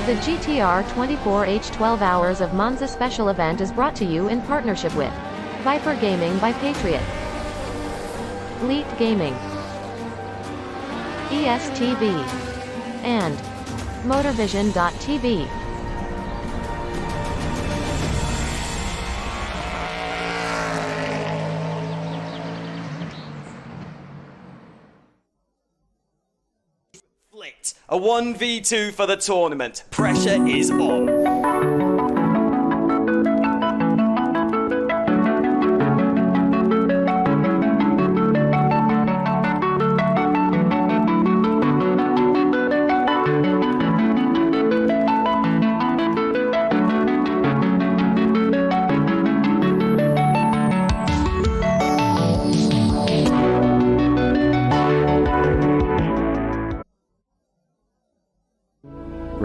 The GTR 24H 12 Hours of Monza special event is brought to you in partnership with Viper Gaming by Patriot, Elite Gaming, ESTV, and Motorvision.tv. A 1v2 for the tournament. Pressure is on.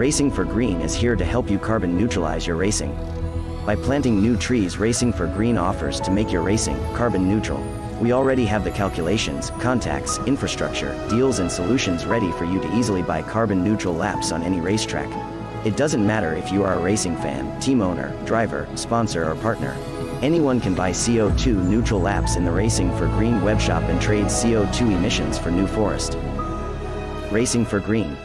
Racing for Green is here to help you carbon neutralize your racing. By planting new trees, Racing for Green offers to make your racing carbon neutral. We already have the calculations, contacts, infrastructure, deals and solutions ready for you to easily buy carbon neutral laps on any racetrack. It doesn't matter if you are a racing fan, team owner, driver, sponsor or partner. Anyone can buy CO2 neutral laps in the Racing for Green webshop and trade CO2 emissions for New Forest. Racing for Green.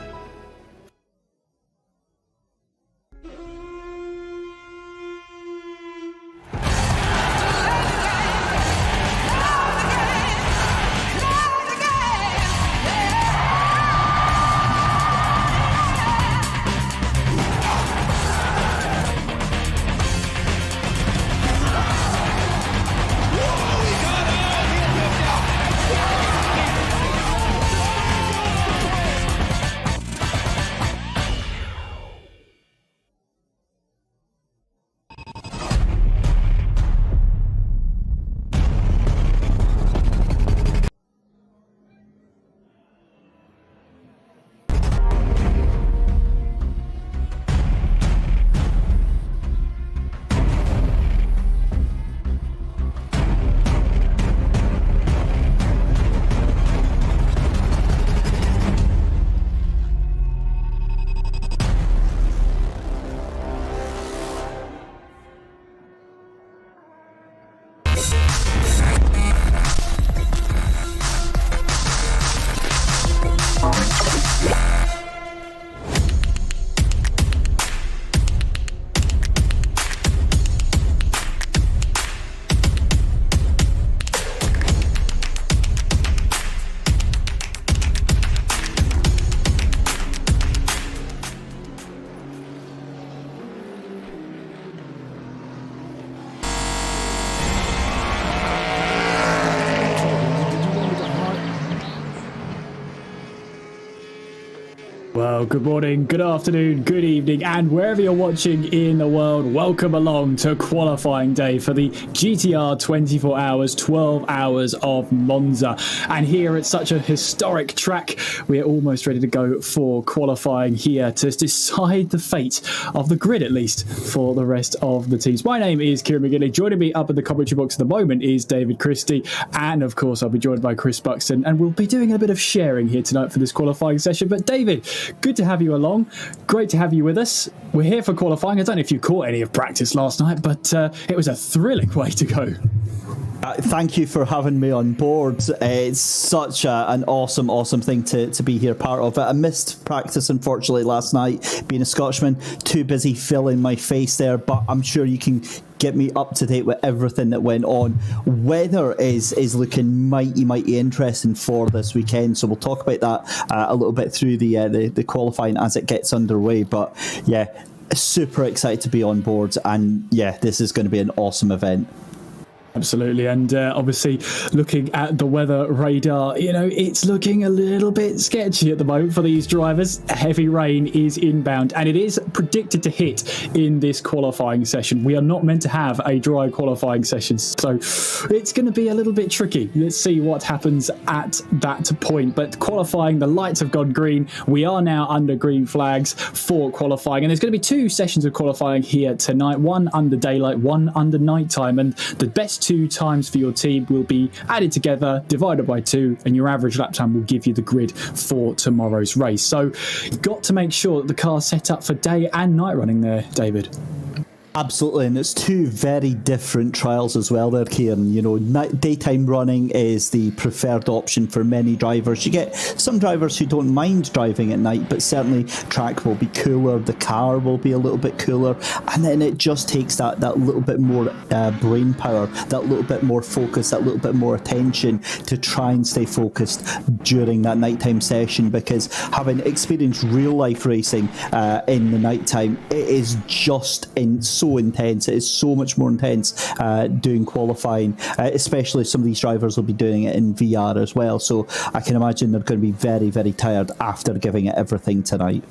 Well, good morning, good afternoon, good evening, and wherever you're watching in the world, welcome along to qualifying day for the GTR 24 hours, 12 hours of Monza. And here at such a historic track, we're almost ready to go for qualifying here to decide the fate of the grid, at least, for the rest of the teams. My name is Kieran McGinley. Joining me up in the commentary box at the moment is David Christie. And of course, I'll be joined by Chris Buxton. And we'll be doing a bit of sharing here tonight for this qualifying session. But David, good to have you along. Great to have you with us. We're here for qualifying. I don't know if you caught any of practice last night, but it was a thrilling way to go. Thank you for having me on board. It's such an awesome thing to be here part of it. I missed practice, unfortunately, last night. Being a Scotsman, too busy filling my face there, but I'm sure you can get me up to date with everything that went on. Weather is looking mighty interesting for this weekend, so we'll talk about that a little bit through the qualifying as it gets underway. But yeah, super excited to be on board, and yeah, this is going to be an awesome event. Absolutely, and obviously looking at the weather radar, you know, it's looking a little bit sketchy at the moment for these drivers. Heavy rain is inbound and it is predicted to hit in this qualifying session. We are not meant to have a dry qualifying session, so it's going to be a little bit tricky. Let's see what happens at that point. But qualifying, the lights have gone green. We are now under green flags for qualifying, and there's going to be two sessions of qualifying here tonight, one under daylight, one under nighttime, and the best two times for your team will be added together, divided by 2, and your average lap time will give you the grid for tomorrow's race. So you've got to make sure that the car's set up for day and night running there, David. Absolutely, and it's two very different trials as well there, Kieran. You know, daytime running is the preferred option for many drivers. You get some drivers who don't mind driving at night, but certainly track will be cooler, the car will be a little bit cooler, and then it just takes that little bit more brain power, that little bit more focus, that little bit more attention to try and stay focused during that nighttime session, because having experienced real life racing in the nighttime, it is just so intense. It is so much more intense doing qualifying, especially some of these drivers will be doing it in VR as well, so I can imagine they're going to be very tired after giving it everything tonight.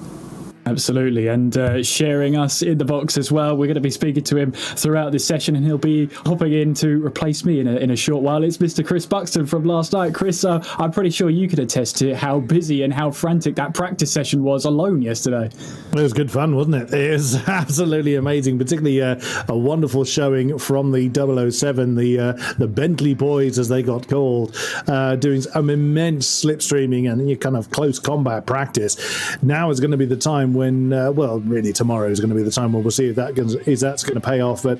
Absolutely, and sharing us in the box as well. We're going to be speaking to him throughout this session, and he'll be hopping in to replace me in a short while. It's Mr. Chris Buxton from last night. Chris, I'm pretty sure you can attest to how busy and how frantic that practice session was alone yesterday. It was good fun, wasn't it? It was absolutely amazing, particularly a wonderful showing from the 007, the Bentley boys, as they got called, doing some immense slipstreaming and your kind of close combat practice. Now is going to be the time when, well, really tomorrow is going to be the time when we'll see if that's going to pay off. But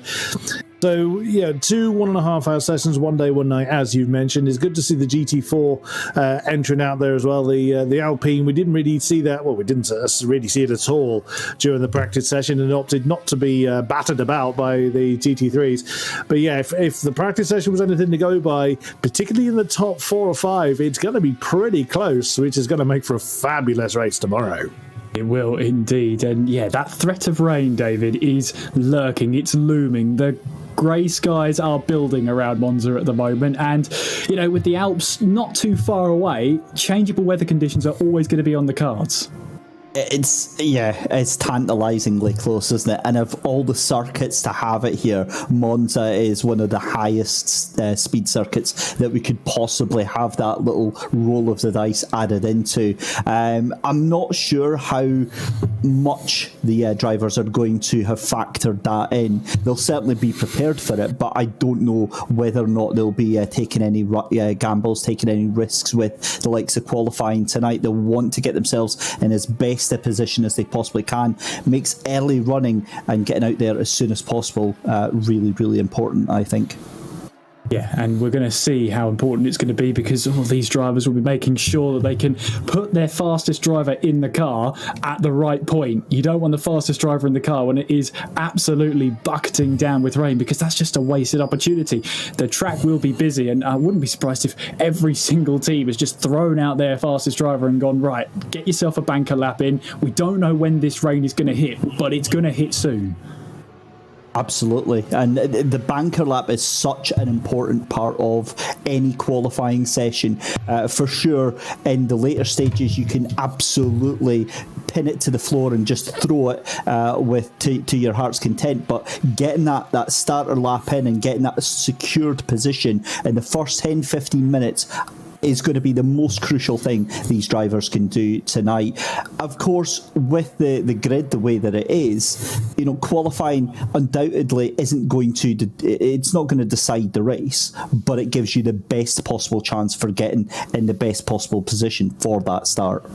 so, yeah, 2 1.5 hour sessions, one day, one night, as you've mentioned. It's good to see the GT4 entering out there as well. The Alpine, we didn't really see that. Well, we didn't really see it at all during the practice session, and opted not to be battered about by the GT3s. But yeah, if the practice session was anything to go by, particularly in the top 4 or 5, it's going to be pretty close, which is going to make for a fabulous race tomorrow. It will indeed. And yeah, that threat of rain, David, is lurking. It's looming. The grey skies are building around Monza at the moment. And, you know, with the Alps not too far away, changeable weather conditions are always going to be on the cards. It's tantalisingly close, isn't it? And of all the circuits to have it here, Monza is one of the highest speed circuits that we could possibly have that little roll of the dice added into. I'm not sure how much the drivers are going to have factored that in. They'll certainly be prepared for it, but I don't know whether or not they'll be taking any gambles, taking any risks with the likes of qualifying tonight. They'll want to get themselves in as best a position as they possibly can. Makes early running and getting out there as soon as possible really important, I think. Yeah, and we're going to see how important it's going to be, because all these drivers will be making sure that they can put their fastest driver in the car at the right point. You don't want the fastest driver in the car when it is absolutely bucketing down with rain, because that's just a wasted opportunity. The track will be busy, and I wouldn't be surprised if every single team has just thrown out their fastest driver and gone, right, get yourself a banker lap in. We don't know when this rain is going to hit, but it's going to hit soon. Absolutely. And the banker lap is such an important part of any qualifying session. For sure, in the later stages, you can absolutely pin it to the floor and just throw it to your heart's content. But getting that starter lap in and getting that secured position in the first 10-15 minutes is going to be the most crucial thing these drivers can do tonight. Of course, with the grid the way that it is, qualifying undoubtedly isn't going to, it's not going to decide the race, but it gives you the best possible chance for getting in the best possible position for that start.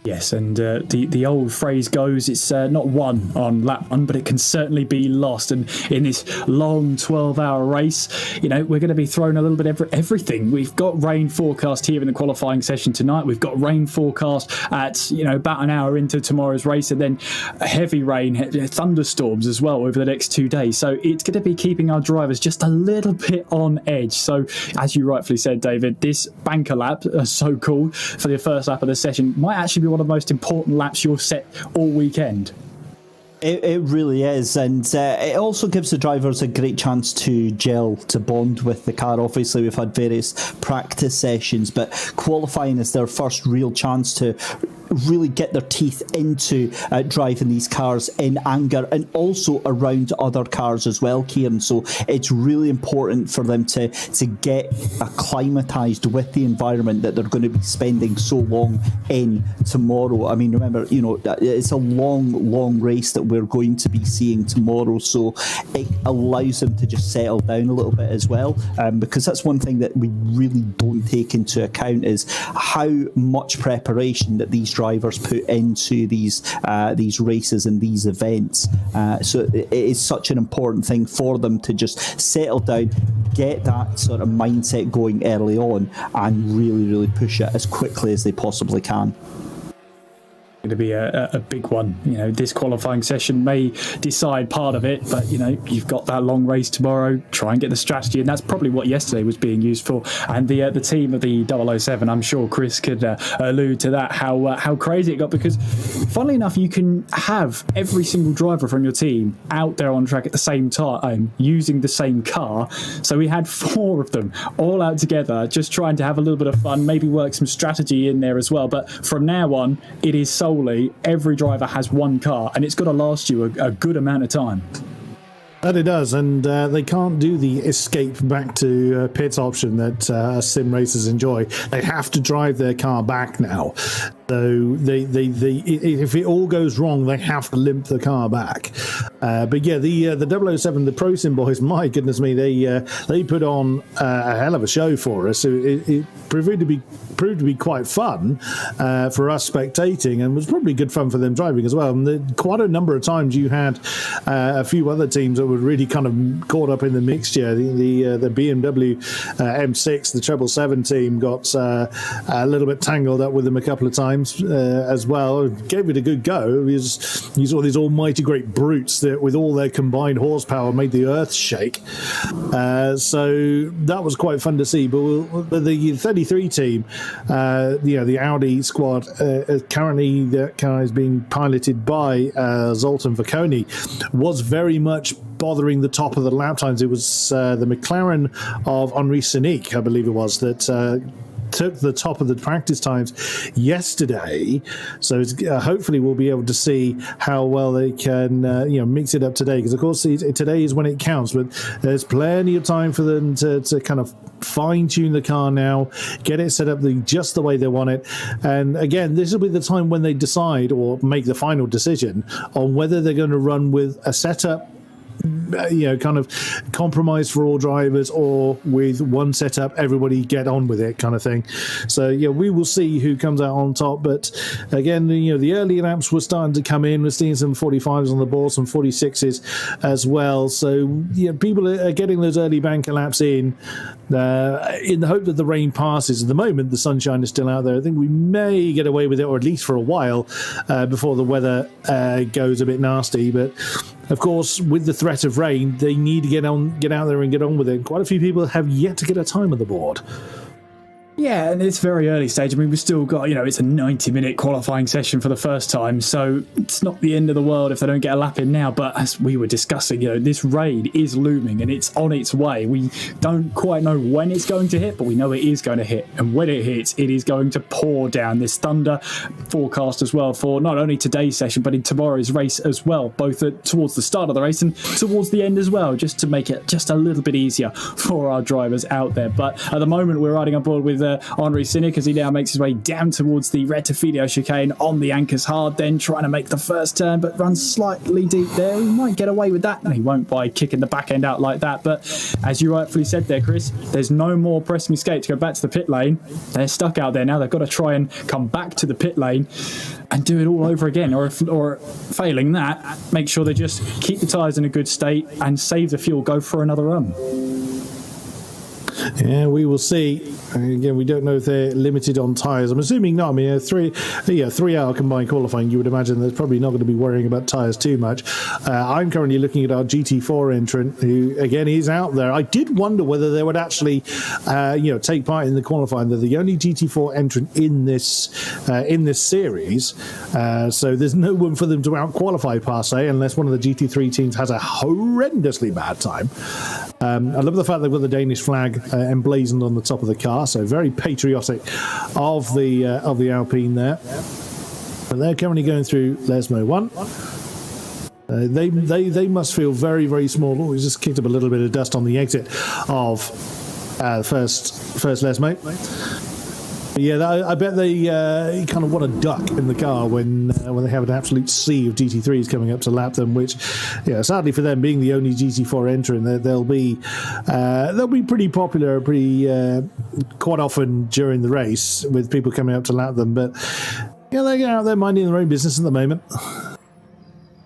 Yes, and the old phrase goes, it's not won on lap 1, but it can certainly be lost. And in this long 12-hour race, we're going to be thrown a little bit everything. We've got rain forecast here in the qualifying session tonight. We've got rain forecast at, about an hour into tomorrow's race, and then heavy rain, thunderstorms as well over the next 2 days. So it's going to be keeping our drivers just a little bit on edge. So as you rightfully said, David, this banker lap, so called, for the first lap of the session, might actually be one of the most important laps you'll set all weekend. It really is, and it also gives the drivers a great chance to gel, to bond with the car. Obviously, we've had various practice sessions, but qualifying is their first real chance to really get their teeth into driving these cars in anger and also around other cars as well, Kieran. So it's really important for them to get acclimatised with the environment that they're going to be spending so long in tomorrow. I mean, remember, it's a long race that we're going to be seeing tomorrow, so it allows them to just settle down a little bit as well, because that's one thing that we really don't take into account is how much preparation that these drivers put into these races and these events. So it is such an important thing for them to just settle down, get that sort of mindset going early on, and really push it as quickly as they possibly can. To be a big one. This qualifying session may decide part of it, but you've got that long race tomorrow. Try and get the strategy, and that's probably what yesterday was being used for. And the team of the 007, I'm sure Chris could allude to that, how crazy it got, because funnily enough, you can have every single driver from your team out there on track at the same time using the same car. So we had 4 of them all out together, just trying to have a little bit of fun, maybe work some strategy in there as well. But from now on, it is solely every driver has one car, and it's got to last you a good amount of time. That it does, and they can't do the escape back to pits option that sim racers enjoy. They have to drive their car back now. So they if it all goes wrong, they have to limp the car back. But yeah, the 007, the Pro Sim boys, my goodness me, they put on a hell of a show for us. So it proved to be quite fun for us spectating, and was probably good fun for them driving as well. And quite a number of times you had a few other teams that were really kind of caught up in the mixture. The BMW M6, the 777 team got a little bit tangled up with them a couple of times as well. Gave it a good go. You saw these almighty great brutes that with all their combined horsepower made the earth shake. So that was quite fun to see. But the 33 team, the Audi squad, currently that car is being piloted by Zoltan Vaconi, was very much bothering the top of the lap times. It was the McLaren of Henri Senic, I believe it was, that took the top of the practice times yesterday. So hopefully we'll be able to see how well they can mix it up today, because of course today is when it counts, but there's plenty of time for them to kind of fine-tune the car now, get it set up just the way they want it. And again, this will be the time when they decide or make the final decision on whether they're going to run with a setup kind of compromise for all drivers, or with one setup, everybody get on with it kind of thing. So yeah, we will see who comes out on top. But again, the early laps were starting to come in. We're seeing some 45s on the board, some 46s as well. So people are getting those early banker laps in the hope that the rain passes. At the moment, the sunshine is still out there. I think we may get away with it, or at least for a while, before the weather goes a bit nasty. But of course, with the threat of rain, they need to get out there and get on with it. Quite a few people have yet to get a time on the board. Yeah, and it's very early stage. I mean, we've still got, it's a 90-minute qualifying session for the first time, so it's not the end of the world if they don't get a lap in now. But as we were discussing, this rain is looming and it's on its way. We don't quite know when it's going to hit, but we know it is going to hit. And when it hits, it is going to pour down. This thunder forecast as well for not only today's session, but in tomorrow's race as well, both towards the start of the race and towards the end as well, just to make it just a little bit easier for our drivers out there. But at the moment, we're riding on board with Henri Cynic as he now makes his way down towards the Rettifidio chicane on the anchors hard, then trying to make the first turn, but runs slightly deep there. He might get away with that. No, he won't by kicking the back end out like that. But as you rightfully said there, Chris, there's no more pressing escape to go back to the pit lane. They're stuck out there now. They've got to try and come back to the pit lane and do it all over again, or failing that, make sure they just keep the tyres in a good state and save the fuel, go for another run. Yeah, we will see. Again, we don't know if they're limited on tyres. I'm assuming not. I mean, a 3-hour combined qualifying, you would imagine there's probably not going to be worrying about tyres too much. I'm currently looking at our GT4 entrant, who, again, is out there. I did wonder whether they would actually, take part in the qualifying. They're the only GT4 entrant in this series. So there's no one for them to out-qualify, per se, unless one of the GT3 teams has a horrendously bad time. I love the fact they've got the Danish flag emblazoned on the top of the car, so very patriotic of the Alpine there. But they're currently going through Lesmo 1. They must feel very, very small. Oh, he's just kicked up a little bit of dust on the exit of first Lesmo. Yeah, I bet they kind of want to duck in the car when they have an absolute sea of GT3s coming up to lap them. Which, sadly for them, being the only GT4 entrant, they'll be pretty popular, quite often during the race with people coming up to lap them. But they're out there minding their own business at the moment.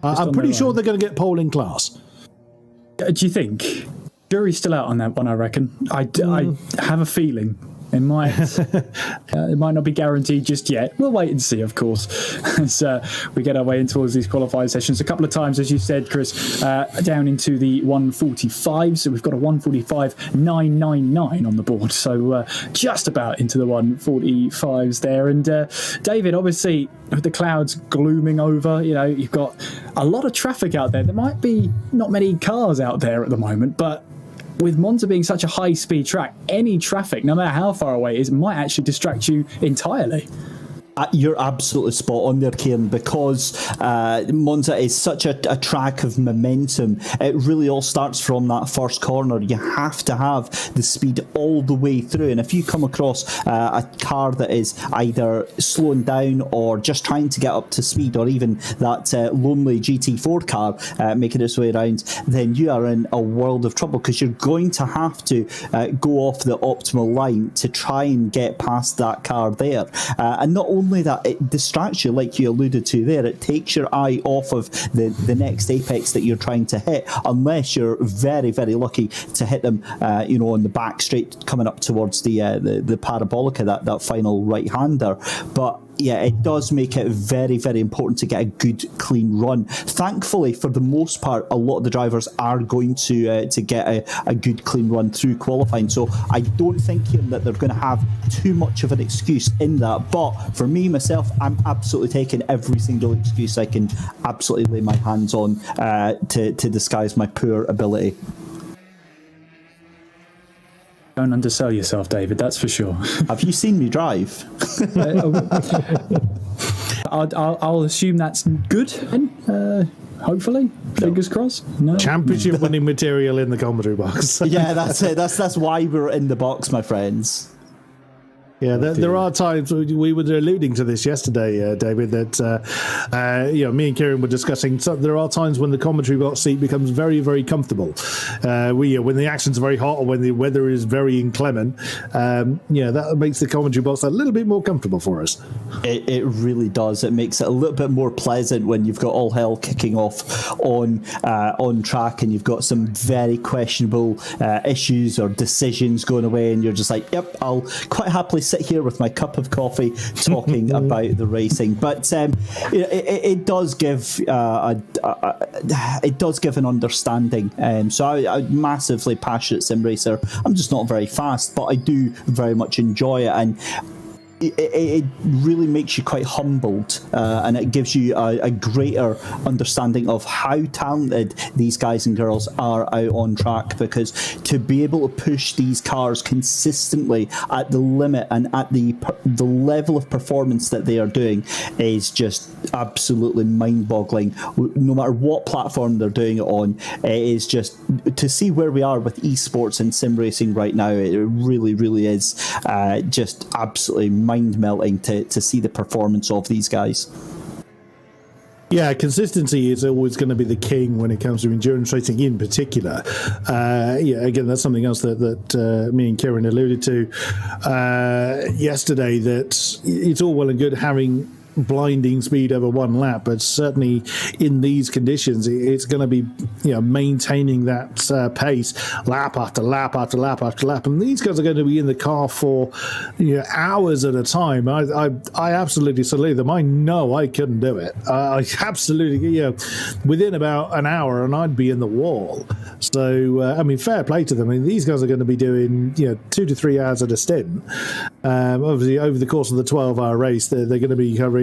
I'm pretty sure they're going to get pole in class. Do you think? Jury's still out on that one, I reckon. I have a feeling. It might not be guaranteed just yet. We'll wait and see, of course, as we get our way in towards these qualifying sessions. A couple of times, as you said, Chris, down into the 145. So we've got a 145.999 on the board. So just about into the 145s there. And David, obviously, with the clouds glooming over, you've got a lot of traffic out there. There might be not many cars out there at the moment, but with Monza being such a high-speed track, any traffic, no matter how far away it is, might actually distract you entirely. You're absolutely spot on there, Kieran, because Monza is such a track of momentum. It really all starts from that first corner. You have to have the speed all the way through. And if you come across a car that is either slowing down or just trying to get up to speed, or even that lonely GT4 car making its way around, then you are in a world of trouble, because you're going to have to go off the optimal line to try and get past that car there. And not only that, it distracts you, like you alluded to there. It takes your eye off of the next apex that you're trying to hit, unless you're very, very lucky to hit them, on the back straight coming up towards the parabolica, that final right-hander. But yeah, it does make it very, very important to get a good, clean run. Thankfully, for the most part, a lot of the drivers are going to get a good, clean run through qualifying. So I don't think that they're going to have too much of an excuse in that. But for me, myself, I'm absolutely taking every single excuse I can absolutely lay my hands on to disguise my poor ability. Don't undersell yourself, David, that's for sure. Have you seen me drive? I'll assume that's good, hopefully. Fingers crossed. No. Championship winning material in the commentary box. Yeah, that's it. That's why we're in the box, my friends. Yeah, there are times, we were alluding to this yesterday, David, that me and Kieran were discussing. So there are times when the commentary box seat becomes very, very comfortable. When the action's very hot or when the weather is very inclement, that makes the commentary box a little bit more comfortable for us. It really does. It makes it a little bit more pleasant when you've got all hell kicking off on track, and you've got some very questionable issues or decisions going away, and you're just like, yep, I'll quite happily sit here with my cup of coffee talking about the racing. But it does give an understanding. So I'm massively passionate sim racer. I'm just not very fast, but I do very much enjoy it, and it really makes you quite humbled, and it gives you a greater understanding of how talented these guys and girls are out on track, because to be able to push these cars consistently at the limit and at the level of performance that they are doing is just absolutely mind-boggling. No matter what platform they're doing it on, it is just, to see where we are with esports and sim racing right now, it really, really is just absolutely mind-melting to see the performance of these guys. Yeah, consistency is always going to be the king when it comes to endurance racing in particular. Again, that's something else that me and Kieran alluded to yesterday, that it's all well and good having blinding speed over one lap, but certainly in these conditions it's going to be maintaining that pace lap after lap after lap after lap, and these guys are going to be in the car for hours at a time. I absolutely salute them. I know I couldn't do it. I absolutely within about an hour and I'd be in the wall. So fair play to them. These guys are going to be doing 2 to 3 hours at a stint. Obviously over the course of the 12-hour race they're going to be covering,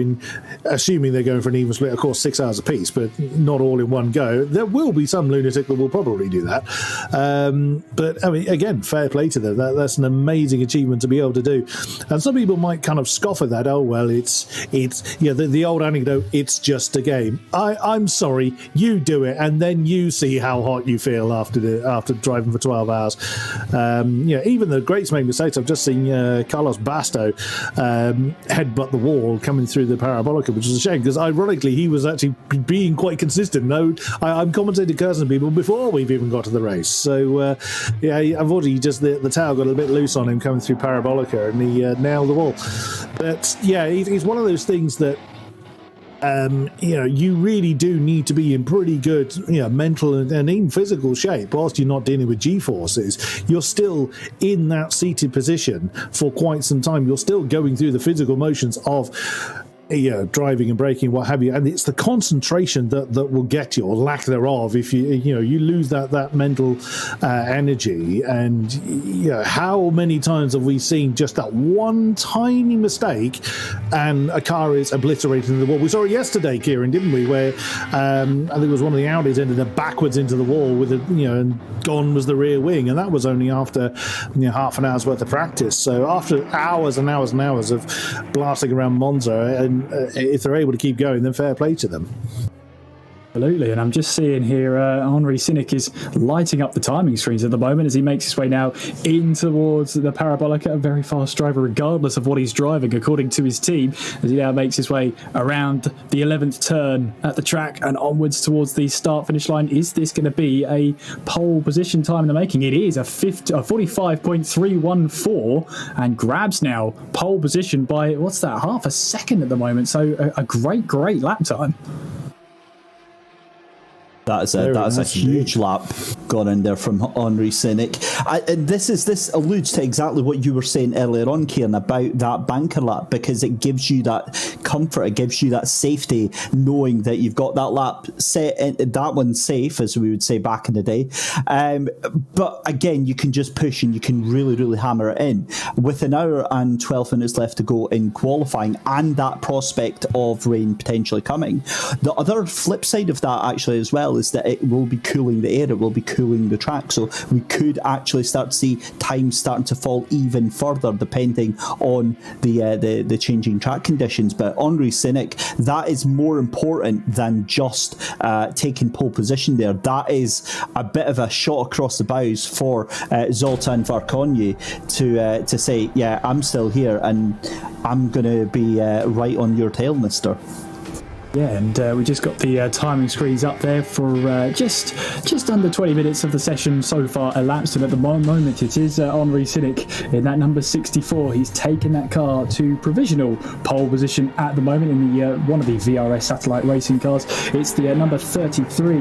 assuming they're going for an even split, of course 6 hours apiece, but not all in one go. There will be some lunatic that will probably do that, but again, fair play to them. That's an amazing achievement to be able to do. And some people might kind of scoff at that. Oh well, it's the old anecdote, it's just a game. I'm sorry, you do it and then you see how hot you feel after driving for 12 hours. Even the greats make mistakes. I've just seen Carlos Basto headbutt the wall coming through the Parabolica, which is a shame because ironically he was actually being quite consistent. No, I'm commentating cursing people before we've even got to the race. So unfortunately just the tail got a bit loose on him coming through Parabolica and he nailed the wall. But it's one of those things that you really do need to be in pretty good, mental and even physical shape. Whilst you're not dealing with G-forces, you're still in that seated position for quite some time. You're still going through the physical motions of driving and braking, what have you, and it's the concentration that will get you, or lack thereof, if you lose that mental energy. And how many times have we seen just that one tiny mistake and a car is obliterated in the wall? We saw it yesterday, Kieran, didn't we, where I think it was one of the Audis ended up backwards into the wall with and gone was the rear wing, and that was only after half an hour's worth of practice. So after hours and hours and hours of blasting around Monza, and if they're able to keep going, then fair play to them. Absolutely, and I'm just seeing here Henri Cynic is lighting up the timing screens at the moment as he makes his way now in towards the Parabolica. A very fast driver regardless of what he's driving, according to his team, as he now makes his way around the 11th turn at the track and onwards towards the start-finish line. Is this going to be a pole position time in the making? It is a 45.314 and grabs now pole position by, what's that, half a second at the moment. So a great lap time. That's a huge lap gone in there from Henri Cynic. And this alludes to exactly what you were saying earlier on, Kieran, about that banker lap, because it gives you that comfort, it gives you that safety, knowing that you've got that lap set, that one's safe, as we would say back in the day. But again, you can just push and you can really hammer it in. With an hour and 12 minutes left to go in qualifying, and that prospect of rain potentially coming, the other flip side of that actually as well is that it will be cooling the air, it will be cooling the track, so we could actually start to see time starting to fall even further depending on the changing track conditions. But Henri Cynic, that is more important than just taking pole position there. That is a bit of a shot across the bows for Zoltan Varkonyi to say, yeah, I'm still here and I'm going to be right on your tail, mister. Yeah, and we just got the timing screens up there for just under 20 minutes of the session so far elapsed, and at the moment it is Henri Cynic in that number 64. He's taken that car to provisional pole position at the moment in the one of the VRS satellite racing cars. It's the number 33,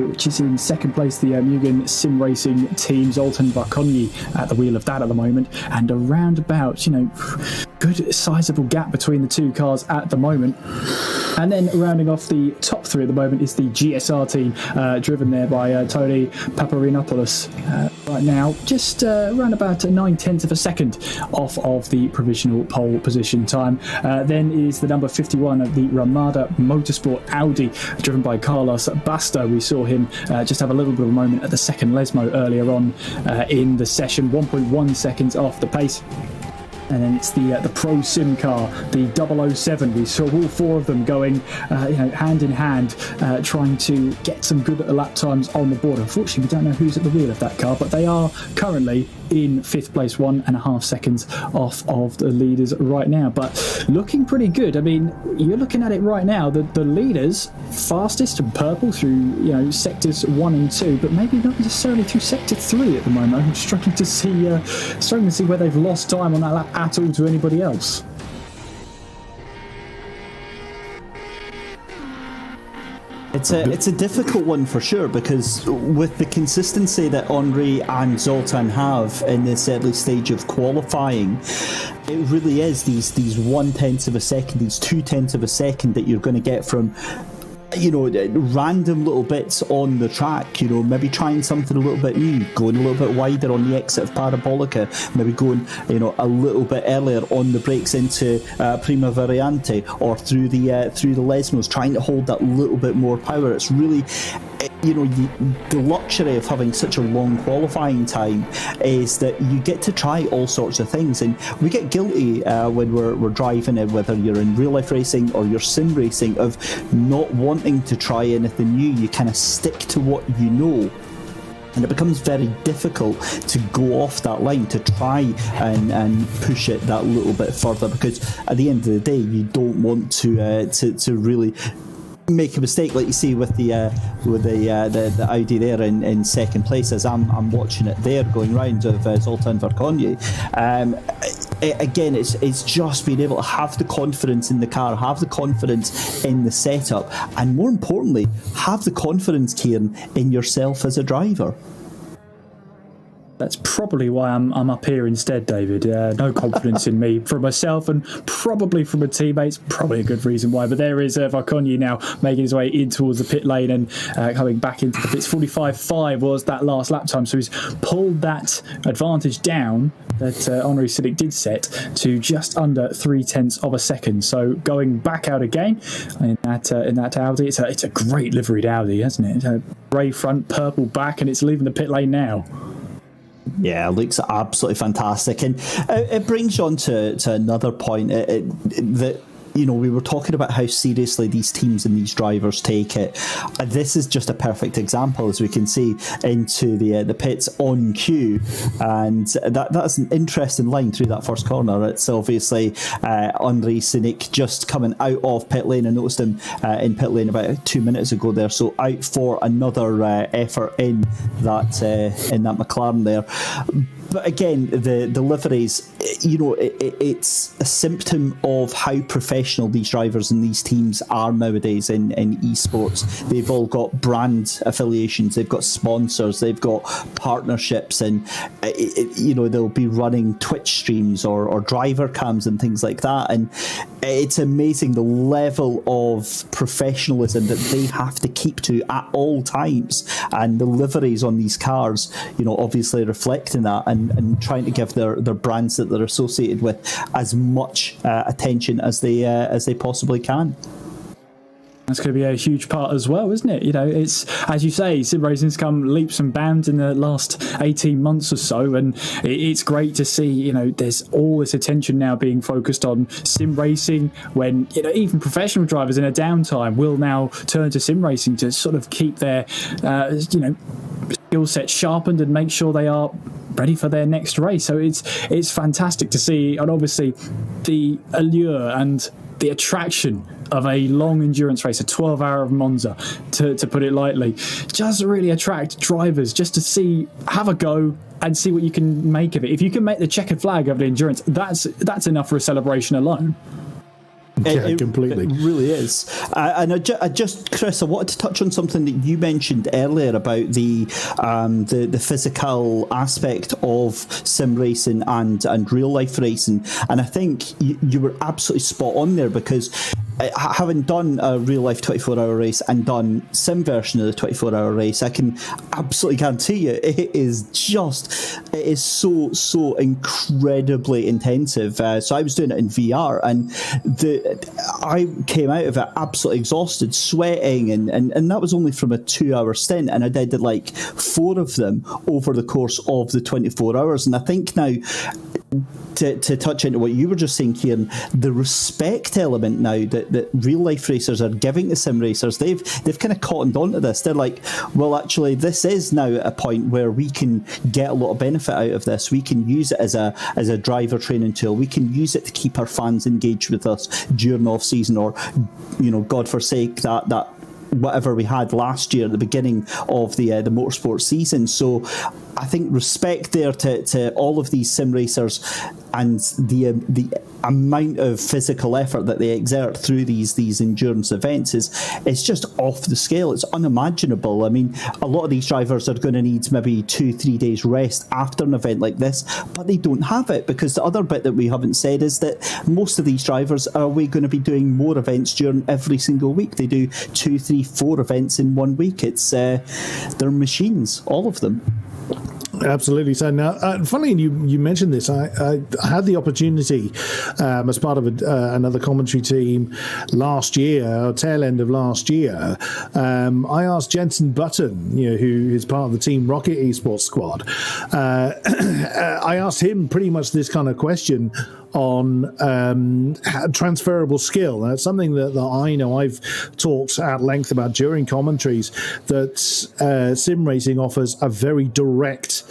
which is in second place, the Mugen Sim Racing team, Zoltan Varkonyi at the wheel of that at the moment, and around about, good sizable gap between the two cars at the moment. And then rounding off the top three at the moment is the GSR team, driven there by Tony Paparinopoulos. Right now, just around about 9/10 of a second off of the provisional pole position time. Then is the number 51 of the Ramada Motorsport Audi, driven by Carlos Basta. We saw him just have a little bit of a moment at the second Lesmo earlier on in the session, 1.1 seconds off the pace. And then it's the Pro Sim car, the 007. We saw all four of them going, hand in hand, trying to get some good lap times on the board. Unfortunately, we don't know who's at the wheel of that car, but they are currently in fifth place, 1.5 seconds off of the leaders right now. But looking pretty good. I mean, you're looking at it right now. The leaders fastest and purple through sectors 1 and 2, but maybe not necessarily through sector 3 at the moment. I'm struggling to see where they've lost time on that lap at all to anybody else. It's a difficult one for sure, because with the consistency that Henri and Zoltan have in this early stage of qualifying, it really is these 1/10 of a second, these 2/10 of a second that you're going to get from random little bits on the track, maybe trying something a little bit new, going a little bit wider on the exit of Parabolica, maybe going, a little bit earlier on the brakes into Prima Variante, or through the Lesmos, trying to hold that little bit more power. It's really, the luxury of having such a long qualifying time is that you get to try all sorts of things, and we get guilty when we're driving it, whether you're in real life racing or you're sim racing, of not wanting to try anything new. You kind of stick to what you know, and it becomes very difficult to go off that line, to try and push it that little bit further, because at the end of the day you don't want to really make a mistake like you see with the Audi there in second place, as I'm watching it there going round of Zoltan Varkonyi. Again, it's just being able to have the confidence in the car, have the confidence in the setup, and more importantly, have the confidence, Kieran, in yourself as a driver. That's probably why I'm up here instead, David. No confidence in me from myself, and probably from my teammates. Probably a good reason why. But there is Varkonyi now making his way in towards the pit lane and coming back into the pits. 45.5 was that last lap time, so he's pulled that advantage down that Henri Cynic did set to just under 0.3 of a second. So going back out again in that Audi. It's a great liveried Audi, isn't it? It's a grey front, purple back, and it's leaving the pit lane now. Yeah, it looks absolutely fantastic, and it brings you on to another point that we were talking about how seriously these teams and these drivers take it. This is just a perfect example, as we can see into the pits on cue, and that's an interesting line through that first corner. It's obviously Henri Cynic just coming out of pit lane. I noticed him in pit lane about 2 minutes ago there, so out for another effort in that McLaren there. But again, the liveries, it's a symptom of how professional these drivers and these teams are nowadays in esports. They've all got brand affiliations, they've got sponsors, they've got partnerships, and they'll be running Twitch streams or driver cams and things like that. And it's amazing the level of professionalism that they have to keep to at all times, and the liveries on these cars, obviously reflecting that, and trying to give their brands that they're associated with as much attention as they possibly can. That's going to be a huge part as well, isn't it? It's, as you say, sim racing's come leaps and bounds in the last 18 months or so, and it's great to see, there's all this attention now being focused on sim racing, when, even professional drivers in a downtime will now turn to sim racing to sort of keep their, skill set sharpened and make sure they are ready for their next race. So it's fantastic to see, and obviously the allure and the attraction of a long endurance race, a 12-hour of Monza, to put it lightly, just really attract drivers just to have a go and see what you can make of it. If you can make the checkered flag of the endurance, that's enough for a celebration alone. Yeah, completely. It really is. And I just, Chris, I wanted to touch on something that you mentioned earlier about the physical aspect of sim racing and real life racing. And I think you were absolutely spot on there, because having done a real life 24-hour race and done sim version of the 24-hour race, I can absolutely guarantee you it is so incredibly intensive. So I was doing it in VR, and I came out of it absolutely exhausted, sweating, and that was only from a 2-hour stint, and I did like 4 of them over the course of the 24 hours. And I think now, to touch into what you were just saying, Kieran, the respect element now that real life racers are giving to sim racers, they've kind of cottoned onto this. They're like, well, actually, this is now a point where we can get a lot of benefit out of this. We can use it as a driver training tool. We can use it to keep our fans engaged with us during off season, or, you know, God forsake that whatever we had last year at the beginning of the motorsport season. So I think respect there to all of these sim racers, and the amount of physical effort that they exert through these endurance events is just off the scale. It's unimaginable. I mean, a lot of these drivers are going to need maybe 2-3 days rest after an event like this, but they don't have it, because the other bit that we haven't said is that most of these drivers are going to be doing more events during every single week. They do 2, 3, 4 events in 1 week. It's they're machines, all of them. Absolutely. So now, funny you mentioned this. I had the opportunity as part of another commentary team last year, or tail end of last year. I asked Jensen Button, who is part of the Team Rocket Esports squad. I asked him pretty much this kind of question on transferable skill. And it's something that I know I've talked at length about during commentaries, that sim racing offers a very direct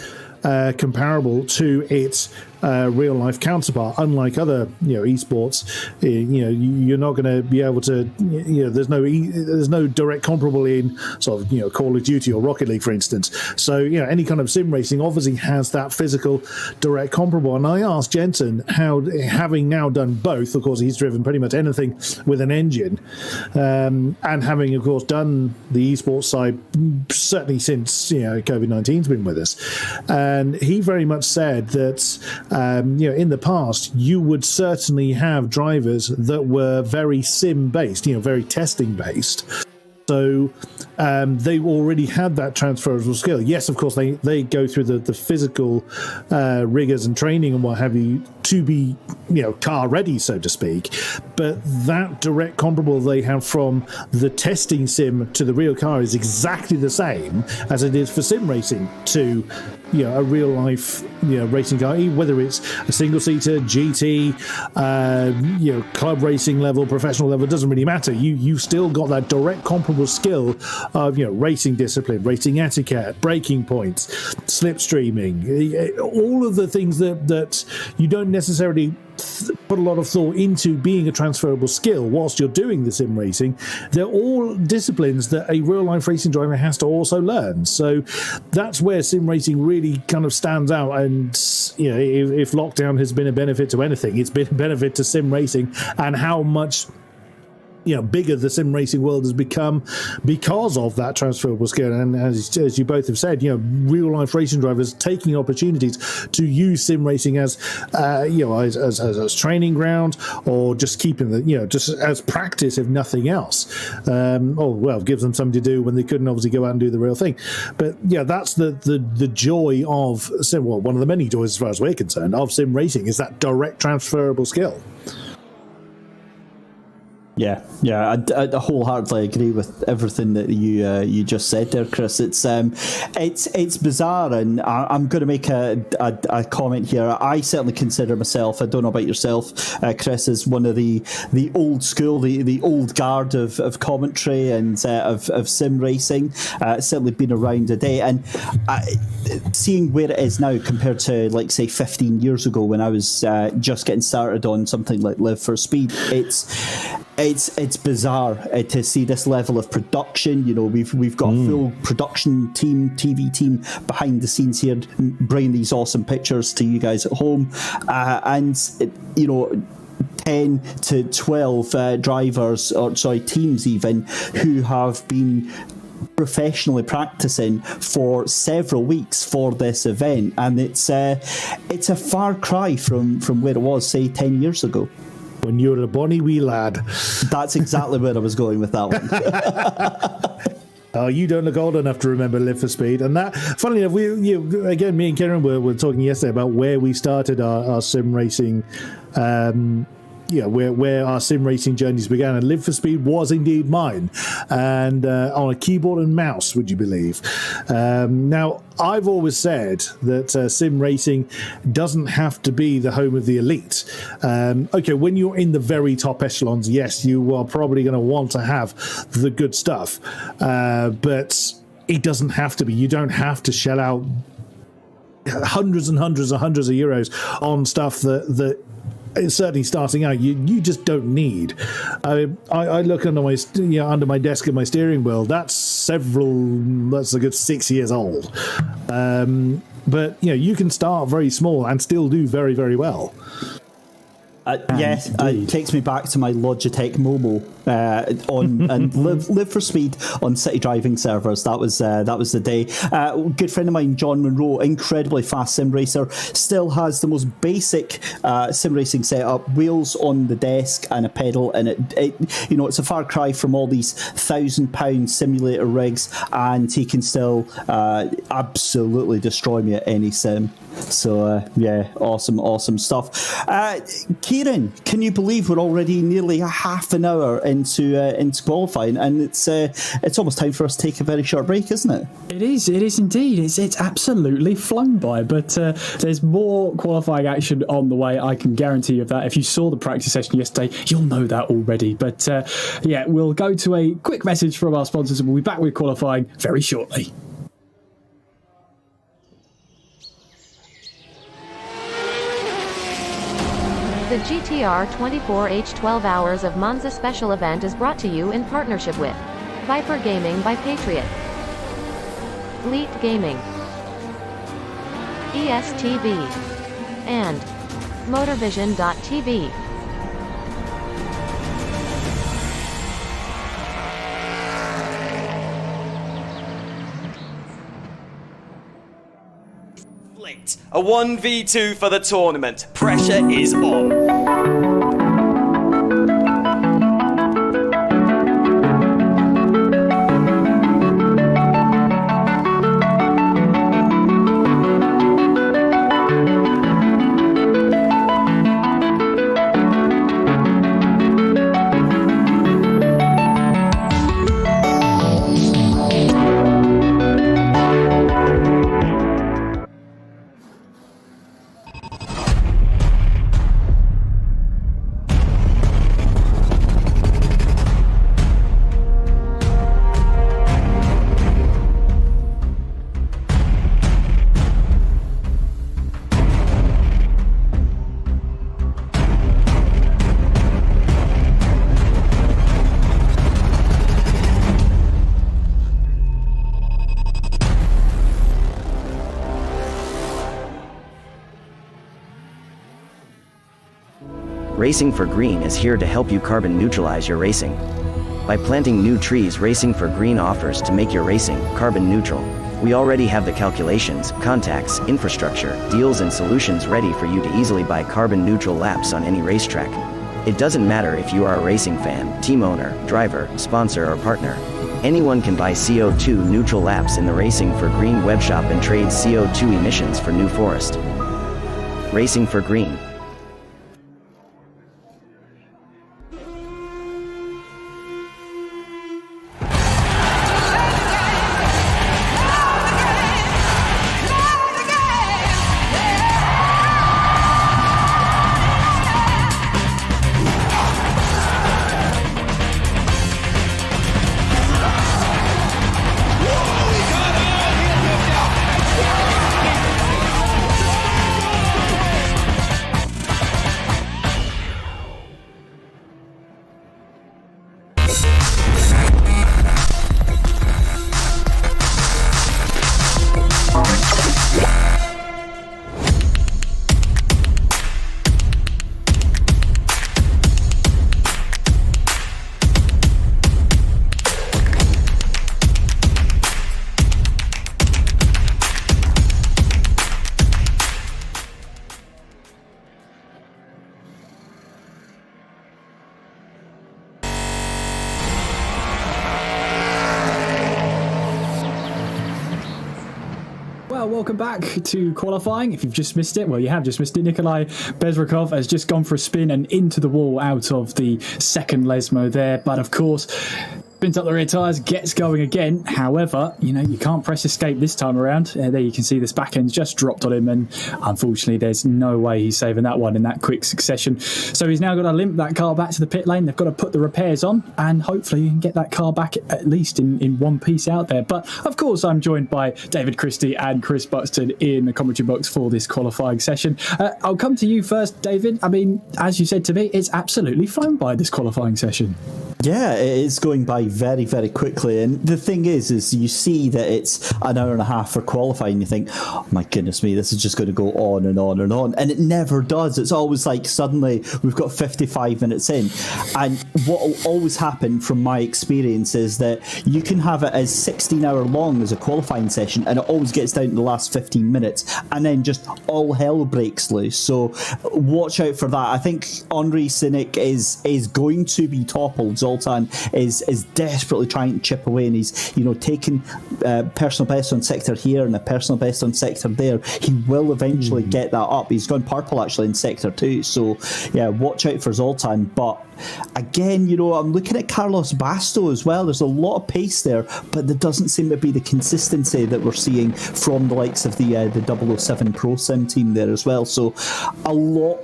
comparable to its real life counterpart. Unlike other esports, you're not going to be able to, there's no direct comparable in sort of Call of Duty or Rocket League, for instance. So any kind of sim racing obviously has that physical direct comparable. And I asked Jensen how, having now done both, of course he's driven pretty much anything with an engine, and having of course done the esports side certainly since COVID-19's been with us, and he very much said that in the past, you would certainly have drivers that were very sim-based, very testing-based. So they already had that transferable skill. Yes, of course, they go through the physical rigors and training and what have you to be, car ready, so to speak. But that direct comparable they have from the testing sim to the real car is exactly the same as it is for sim racing to a real life racing car, whether it's a single seater, GT, club racing level, professional level, it doesn't really matter. You still got that direct comparable skill of racing discipline, racing etiquette, braking points, slipstreaming, all of the things that you don't necessarily put a lot of thought into being a transferable skill whilst you're doing the sim racing. They're all disciplines that a real life racing driver has to also learn. So that's where sim racing really kind of stands out. And if lockdown has been a benefit to anything, it's been a benefit to sim racing, and how much bigger the sim racing world has become because of that transferable skill. And as you both have said, real life racing drivers taking opportunities to use sim racing as as training ground, or just keeping the just as practice, if nothing else. Gives them something to do when they couldn't obviously go out and do the real thing. But that's the joy of sim. Well, one of the many joys, as far as we're concerned, of sim racing is that direct transferable skill. Yeah, I wholeheartedly agree with everything that you just said there, Chris. It's bizarre, and I'm going to make a comment here. I certainly consider myself, I don't know about yourself, Chris, as one of the old school, the old guard of commentary and of sim racing. Certainly been around a day, and seeing where it is now compared to, like, say, 15 years ago when I was just getting started on something like Live for Speed, It's bizarre to see this level of production. You know, we've got a full production team, TV team behind the scenes here, bringing these awesome pictures to you guys at home, you know, 10 to 12 drivers, or sorry, teams even, who have been professionally practicing for several weeks for this event, and it's a far cry from where it was, say, 10 years ago. When you were a bonny wee lad. That's exactly where I was going with that one. Oh, you don't look old enough to remember Live for Speed. And that, funnily enough, again, me and Kieran were talking yesterday about where we started our sim racing, where our sim racing journeys began. And Live for Speed was indeed mine. And on a keyboard and mouse, would you believe? Now, I've always said that sim racing doesn't have to be the home of the elite. Okay, when you're in the very top echelons, yes, you are probably going to want to have the good stuff. But it doesn't have to be. You don't have to shell out hundreds and hundreds and hundreds of euros on stuff that certainly starting out, you just don't need. I look under my desk at my steering wheel. That's a good 6 years old. But you can start very small and still do very, very well. Yes, it takes me back to my Logitech Momo and live for Speed on City Driving servers. That was the day. Good friend of mine, John Monroe, incredibly fast sim racer, still has the most basic sim racing setup: wheels on the desk and a pedal. And it's a far cry from all these £1,000 simulator rigs, and he can still absolutely destroy me at any sim. So awesome stuff. Kieran, can you believe we're already nearly a half an hour into qualifying, and it's almost time for us to take a very short break, isn't it? It is indeed. It's absolutely flown by, but there's more qualifying action on the way. I can guarantee you of that. If you saw the practice session yesterday, you'll know that already. But we'll go to a quick message from our sponsors, and we'll be back with qualifying very shortly. The GTR 24H 12 Hours of Monza special event is brought to you in partnership with Viper Gaming by Patriot, Elite Gaming, ESTV, and Motorvision.tv. A 1v2 for the tournament. Pressure is on. Racing for Green is here to help you carbon neutralize your racing. By planting new trees, Racing for Green offers to make your racing carbon neutral. We already have the calculations, contacts, infrastructure, deals and solutions ready for you to easily buy carbon neutral laps on any racetrack. It doesn't matter if you are a racing fan, team owner, driver, sponsor or partner. Anyone can buy CO2 neutral laps in the Racing for Green webshop and trade CO2 emissions for New Forest. Racing for Green. Well, welcome back to qualifying. If you've just missed it, well, you have just missed it. Nikolai Bezrikov has just gone for a spin and into the wall out of the second Lesmo there. But of course, spins up the rear tyres, gets going again. However, you can't press escape this time around. There you can see this back end just dropped on him, and unfortunately there's no way he's saving that one in that quick succession. So he's now got to limp that car back to the pit lane. They've got to put the repairs on, and hopefully you can get that car back at least in one piece out there. But of course, I'm joined by David Christie and Chris Buxton in the commentary box for this qualifying session. I'll come to you first, David. I mean, as you said to me, it's absolutely flown by this qualifying session. Yeah, it is going by very, very quickly. And the thing is you see that it's an hour and a half for qualifying. You think, oh my goodness me, this is just going to go on and on and on. And it never does. It's always like suddenly we've got 55 minutes in. And what will always happen from my experience is that you can have it as 16 hour long as a qualifying session, and it always gets down to the last 15 minutes. And then just all hell breaks loose. So watch out for that. I think Henri Cynic is going to be toppled. Zoltan is desperately trying to chip away, and he's taking personal best on sector here and a personal best on sector there. He will eventually get that up. He's gone purple actually in sector 2, so yeah, watch out for Zoltan. But again, I'm looking at Carlos Basto as well. There's a lot of pace there, but there doesn't seem to be the consistency that we're seeing from the likes of the 007 Pro Sim team there as well. So a lot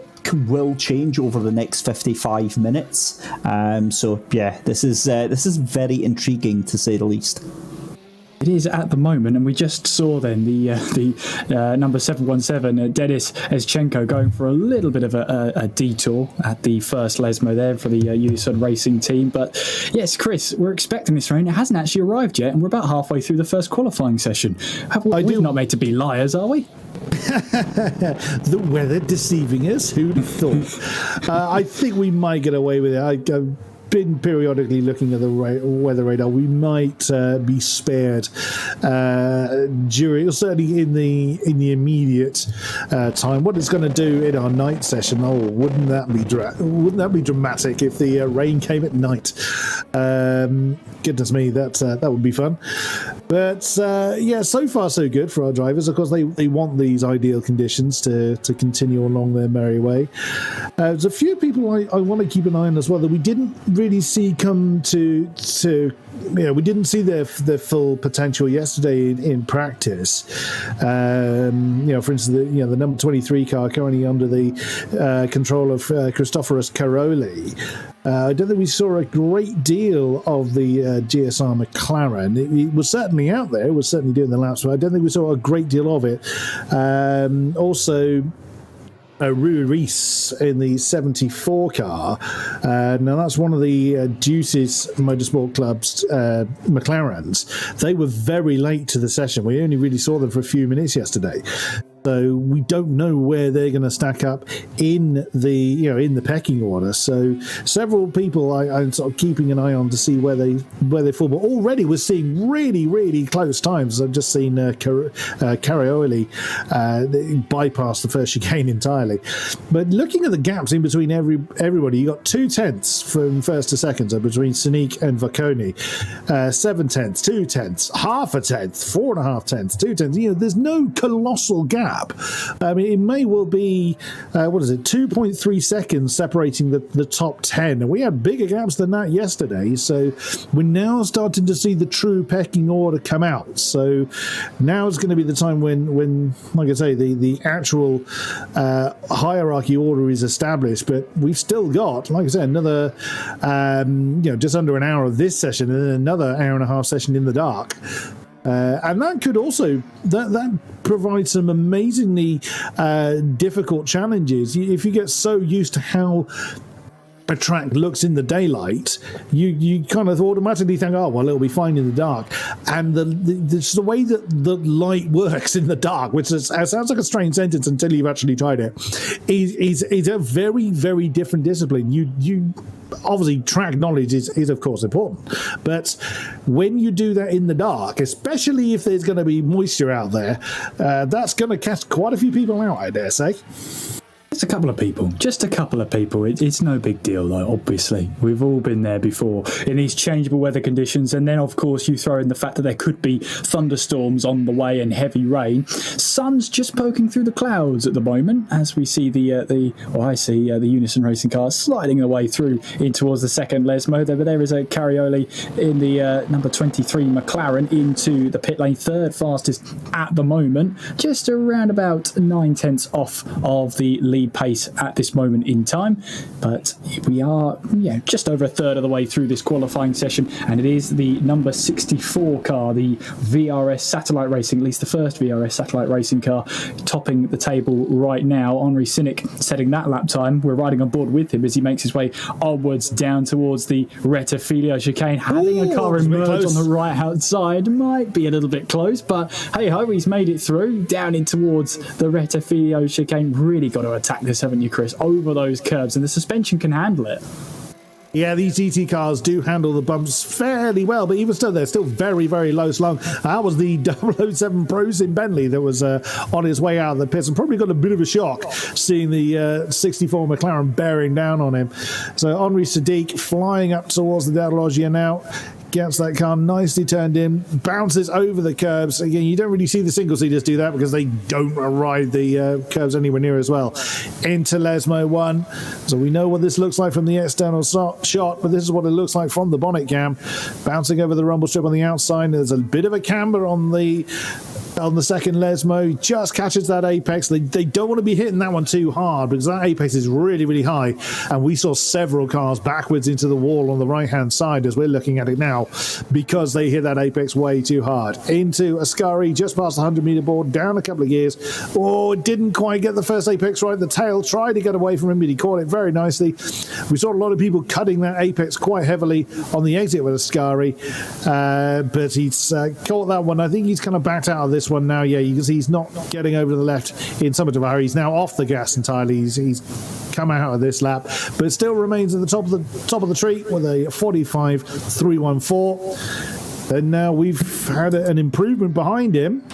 will change over the next 55 minutes. So yeah, this is very intriguing to say the least. It is at the moment, and we just saw then the number 717, Denis Eschenko, going for a little bit of a detour at the first Lesmo there for the Unison Racing team. But yes, Chris, we're expecting this rain. It hasn't actually arrived yet, and we're about halfway through the first qualifying session. We're not made to be liars, are we? The weather deceiving us. Who'd have thought? I think we might get away with it. I've been periodically looking at the weather radar. We might be spared certainly in the immediate time. What it's going to do in our night session? Oh, wouldn't that be dramatic if the rain came at night? Goodness me, that would be fun. But yeah, so far so good for our drivers. Of course, they want these ideal conditions to continue along their merry way. There's a few people I want to keep an eye on as well that we didn't really see come to we didn't see their full potential yesterday in practice. For instance, the number 23 car currently under the control of Christoforos Karoli. I don't think we saw a great deal of the GSR McLaren. It was certainly out there. It was certainly doing the laps, but I don't think we saw a great deal of it. Also, Rui Reis in the 74 car. Now, that's one of the Deuces Motorsport Club's McLarens. They were very late to the session. We only really saw them for a few minutes yesterday. So we don't know where they're going to stack up in the pecking order. So several people I'm sort of keeping an eye on to see where they fall. But already we're seeing really, really close times. I've just seen Caraoli bypass the first chicane entirely. But looking at the gaps in between everybody, you got 2 tenths from first to second, so between Sonique and Vacconi. 7 tenths, 2 tenths, half a tenth, 4.5 tenths, 2 tenths. There's no colossal gap. I mean, it may well be 2.3 seconds separating the top 10, and we had bigger gaps than that yesterday. So we're now starting to see the true pecking order come out. So now it's going to be the time when like I say, the actual hierarchy order is established. But we've still got, like I said, another just under an hour of this session, and then another hour and a half session in the dark. And that could also that provides some amazingly difficult challenges. If you get so used to how a track looks in the daylight, you kind of automatically think, oh well, it'll be fine in the dark. And the way that the light works in the dark, which sounds like a strange sentence until you've actually tried it, is a very, very different discipline. You obviously, track knowledge is of course important, but when you do that in the dark, especially if there's going to be moisture out there, that's going to catch quite a few people out, I dare say. Just a couple of people. Just a couple of people. It's no big deal, though, obviously. We've all been there before in these changeable weather conditions. And then, of course, you throw in the fact that there could be thunderstorms on the way and heavy rain. Sun's just poking through the clouds at the moment as we see the Unison racing car sliding their way through in towards the second Lesmo. There is a Carioli in the number 23 McLaren into the pit lane, third fastest at the moment. Just around about 9/10 off of the lead pace at this moment in time, but we are just over a third of the way through this qualifying session, and it is the number 64 car, the VRS Satellite Racing, at least the first VRS Satellite Racing car, topping the table right now. Henri Cynic setting that lap time. We're riding on board with him as he makes his way onwards down towards the Rettifilio chicane. Having a car emerge on the right hand side might be a little bit close, but hey ho, he's made it through down in towards the Rettifilio chicane. Really got to attack this, haven't you, Chris? Over those curbs, and the suspension can handle it. Yeah, these GT cars do handle the bumps fairly well, but even still, they're still very, very low slung. That was the 007 Pros in Bentley that was on his way out of the pits and probably got a bit of a shock seeing the 64 McLaren bearing down on him. So Henri Sadiq flying up towards the D'Arlogia now. Gets that car nicely turned in, bounces over the curbs. Again, you don't really see the single-seaters do that because they don't ride the curbs anywhere near as well. Into Lesmo 1. So we know what this looks like from the external shot, but this is what it looks like from the bonnet cam. Bouncing over the rumble strip on the outside. There's a bit of a camber on the second Lesmo. Just catches that apex. They don't want to be hitting that one too hard because that apex is really, really high. And we saw several cars backwards into the wall on the right-hand side as we're looking at it now because they hit that apex way too hard. Into Ascari, just past the 100-meter board, down a couple of gears. Oh, didn't quite get the first apex right. The tail tried to get away from him, but he caught it very nicely. We saw a lot of people cutting that apex quite heavily on the exit with Ascari, but he's caught that one. I think he's kind of backed out of this one now. Yeah, you can see he's not getting over to the left in so much of a hurry. He's now off the gas entirely. He's come out of this lap, but still remains at the top of the tree with a 45.314. And now we've had an improvement behind him.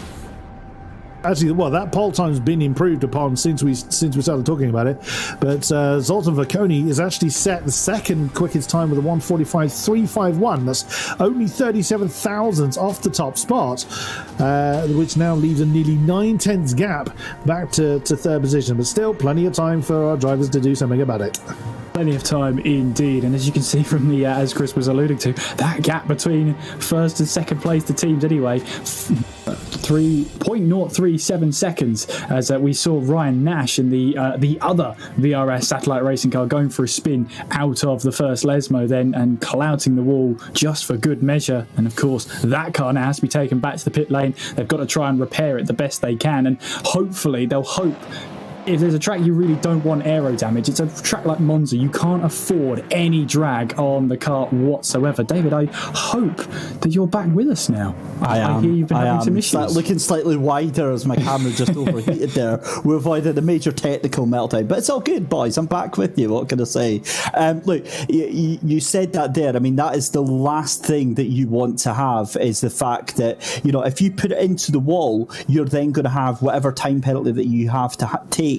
Actually, well, that pole time's been improved upon since we started talking about it. But Zoltan Verconi is actually set the second quickest time with a 1:45.351. That's only 37 thousandths off the top spot, which now leaves a nearly 9/10 gap back to third position. But still, plenty of time for our drivers to do something about it. Plenty of time indeed, and as you can see from the as Chris was alluding to, that gap between first and second place the teams anyway, 3.037 seconds, as we saw Ryan Nash in the other VRS Satellite Racing car going for a spin out of the first Lesmo then and clouting the wall just for good measure. And of course that car now has to be taken back to the pit lane. They've got to try and repair it the best they can, and hopefully they'll hope. If there's a track you really don't want aero damage, it's a track like Monza. You can't afford any drag on the car whatsoever. David, I hope that you're back with us now. I hear you've been having some issues. Looking slightly wider as my camera just overheated there. We avoided a major technical meltdown, but it's all good, boys. I'm back with you. What can I say? Look, you said that there. I mean, that is the last thing that you want to have is the fact that, you know, if you put it into the wall, you're then going to have whatever time penalty that you have to take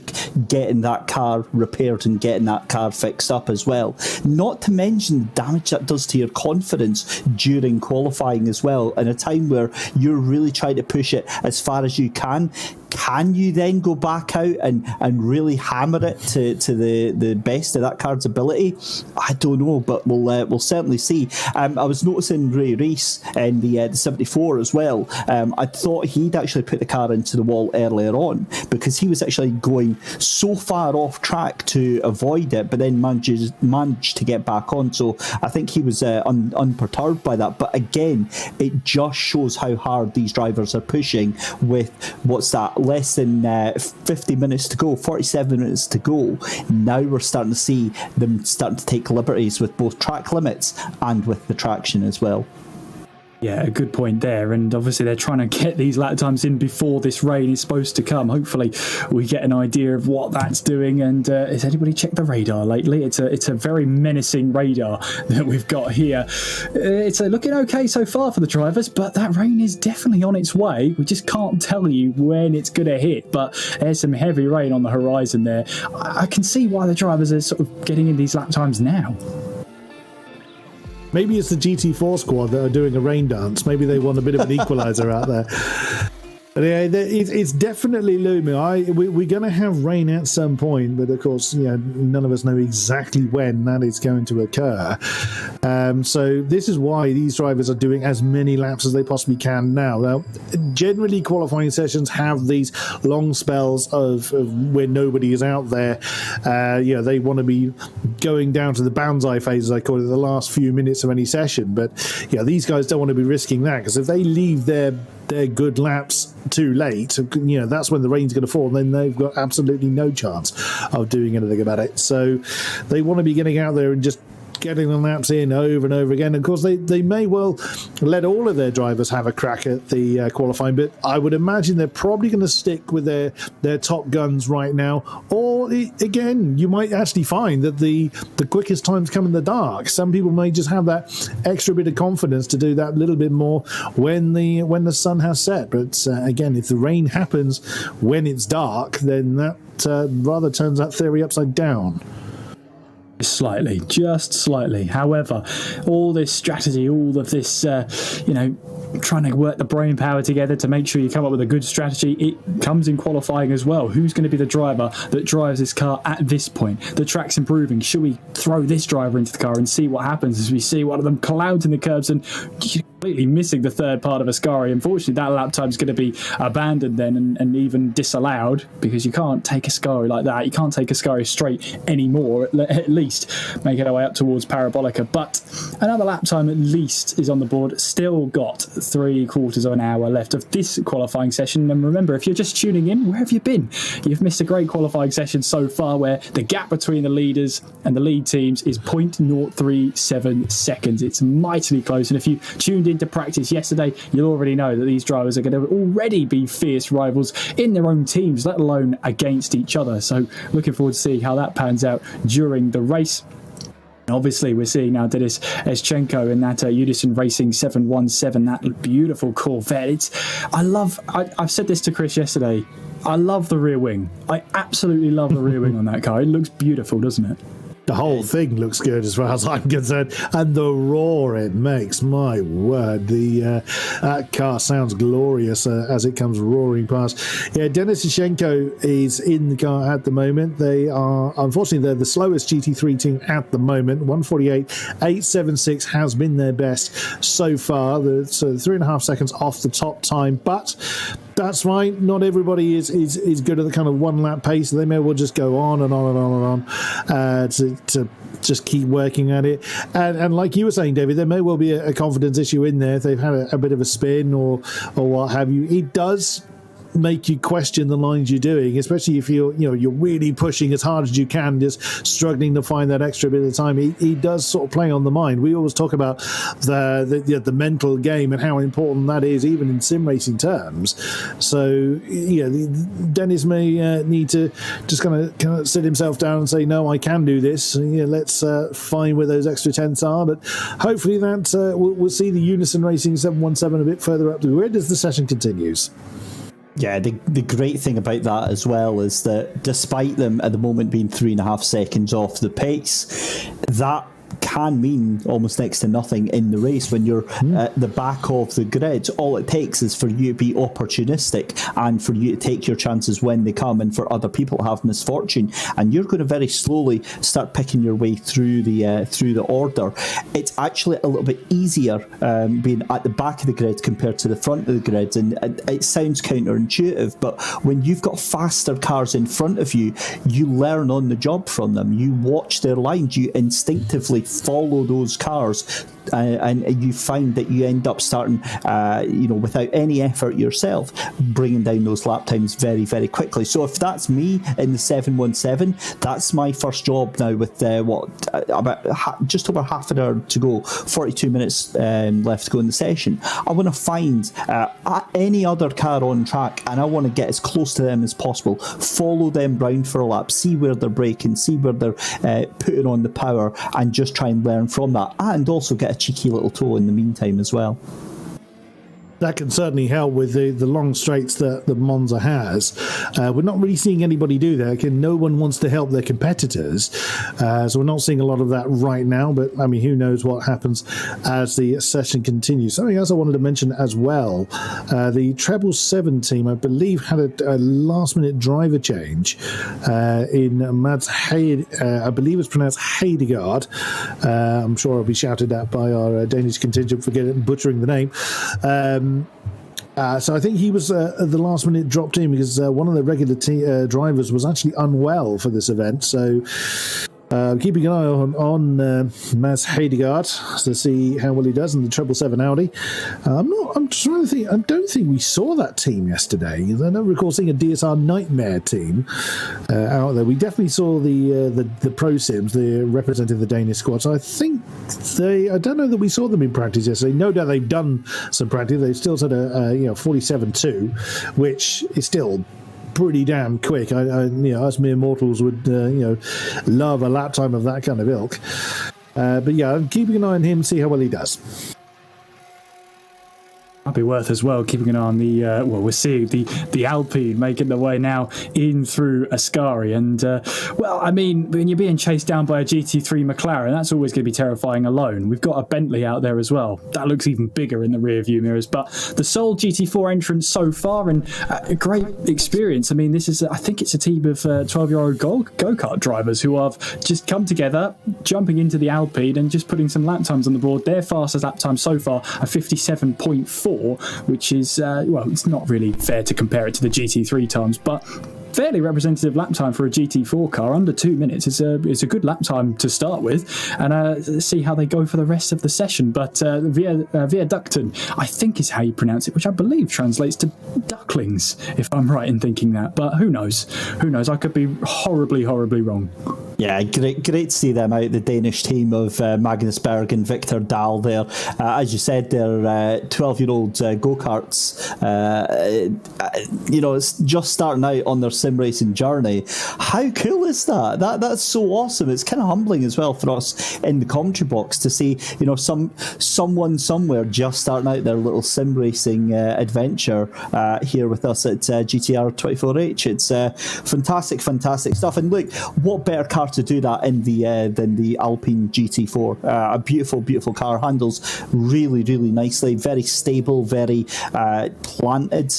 getting that car repaired and getting that car fixed up as well. Not to mention the damage that does to your confidence during qualifying as well, in a time where you're really trying to push it as far as you can. Can you then go back out and really hammer it to the best of that car's ability? I don't know, but we'll certainly see. I was noticing Ray Reese in the 74 as well. I thought he'd actually put the car into the wall earlier on because he was actually going so far off track to avoid it, but then managed to get back on. So I think he was unperturbed by that. But again, it just shows how hard these drivers are pushing with what's that? Less than 50 minutes to go, 47 minutes to go. Now we're starting to see them starting to take liberties with both track limits and with the traction as well. Yeah, a good point there. And obviously they're trying to get these lap times in before this rain is supposed to come. Hopefully we get an idea of what that's doing. And has anybody checked the radar lately? It's a very menacing radar that we've got here. It's looking okay so far for the drivers, but that rain is definitely on its way. We just can't tell you when it's going to hit, but there's some heavy rain on the horizon there. I can see why the drivers are sort of getting in these lap times now. Maybe it's the GT4 squad that are doing a rain dance. Maybe they want a bit of an equaliser out there. But yeah, it's definitely looming. We're going to have rain at some point, but of course, none of us know exactly when that is going to occur. So this is why these drivers are doing as many laps as they possibly can now. Now, generally, qualifying sessions have these long spells of where nobody is out there. They want to be going down to the banzai phase, as I call it, the last few minutes of any session. But these guys don't want to be risking that, because if they leave their good laps too late, that's when the rain's going to fall, and then they've got absolutely no chance of doing anything about it. So they want to be getting out there and just getting the laps in over and over again. Of course, they may well let all of their drivers have a crack at the qualifying, but I would imagine they're probably going to stick with their top guns right now. Or, again, you might actually find that the quickest times come in the dark. Some people may just have that extra bit of confidence to do that little bit more when the sun has set. But, again, if the rain happens when it's dark, then that rather turns that theory upside down. Just slightly. However, all this strategy, all of this, trying to work the brain power together to make sure you come up with a good strategy, it comes in qualifying as well. Who's going to be the driver that drives this car at this point? The track's improving. Should we throw this driver into the car and see what happens as we see one of them cloud in the curbs and completely missing the third part of Ascari? Unfortunately, that lap time is going to be abandoned then and even disallowed, because you can't take Ascari like that. You can't take Ascari straight anymore, at least making our way up towards Parabolica. But another lap time at least is on the board. Still got 3/4 of an hour left of this qualifying session. And remember, if you're just tuning in, where have you been? You've missed a great qualifying session so far, where the gap between the leaders and the lead teams is 0.037 seconds. It's mightily close. And if you tuned into practice yesterday, you'll already know that these drivers are going to already be fierce rivals in their own teams, let alone against each other. So looking forward to seeing how that pans out during the race. Obviously, we're seeing now Denis Eschenko in that Unison Racing 717, that beautiful Corvette. I've said this to Chris yesterday, I love the rear wing. I absolutely love the rear wing on that car. It looks beautiful, doesn't it? The whole thing looks good as far as I'm concerned, and the roar it makes, my word, that car sounds glorious as it comes roaring past. Yeah, Denis Eschenko is in the car at the moment. Unfortunately, they're the slowest GT3 team at the moment. 1:48.876 has been their best so far. So 3.5 seconds off the top time, but that's right, not everybody is good at the kind of one lap pace. They may well just go on and on and on and on to just keep working at it. And like you were saying, David, there may well be a confidence issue in there if they've had a bit of a spin or what have you. It does make you question the lines you're doing, especially if you're really pushing as hard as you can, just struggling to find that extra bit of time. He does sort of play on the mind. We always talk about the mental game and how important that is, even in sim racing terms. So Dennis may need to just kind of sit himself down and say, no, I can do this. Let's find where those extra tenths are. But hopefully that we'll see the Unison Racing 717 a bit further up the grid as the session continues. Yeah, the great thing about that as well is that despite them at the moment being 3.5 seconds off the pace, that can mean almost next to nothing in the race when you're at the back of the grid. All it takes is for you to be opportunistic and for you to take your chances when they come, and for other people to have misfortune, and you're going to very slowly start picking your way through the order. It's actually a little bit easier being at the back of the grid compared to the front of the grid, and it sounds counterintuitive, but when you've got faster cars in front of you, you learn on the job from them. You watch their lines, you instinctively follow those cars and you find that you end up starting, without any effort yourself, bringing down those lap times very, very quickly. So if that's me in the 717, that's my first job now with about just over half an hour to go, 42 minutes left to go in the session. I want to find any other car on track, and I want to get as close to them as possible, follow them round for a lap, see where they're braking, see where they're putting on the power, and just try and learn from that, and also get a cheeky little tow in the meantime as well. That can certainly help with the long straights that the Monza has. We're not really seeing anybody do that. No one wants to help their competitors. So we're not seeing a lot of that right now. But, I mean, who knows what happens as the session continues. Something else I wanted to mention as well. The 777 team, I believe, had a last-minute driver change in Mads I believe it's pronounced Hedegaard. I'm sure I'll be shouted at by our Danish contingent for butchering the name. So I think he was the last minute dropped in because one of the regular drivers was actually unwell for this event. So keeping an eye on Mads Hedegaard to see how well he does in the 777 Audi. I'm trying to think. I don't think we saw that team yesterday. I don't recall seeing a DSR Nightmare team out there. We definitely saw the pro sims, representing the Danish squad. So I think I don't know that we saw them in practice yesterday. No doubt they've done some practice. They've still had a 47.2, which is still pretty damn quick. Us mere mortals would love a lap time of that kind of ilk. But yeah, I'm keeping an eye on him, see how well he does. Might be worth as well keeping an eye on the we're seeing the Alpine making their way now in through Ascari, and when you're being chased down by a GT3 McLaren, that's always going to be terrifying alone. We've got a Bentley out there as well that looks even bigger in the rear view mirrors, but the sole GT4 entrance so far, and a great experience. I mean, I think it's a team of 12-year-old go-kart drivers who have just come together, jumping into the Alpine and just putting some lap times on the board. Their fastest lap time so far, a 57.4, which is, it's not really fair to compare it to the GT3 times, but fairly representative lap time for a GT4 car. Under 2 minutes. It's a good lap time to start with, and see how they go for the rest of the session. But Viaducten, I think is how you pronounce it, which I believe translates to ducklings, if I'm right in thinking that. But who knows? I could be horribly, horribly wrong. Yeah, great to see them out, the Danish team of Magnus Berg and Victor Dahl there. As you said, they're 12-year-old go-karts. It's just starting out on their sim racing journey. How cool is that? That's so awesome. It's kind of humbling as well for us in the commentary box to see, someone somewhere just starting out their little sim racing adventure here with us at GTR 24H. It's fantastic stuff. And look, what better car to do that in than the Alpine GT4. A beautiful car, handles really nicely, very stable, very planted,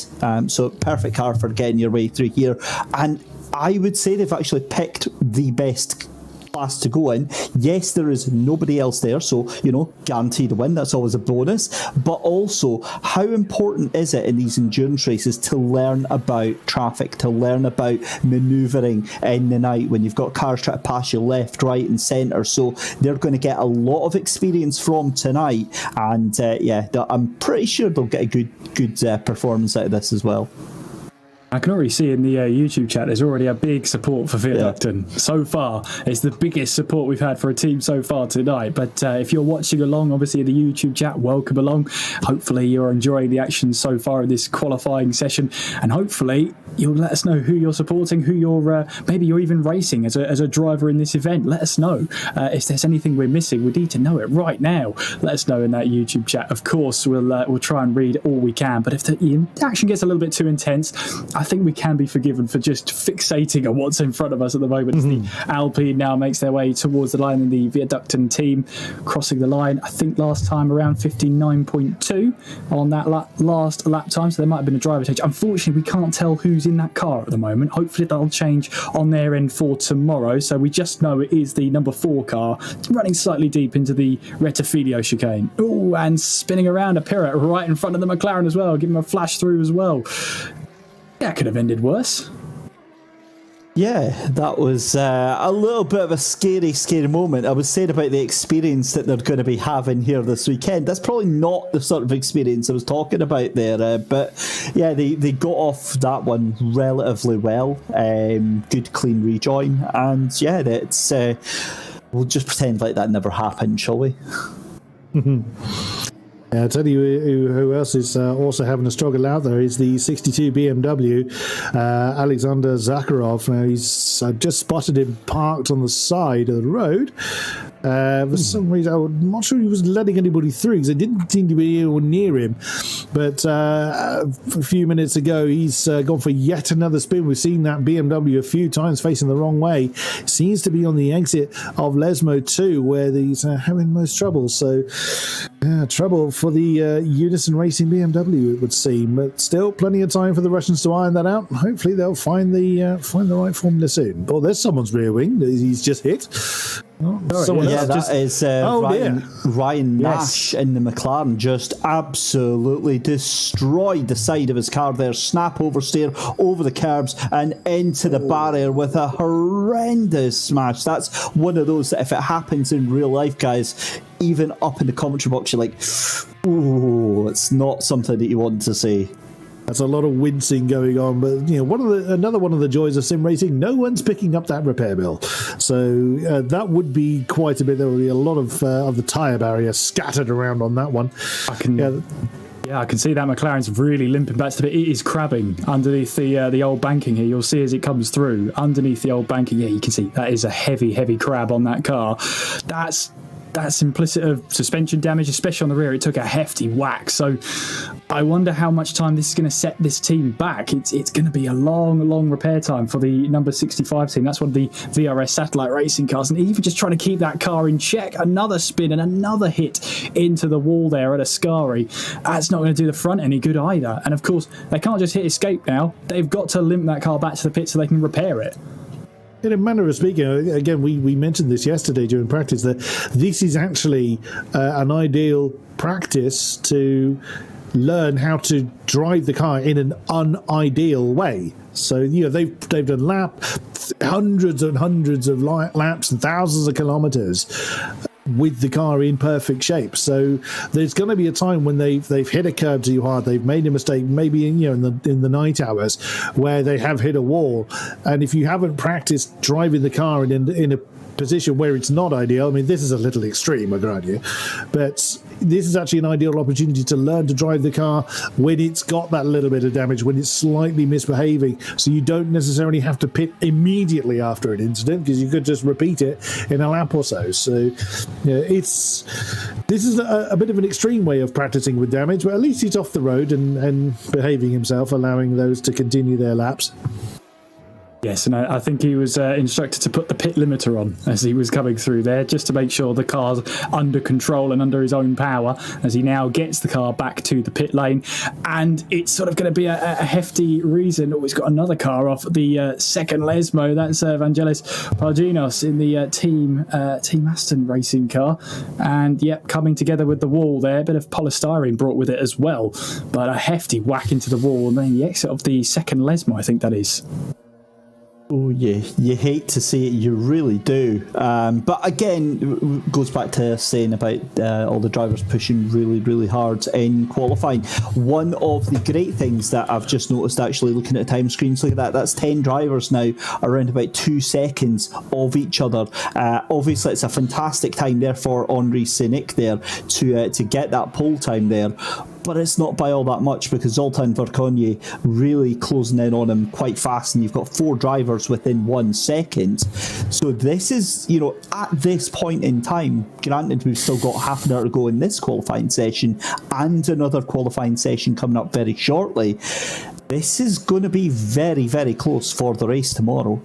so perfect car for getting your way through here. And I would say they've actually picked the best class to go in. Yes, there is nobody else there, so guaranteed a win, that's always a bonus. But also, how important is it in these endurance races to learn about traffic, to learn about manoeuvring in the night when you've got cars trying to pass you left, right and centre? So they're going to get a lot of experience from tonight, and I'm pretty sure they'll get a good performance out of this as well. I can already see in the YouTube chat there's already a big support for Viaducten. Yeah. So far, it's the biggest support we've had for a team so far tonight. But if you're watching along, obviously in the YouTube chat, welcome along. Hopefully you're enjoying the action so far in this qualifying session, and hopefully you'll let us know who you're supporting, who you're maybe you're even racing as a driver in this event. Let us know if there's anything we're missing. We need to know it right now. Let us know in that YouTube chat. Of course, we'll try and read all we can. But if the action gets a little bit too intense, I think we can be forgiven for just fixating on what's in front of us at the moment. Mm-hmm. The Alpine now makes their way towards the line, and the Viaducten team crossing the line, I think last time around 59.2 on that last lap time, so there might have been a driver change. Unfortunately, we can't tell who's in that car at the moment. Hopefully that'll change on their end for tomorrow, so we just know it is the number 4 car running slightly deep into the Rettifilo chicane. Oh, and spinning around a Pirate right in front of the McLaren as well, giving him a flash through as well. That could have ended worse. Yeah, that was a little bit of a scary moment. I was saying about the experience that they're going to be having here this weekend. That's probably not the sort of experience I was talking about there. But yeah, they got off that one relatively well. Good, clean rejoin. And yeah, that's we'll just pretend like that never happened, shall we? I'll tell you who else is also having a struggle out there is the 62 BMW, Alexander Zakharov. Now, I've just spotted him parked on the side of the road. For some reason, I'm not sure he was letting anybody through because it didn't seem to be anyone near him. But a few minutes ago, he's gone for yet another spin. We've seen that BMW a few times facing the wrong way. Seems to be on the exit of Lesmo 2 where he's having most trouble. So, trouble for the Unison Racing BMW, it would seem. But still, plenty of time for the Russians to iron that out. Hopefully, they'll find the right formula soon. Oh, there's someone's rear wing that he's just hit. Ryan Nash in the McLaren just absolutely destroyed the side of his car there. Snap oversteer over the curbs and into the barrier with a horrendous smash. That's one of those that if it happens in real life, guys, even up in the commentary box, you're like, ooh, it's not something that you want to see. That's a lot of wincing going on, but another one of the joys of sim racing, no one's picking up that repair bill, so that would be quite a bit. There would be a lot of the tyre barrier scattered around on that one. I can see that McLaren's really limping back to the bit. It is crabbing underneath the old banking here. You'll see as it comes through underneath the old banking. Yeah, you can see that is a heavy crab on that car. That's implicit of suspension damage, especially on the rear. It took a hefty whack. So I wonder how much time this is going to set this team back. It's going to be a long repair time for the number 65 team. That's one of the VRS satellite racing cars. And even just trying to keep that car in check, another spin and another hit into the wall there at Ascari. That's not going to do the front any good either. And of course, they can't just hit escape now. They've got to limp that car back to the pit so they can repair it. In a manner of speaking, again, we mentioned this yesterday during practice, that this is actually an ideal practice to learn how to drive the car in an unideal way. So, they've done hundreds and hundreds of laps and thousands of kilometres with the car in perfect shape. So there's going to be a time when they've hit a curb too hard, they've made a mistake, maybe in the night hours where they have hit a wall, and if you haven't practiced driving the car in a position where it's not ideal, I mean, this is a little extreme, I grant you, but this is actually an ideal opportunity to learn to drive the car when it's got that little bit of damage, when it's slightly misbehaving, so you don't necessarily have to pit immediately after an incident, because you could just repeat it in a lap or so. So this is a bit of an extreme way of practicing with damage, but at least he's off the road and behaving himself, allowing those to continue their laps. Yes, and I think he was instructed to put the pit limiter on as he was coming through there, just to make sure the car's under control and under his own power as he now gets the car back to the pit lane. And it's sort of going to be a hefty reason. Oh, he's got another car off the second Lesmo. That's Vangelis Parginos in the Team Aston racing car. And, yep, coming together with the wall there. A bit of polystyrene brought with it as well. But a hefty whack into the wall. And then the exit of the second Lesmo, I think that is. Oh, yeah, you hate to see it, you really do. But again, it goes back to saying about all the drivers pushing really hard in qualifying. One of the great things that I've just noticed, actually looking at the time screens, look at that, that's 10 drivers now, around about 2 seconds of each other. Obviously, it's a fantastic time there for Henri Senic there to get that pole time there. But it's not by all that much, because Zoltan Verkonye really closing in on him quite fast, and you've got 4 drivers within 1 second. So this is, at this point in time, granted we've still got half an hour to go in this qualifying session and another qualifying session coming up very shortly, this is going to be very close for the race tomorrow.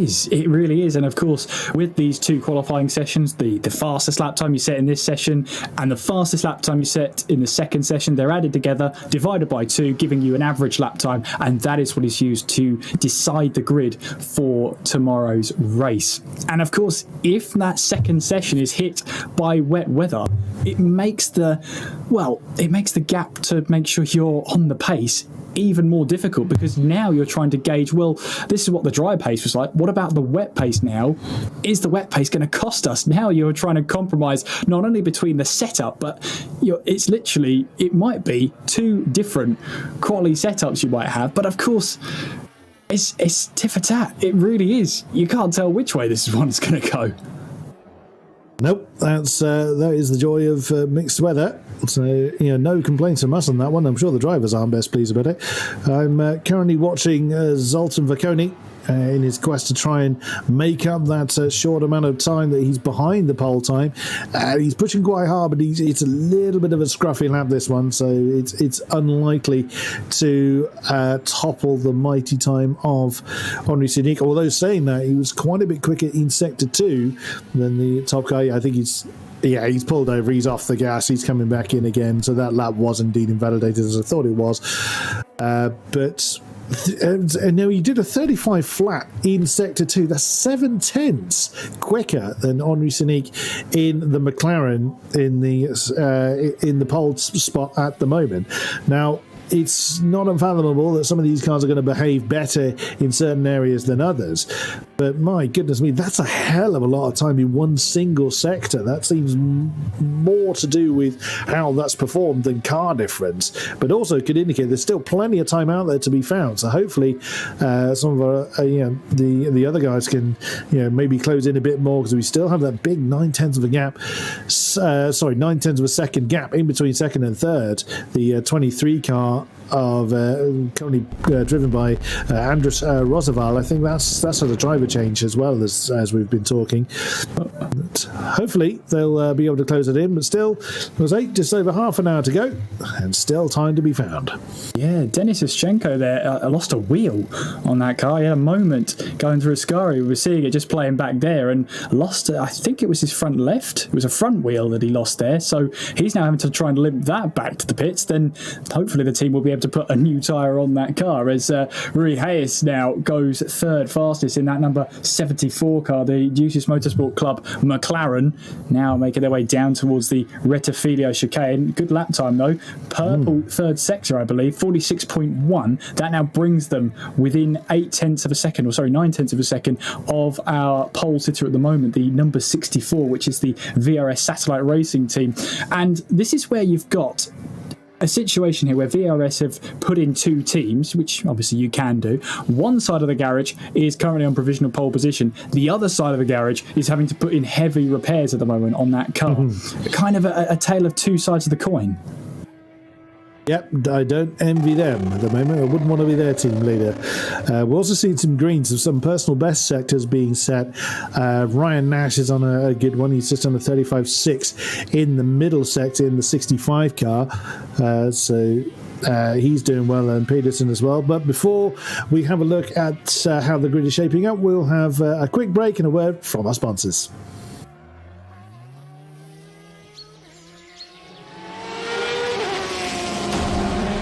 It really is. And of course, with these 2 qualifying sessions, the fastest lap time you set in this session and the fastest lap time you set in the second session, they're added together, divided by 2, giving you an average lap time, and that is what is used to decide the grid for tomorrow's race. And of course, if that second session is hit by wet weather, it makes the gap to make sure you're on the pace even more difficult, because now you're trying to gauge, well, this is what the dry pace was like. What about the wet pace now? Is the wet pace going to cost us? Now you're trying to compromise not only between the setup, but it's literally, it might be two different quality setups you might have. But of course, it's tit for tat. It really is. You can't tell which way this one's going to go. Nope, that is the joy of mixed weather. So, no complaints from us on that one. I'm sure the drivers aren't best pleased about it. I'm currently watching Zoltan Vaconi in his quest to try and make up that short amount of time that he's behind the pole time. He's pushing quite hard, but it's a little bit of a scruffy lap, this one, so it's unlikely to topple the mighty time of Henri Sinic. Although saying that, he was quite a bit quicker in Sector 2 than the top guy. I think he's pulled over, he's off the gas, he's coming back in again, so that lap was indeed invalidated as I thought it was. And now he did a 35 flat in Sector 2. That's 7/10 quicker than Henri Sinic in the McLaren in the pole spot at the moment. Now, it's not unfathomable that some of these cars are going to behave better in certain areas than others. But my goodness me, that's a hell of a lot of time in one single sector. That seems more to do with how that's performed than car difference, but also could indicate there's still plenty of time out there to be found. So hopefully some of our, the other guys can maybe close in a bit more, because we still have that big 9/10 of a gap. 9/10 of a second gap in between second and third. The 23 car of currently driven by Andrus Roosevelt. I think that's sort of driver change as well, as we've been talking. But hopefully they'll be able to close it in, but still, it was just over half an hour to go, and still time to be found. Yeah, Denis Yushchenko there lost a wheel on that car. He had a moment going through Ascari. We were seeing it just playing back there, and lost, I think it was his front left. It was a front wheel that he lost there, so he's now having to try and limp that back to the pits. Then hopefully the team will be able to put a new tyre on that car, as Rui Hayes now goes third fastest in that number 74 car. The Juices Motorsport Club McLaren now making their way down towards the Rettifilio chicane. Good lap time though. Purple third sector, I believe, 46.1. That now brings them within 9/10 of a second of our pole sitter at the moment, the number 64, which is the VRS Satellite Racing team. And this is where you've got a situation here where VRS have put in two teams, which obviously you can do. One side of the garage is currently on provisional pole position. The other side of the garage is having to put in heavy repairs at the moment on that car. Kind of a tale of two sides of the coin. Yep, I don't envy them at the moment. I wouldn't want to be their team leader. We're also seeing some greens of some personal best sectors being set. Ryan Nash is on a good one. He's just on a 35.6 in the middle sector in the 65 car. So he's doing well, and Peterson as well. But before we have a look at how the grid is shaping up, we'll have a quick break and a word from our sponsors.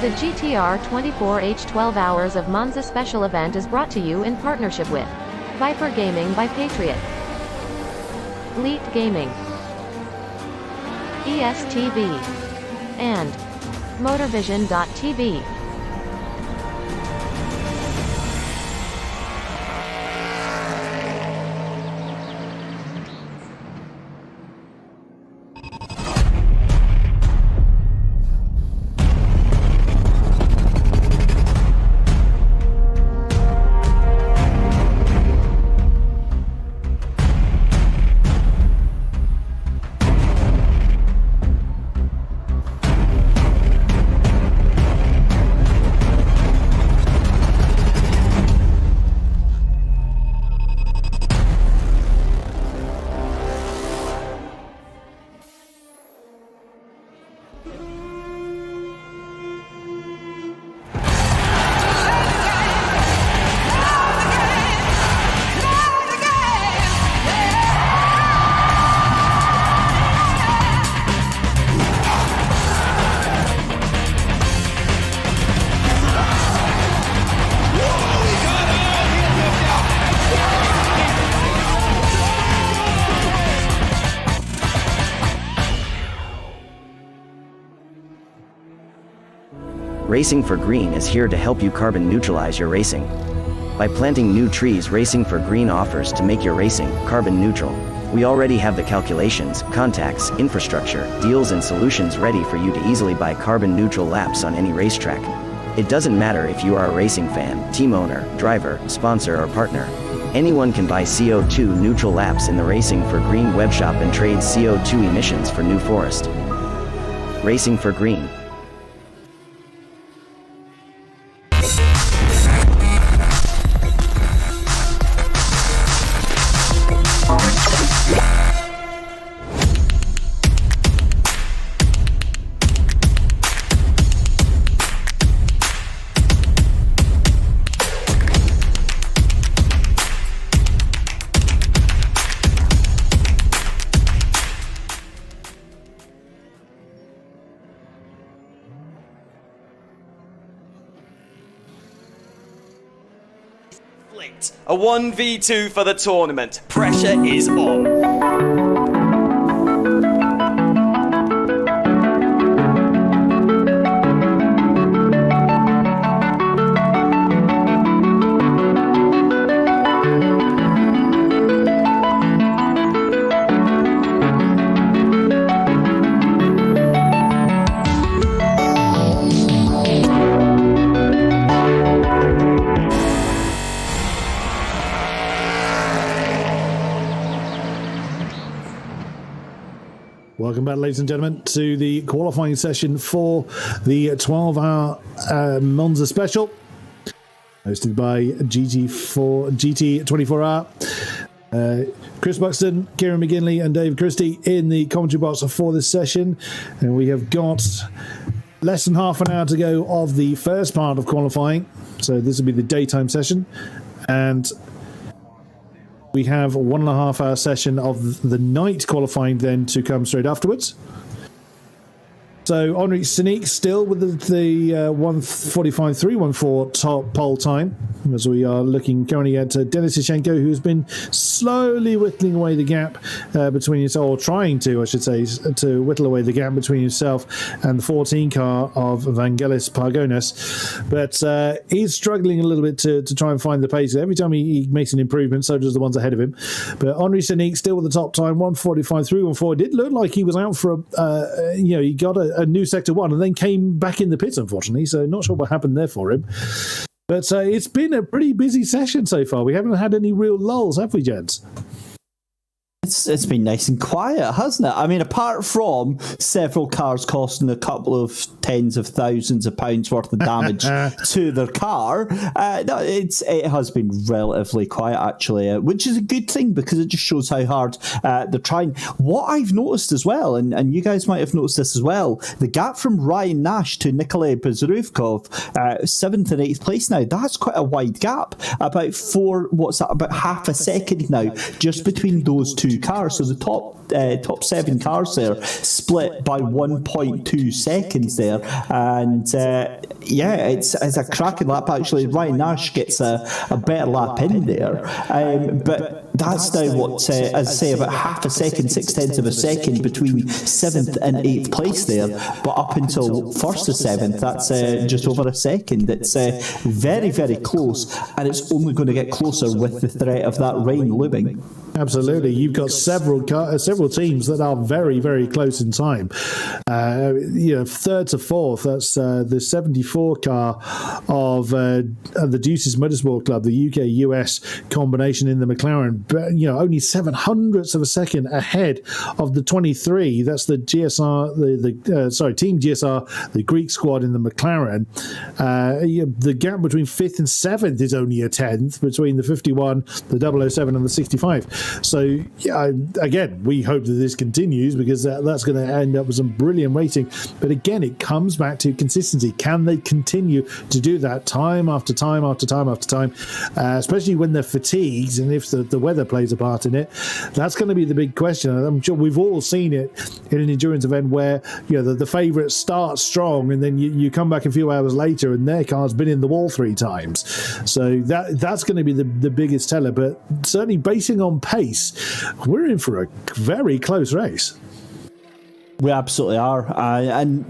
The GTR 24H 12 Hours of Monza special event is brought to you in partnership with Viper Gaming by Patriot, Elite Gaming, ESTV, and Motorvision.tv. Racing for Green is here to help you carbon neutralize your racing. By planting new trees, Racing for Green offers to make your racing carbon neutral. We already have the calculations, contacts, infrastructure, deals and solutions ready for you to easily buy carbon neutral laps on any racetrack. It doesn't matter if you are a racing fan, team owner, driver, sponsor or partner. Anyone can buy CO2 neutral laps in the Racing for Green webshop and trade CO2 emissions for New Forest. Racing for Green. A 1v2 for the tournament. Pressure is on. Welcome back, ladies and gentlemen, to the qualifying session for the 12-hour Monza special, hosted by GT24R. Chris Buxton, Kieran McGinley and Dave Christie in the commentary box for this session. And we have got less than half an hour to go of the first part of qualifying. So this will be the daytime session. And we have a 1.5 hour session of the night qualifying then to come straight afterwards. So Henri Sinique still with the 1:45.314 top pole time, as we are looking currently at Denis Ishchenko, who's been slowly whittling away the gap between himself, or trying to, I should say, to whittle away the gap between himself and the 14 car of Vangelis Pargonis. But he's struggling a little bit to try and find the pace. Every time he makes an improvement, so does the ones ahead of him. But Henri Sinique still with the top time, 1:45.314. It did look like he was out for he got a new sector one and then came back in the pits, unfortunately, so not sure what happened there for him. But it's been a pretty busy session so far. We haven't had any real lulls, have we, gents? It's been nice and quiet, hasn't it? I mean, apart from several cars costing a couple of tens of thousands of pounds worth of damage to their car, no, it has been relatively quiet, actually, which is a good thing because it just shows how hard they're trying. What I've noticed as well, and you guys might have noticed this as well, the gap from Ryan Nash to Nikolai Bezrukov, 7th and 8th place now, that's quite a wide gap. About half a second now, just between those two cars. So the top 7 cars there split by 1.2 seconds there, and it's a cracking lap. Actually, Ryan Nash gets a better lap in there, but that's now what, as I say, about half a second, 0.6 of a second between 7th and 8th place there. But up until 1st to 7th, that's just over a second. It's very, very close, and it's only going to get closer with the threat of that rain looming. Absolutely. You've got several teams that are very, very close in time. 3rd to 4th, that's the 74 car of the Deuces Motorsport Club, the UK-US combination in the McLaren, but, only 0.07 of a second ahead of the 23. That's the GSR, Team GSR, the Greek squad in the McLaren. The gap between 5th and 7th is only a 10th between the 51, the 007 and the 65. So, again, we hope that this continues because that's going to end up with some brilliant racing. But again, it comes back to consistency. Can they continue to do that time after time after time after time, especially when they're fatigued and if the weather plays a part in it? That's going to be the big question. I'm sure we've all seen it in an endurance event where the favourites start strong and then you come back a few hours later and their car's been in the wall 3 times. So that's going to be the biggest teller. But certainly basing on pace, we're in for a very close race. We absolutely are. And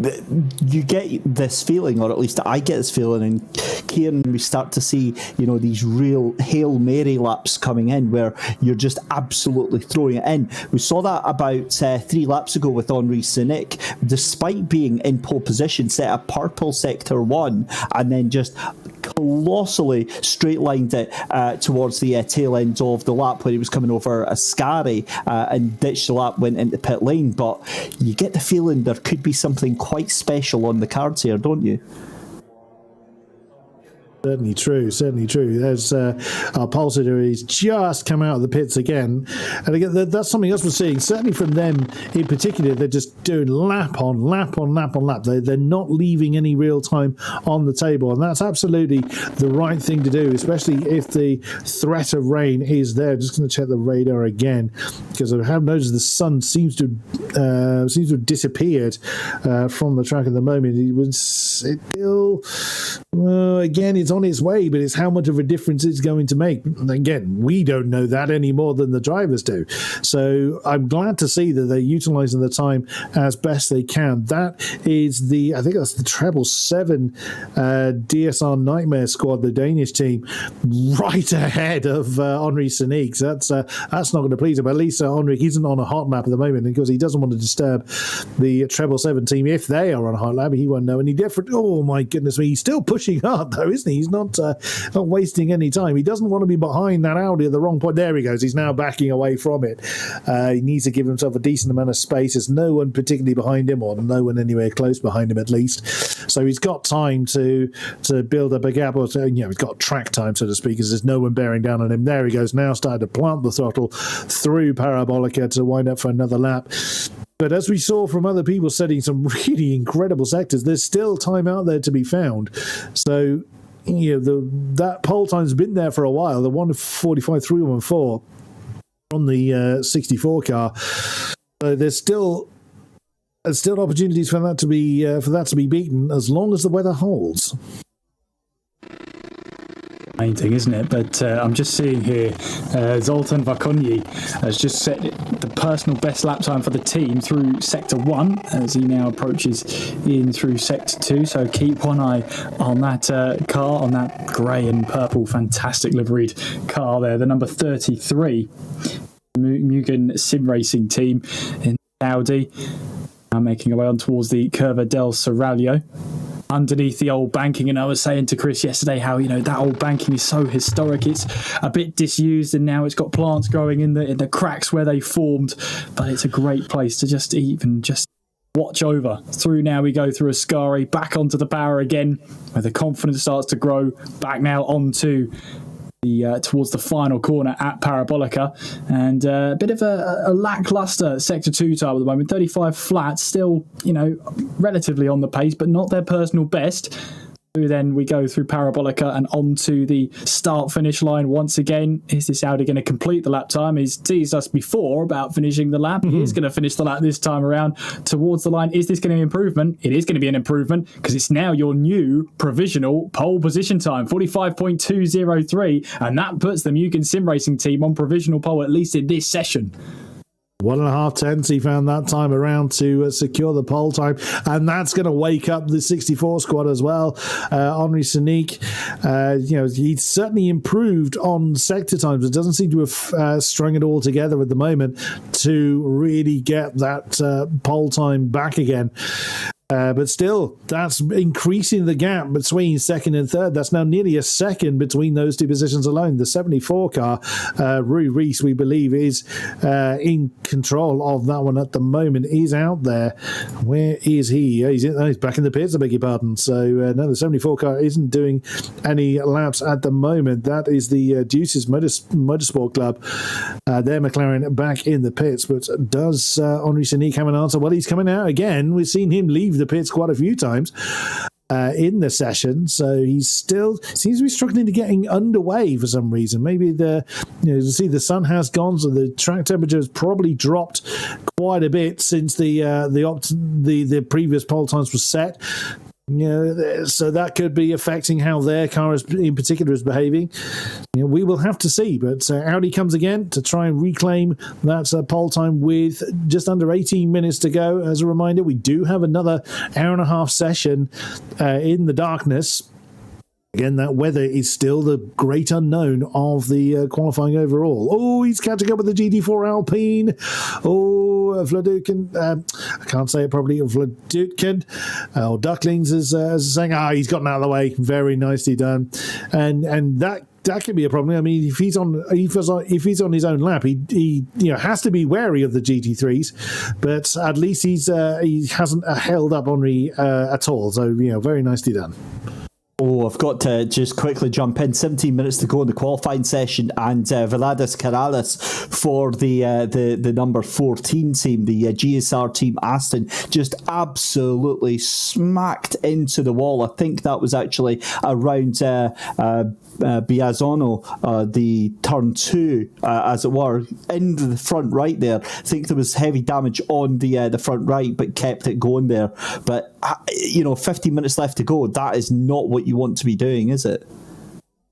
you get this feeling, or at least I get this feeling, and Kieran, we start to see, these real Hail Mary laps coming in where you're just absolutely throwing it in. We saw that about 3 laps ago with Henri Sinic, despite being in pole position, set a purple sector 1 and then just colossally straight lined it towards the tail end of the lap when he was coming over a Ascari and ditched the lap, went into pit lane. But you get the feeling there could be something quite special on the cards here, don't you? Certainly true, certainly true. There's our pole sitter is just come out of the pits again. And again, that's something else we're seeing, certainly from them in particular. They're just doing lap on lap on lap on lap. They're not leaving any real time on the table. And that's absolutely the right thing to do, especially if the threat of rain is there. Just going to check the radar again, because I have noticed the sun seems to have disappeared from the track at the moment. Again, it's on its way, but it's how much of a difference it's going to make. Again, we don't know that any more than the drivers do. So I'm glad to see that they're utilising the time as best they can. That is I think that's the 777 DSR Nightmare Squad, the Danish team, right ahead of Henri Sinic. So that's not going to please him. At least Henri isn't on a hot lap at the moment, because he doesn't want to disturb the 777 team. If they are on a hot lap, he won't know any different. Oh my goodness me, he's still pushing hard though, isn't he? He's not wasting any time. He doesn't want to be behind that Audi at the wrong point. There he goes. He's now backing away from it. He needs to give himself a decent amount of space. There's no one particularly behind him, or no one anywhere close behind him at least. So he's got time to build up a gap, or he's got track time, so to speak, because there's no one bearing down on him. There he goes. Now started to plant the throttle through Parabolica to wind up for another lap. But as we saw from other people setting some really incredible sectors, there's still time out there to be found. So, that pole time's been there for a while. The 1:45.314 on the 64 car. So there's still opportunities for that to be beaten as long as the weather holds. Main thing, isn't it? But I'm just seeing here Zoltan Vakonyi has just set the personal best lap time for the team through sector 1 as he now approaches in through sector 2. So keep one eye on that car, on that grey and purple fantastic liveried car there, the number 33 Mugen Sim Racing team in Audi, now making our way on towards the Curva del Seraglio, underneath the old banking. And I was saying to Chris yesterday how that old banking is so historic. It's a bit disused, and now it's got plants growing in the cracks where they formed, but it's a great place to just watch over. Through now we go through Ascari, back onto the power again, where the confidence starts to grow, back now onto towards the final corner at Parabolica, and a bit of a lackluster sector 2 time at the moment. 35 flat, still relatively on the pace, but not their personal best. Then we go through Parabolica and onto the start-finish line once again. Is this Audi going to complete the lap time? He's teased us before about finishing the lap. He is going to finish the lap this time around towards the line. Is this going to be an improvement? It is going to be an improvement, because it's now your new provisional pole position time, 45.203, and that puts the Mugen Sim Racing team on provisional pole, at least in this session. 1.5 tenths he found that time around to secure the pole time, and that's going to wake up the 64 squad as well. Henri Sinic, he's certainly improved on sector times. It doesn't seem to have strung it all together at the moment to really get that pole time back again. But still, that's increasing the gap between second and third. That's now nearly a second between those two positions alone. The 74 car, Rui Reis, we believe, is in control of that one at the moment. He's out there. Where is he? He's back in the pits, I beg your pardon. So, no, the 74 car isn't doing any laps at the moment. That is the Deuces Motorsport Club. They're McLaren back in the pits. But does Henri Sinic have an answer? Well, he's coming out again. We've seen him leave the pits quite a few times in the session, so he's still seems to be struggling to getting underway for some reason. Maybe the sun has gone, so the track temperature has probably dropped quite a bit since the previous pole times was set. So that could be affecting how their car in particular is behaving. We will have to see. But Audi comes again to try and reclaim that pole time with just under 18 minutes to go. As a reminder, we do have another hour and a half session in the darkness. Again, that weather is still the great unknown of the qualifying overall. Oh, he's catching up with the GT4 Alpine. Oh, Vladukin. I can't say it properly. Vladukin. Or Ducklings is saying, he's gotten out of the way. Very nicely done. And that can be a problem. I mean, if he's on his own lap, he has to be wary of the GT3s. But at least he hasn't held up Henri at all. So very nicely done. Oh, I've got to just quickly jump in. 17 minutes to go in the qualifying session, and Veladis Corrales for the number 14 team, the GSR team Aston, just absolutely smacked into the wall. I think that was actually around Biazzano, the turn 2, as it were, in the front right there. I think there was heavy damage on the front right, but kept it going there. But 15 minutes left to go. That is not what you want to be doing, is it?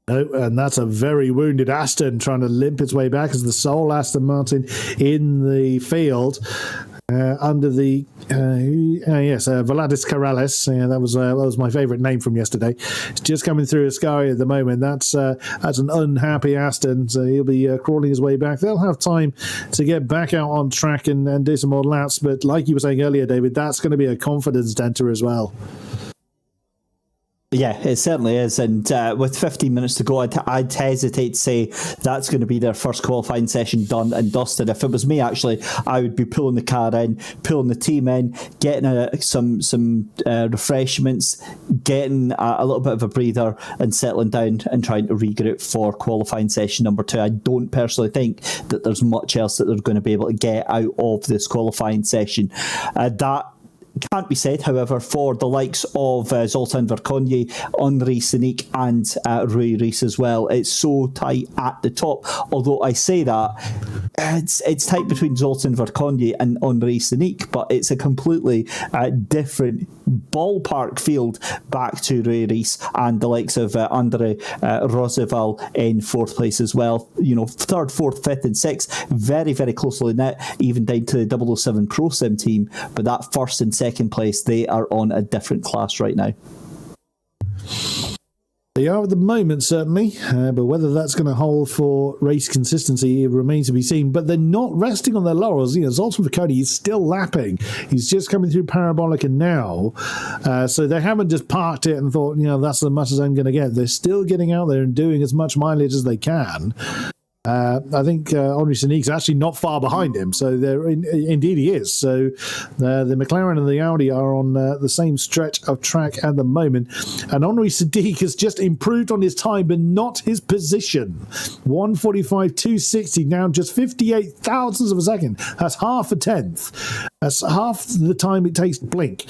No, and that's a very wounded Aston trying to limp its way back as the sole Aston Martin in the field. Under the Veladis Corrales, that was my favourite name from yesterday. It's just coming through Ascari at the moment. That's an unhappy Aston, so he'll be crawling his way back. They'll have time to get back out on track and do some more laps, but like you were saying earlier, David, that's going to be a confidence denter as well. Yeah, it certainly is. And with 15 minutes to go, I'd hesitate to say that's going to be their first qualifying session done and dusted. If it was me, actually, I would be pulling the car in, pulling the team in, getting some refreshments, getting a little bit of a breather and settling down and trying to regroup for qualifying session number 2. I don't personally think that there's much else that they're going to be able to get out of this qualifying session. That can't be said, however, for the likes of Zoltan Verkonyi, Henri Senique and Rui Reis as well. It's so tight at the top. Although I say that, it's tight between Zoltan Verkonyi and Henri Senique, but it's a completely different ballpark field back to Rui Reis and the likes of Andre Roosevelt in 4th place as well. 3rd, 4th, 5th and 6th, very, very closely knit, even down to the 007 Pro Sim team. But that 1st and 2nd place, they are on a different class right now. They are at the moment, certainly, but whether that's going to hold for race consistency, it remains to be seen. But they're not resting on their laurels. Zoltan Verkonyi is still lapping. He's just coming through Parabolica now. So they haven't just parked it and thought, that's as much as I'm going to get. They're still getting out there and doing as much mileage as they can. I think Henri Senique's actually not far behind him, so indeed he is. So the McLaren and the Audi are on the same stretch of track at the moment, and Henri Senique has just improved on his time, but not his position. 1:45.260 now, just 58 thousandths of a second. That's half a tenth. That's half the time it takes to blink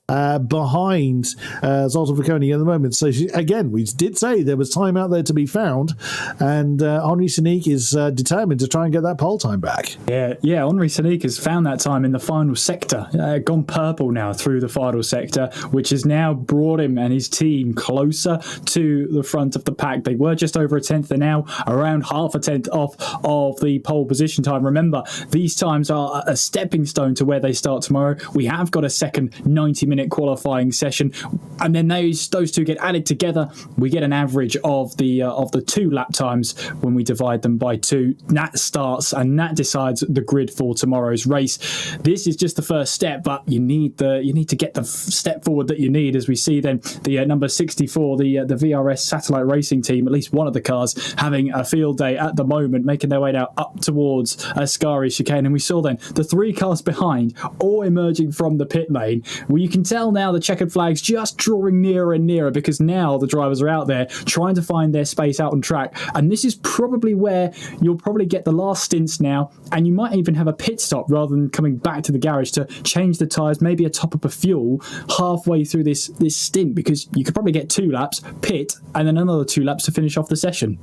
behind Zoltan Verkonyi at the moment. So again, we did say there was time out there to be found, and Henri Senique is determined to try and get that pole time back. Yeah. Henri Senique has found that time in the final sector, gone purple now through the final sector, which has now brought him and his team closer to the front of the pack. They were just over a tenth, they're now around half a tenth off of the pole position time. Remember, these times are a stepping stone to where they start tomorrow. We have got a second 90-minute qualifying session, and then those two get added together. We get an average of the 2 lap times when we divide them by 2. That starts and that decides the grid for tomorrow's race. This is just the first step, but you need to get the step forward that you need, as we see then the number 64, the VRS satellite racing team, at least one of the cars, having a field day at the moment, making their way now up towards Ascari chicane. And we saw then the 3 cars behind all emerging from the pit lane, where you can tell now the checkered flag's just drawing nearer and nearer, because now the drivers are out there trying to find their space out on track. And this is probably where you'll probably get the last stints now, and you might even have a pit stop rather than coming back to the garage to change the tyres, maybe a top up of fuel halfway through this stint, because you could probably get 2 laps, pit, and then another 2 laps to finish off the session.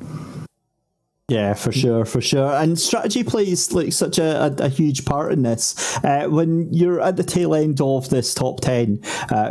Yeah, for sure, for sure. And strategy plays like such a huge part in this. When you're at the tail end of this top 10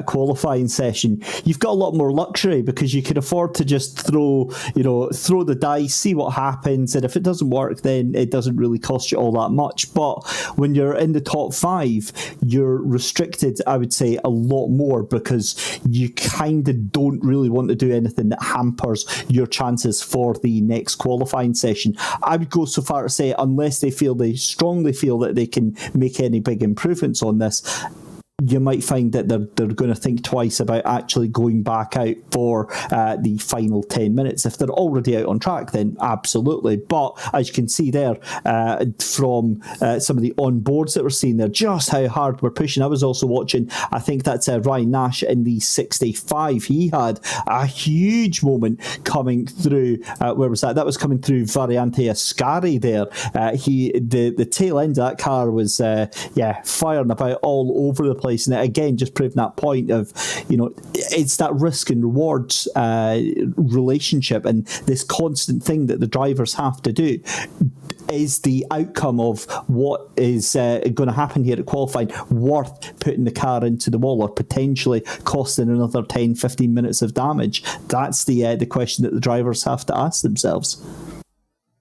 qualifying session, you've got a lot more luxury because you can afford to just throw the dice, see what happens, and if it doesn't work, then it doesn't really cost you all that much. But when you're in the top 5, you're restricted, I would say, a lot more because you kind of don't really want to do anything that hampers your chances for the next qualifying session. I would go so far to say, unless they strongly feel that they can make any big improvements on this, you might find that they're going to think twice about actually going back out for the final 10 minutes. If they're already out on track, then absolutely. But as you can see there from some of the onboards that we're seeing there, just how hard we're pushing. I was also watching, I think that's Ryan Nash in the 65. He had a huge moment coming through. Where was that? That was coming through Variante Ascari there. The tail end of that car was firing about all over the place. And again, just proving that point of, it's that risk and rewards relationship and this constant thing that the drivers have to do. Is the outcome of what is going to happen here at qualifying worth putting the car into the wall or potentially costing another 10-15 minutes of damage? That's the question that the drivers have to ask themselves.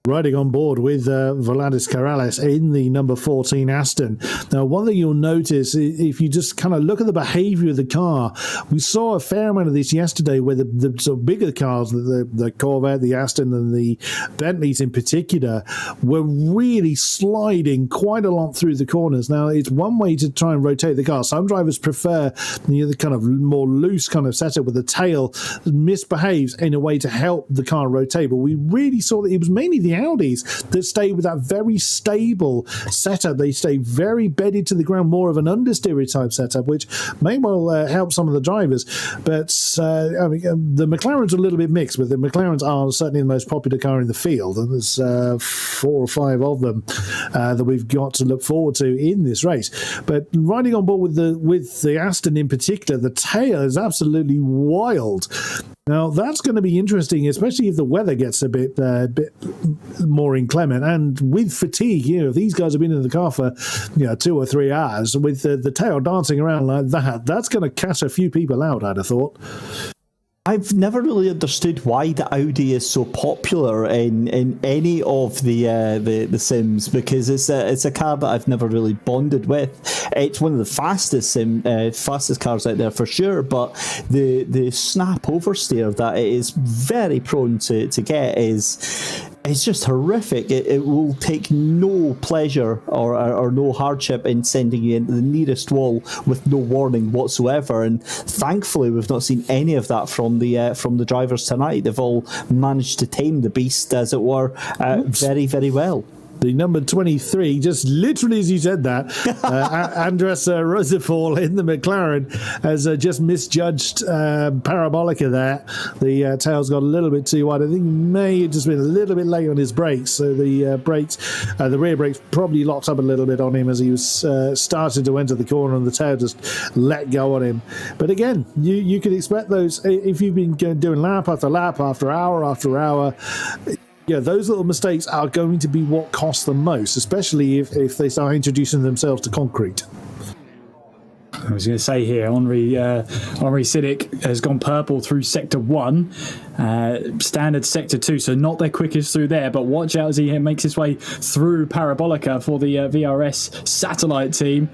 Riding on board with Voladis Corrales in the number 14 Aston. Now, one thing you'll notice, if you just kind of look at the behaviour of the car, we saw a fair amount of this yesterday where the sort of bigger cars, the Corvette, the Aston and the Bentleys in particular, were really sliding quite a lot through the corners. Now, it's one way to try and rotate the car. Some drivers prefer the kind of more loose kind of setup with the tail misbehaves in a way to help the car rotate. But we really saw that it was mainly the Audis that stay with that very stable setup. They stay very bedded to the ground, more of an understeer type setup, which may well help some of the drivers. But the McLarens are a little bit mixed, but the McLarens are certainly the most popular car in the field, and there's 4 or 5 of them that we've got to look forward to in this race. But riding on board with the Aston in particular, the tail is absolutely wild. Now, that's going to be interesting, especially if the weather gets a bit more inclement. And with fatigue, if these guys have been in the car for 2 or 3 hours, with the tail dancing around like that, that's going to catch a few people out, I'd have thought. I've never really understood why the Audi is so popular in any of the sims, because it's a car that I've never really bonded with. It's one of the fastest cars out there for sure, but the snap oversteer that it is very prone to get it's just horrific. It will take no pleasure or no hardship in sending you into the nearest wall with no warning whatsoever. And thankfully, we've not seen any of that from the drivers tonight. They've all managed to tame the beast, as it were, very, very well. The number 23, just literally as you said that, Andres Rosefall in the McLaren has just misjudged Parabolica there. The tail's got a little bit too wide. I think he may have just been a little bit late on his brakes, so the rear brakes probably locked up a little bit on him as he was starting to enter the corner, and the tail just let go on him. But again, you could expect those if you've been doing lap after lap after hour after hour. Yeah, those little mistakes are going to be what cost them most, especially if they start introducing themselves to concrete. I was going to say here, Henri Siddick has gone purple through Sector 1, standard Sector 2, so not their quickest through there, but watch out as he makes his way through Parabolica for the VRS satellite team.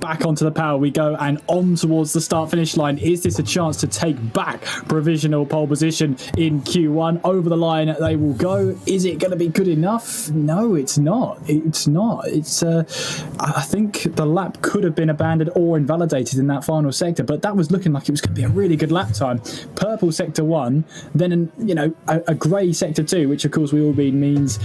Back onto the power we go and on towards the start-finish line. Is this a chance to take back provisional pole position in Q1? Over the line they will go. Is it going to be good enough? No, it's not. It's not. I think the lap could have been abandoned or invalidated in that final sector, but that was looking like it was going to be a really good lap time. Purple Sector 1, then a grey Sector 2, which of course we all means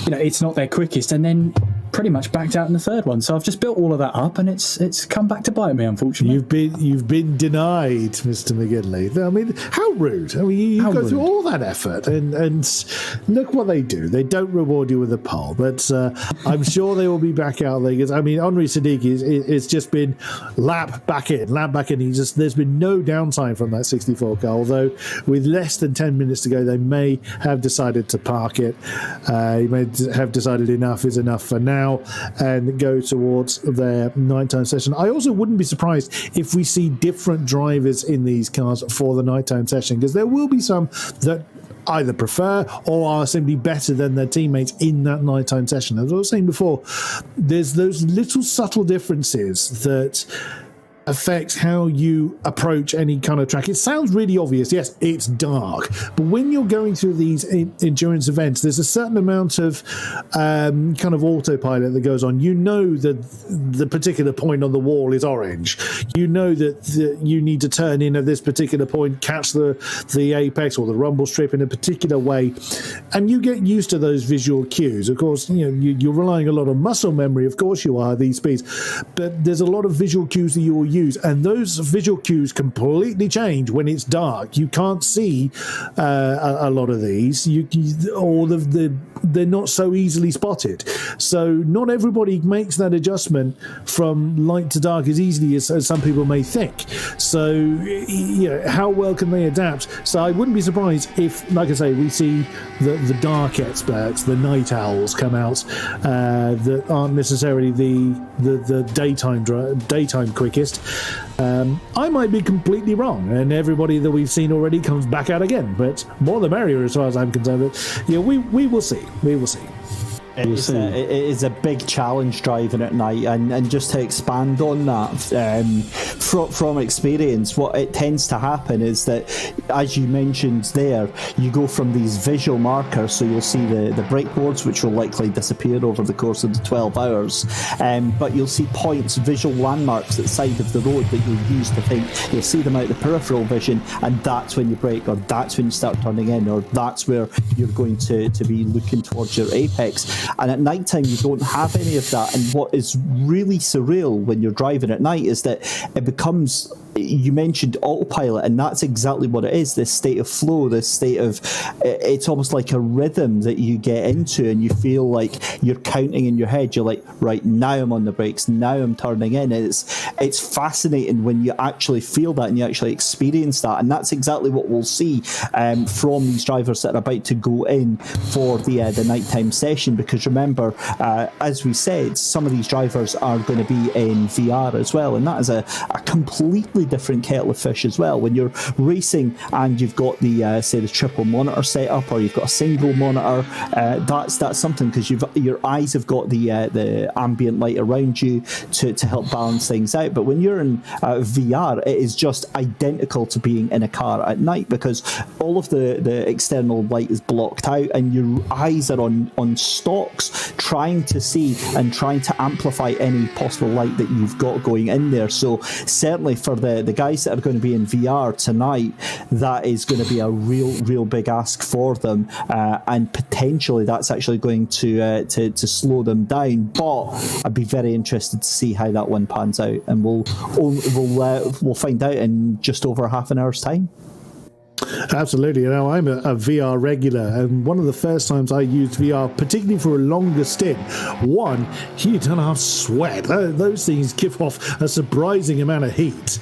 it's not their quickest, and then pretty much backed out in the third one. So I've just built all of that up, and it's come back to bite me, unfortunately. You've been denied, Mr. McGinley. I mean, how rude. I mean, you go through all that effort, and look what they do. They don't reward you with a pole, but I'm sure they will be back out there. Because I mean, Henri Siddiqui, it's just been lap back in. There's been no downtime from that 64 car, although with less than 10 minutes to go, they may have decided to park it. You may have decided enough is enough for now and go towards their nighttime session. I also wouldn't be surprised if we see different drivers in these cars for the nighttime session, because there will be some that either prefer or are simply better than their teammates in that nighttime session. As I was saying before, there's those little subtle differences that affects how you approach any kind of track. It sounds really obvious. Yes, it's dark. But when you're going through these endurance events, there's a certain amount of kind of autopilot that goes on. You know that the particular point on the wall is orange. You know that you need to turn in at this particular point, catch the apex or the rumble strip in a particular way. And you get used to those visual cues. Of course, you're relying a lot on muscle memory. Of course you are, these speeds. But there's a lot of visual cues that you will use, and those visual cues completely change when it's dark. You can't see a lot of these, they're not so easily spotted. So not everybody makes that adjustment from light to dark as easily as some people may think. So how well can they adapt? So I wouldn't be surprised if, like I say, we see the dark experts, the night owls, come out that aren't necessarily the daytime quickest. I might be completely wrong, and everybody that we've seen already comes back out again. But more the merrier, as far as I'm concerned. But we will see. We will see. It is a big challenge driving at night, and just to expand on that, from experience, what it tends to happen is that, as you mentioned there, you go from these visual markers, so you'll see the brake boards, which will likely disappear over the course of the 12 hours, but you'll see points, visual landmarks at the side of the road that you'll use to think. You'll see them out the peripheral vision, and that's when you brake, or that's when you start turning in, or that's where you're going to be looking towards your apex. And at night time, you don't have any of that. And what is really surreal when you're driving at night is that it becomes, you mentioned autopilot, and that's exactly what it is, this state of flow, this state of, it's almost like a rhythm that you get into, and you feel like you're counting in your head. You're like, right, now I'm on the brakes, now I'm turning in. And it's fascinating when you actually feel that and you actually experience that. And that's exactly what we'll see from these drivers that are about to go in for the nighttime session, because remember, as we said, some of these drivers are going to be in VR as well, and that is a completely different kettle of fish as well. When you're racing and you've got the say the triple monitor set up, or you've got a single monitor, that's something, because your eyes have got the ambient light around you to help balance things out. But when you're in VR, it is just identical to being in a car at night, because all of the external light is blocked out, and your eyes are on stalks, trying to see and trying to amplify any possible light that you've got going in there. So certainly for the guys that are going to be in VR tonight, that is going to be a real big ask for them, and potentially that's actually going to slow them down. But I'd be very interested to see how that one pans out, and we'll find out in just over half an hour's time. Absolutely. I'm a VR regular, and one of the first times I used VR, particularly for a longer stint, one, you don't have sweat. Those things give off a surprising amount of heat.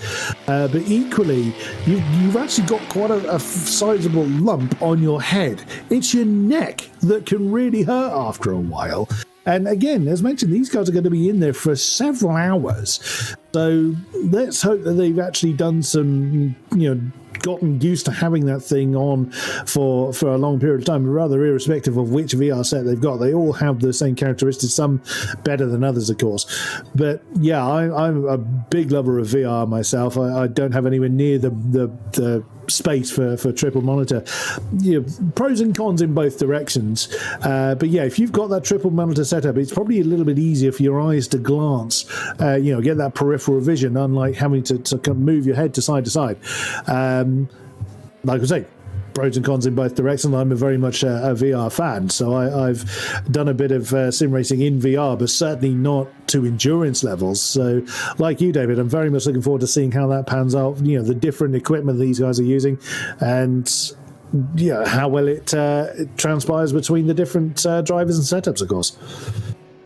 But equally, you've actually got quite a sizable lump on your head. It's your neck that can really hurt after a while. And again, as mentioned, these guys are going to be in there for several hours. So let's hope that they've actually done some, gotten used to having that thing on for a long period of time, rather irrespective of which VR set they've got. They all have the same characteristics, some better than others, of course. But yeah, I'm a big lover of VR myself. I don't have anywhere near the space for triple monitor. Pros and cons in both directions. But yeah, if you've got that triple monitor setup, it's probably a little bit easier for your eyes to glance, get that peripheral vision, unlike having to move your head to side. Like I say, pros and cons in both directions. I'm very much a VR fan, so I've done a bit of sim racing in VR, but certainly not to endurance levels. So, like you, David, I'm very much looking forward to seeing how that pans out. You know, the different equipment these guys are using, and how well it transpires between the different drivers and setups, of course.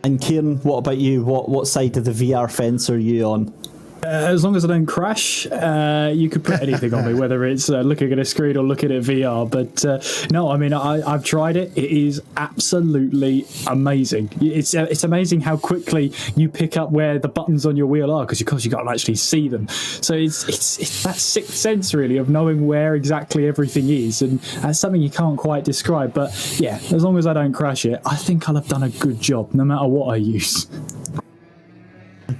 And Kieran, what about you? What side of the VR fence are you on? As long as I don't crash, you could put anything on me, whether it's looking at a screen or looking at VR. But no, I mean, I've tried it. It is absolutely amazing. It's amazing how quickly you pick up where the buttons on your wheel are, because you can't actually see them. So it's that sixth sense, really, of knowing where exactly everything is. And that's something you can't quite describe. But yeah, as long as I don't crash it, I think I'll have done a good job, no matter what I use.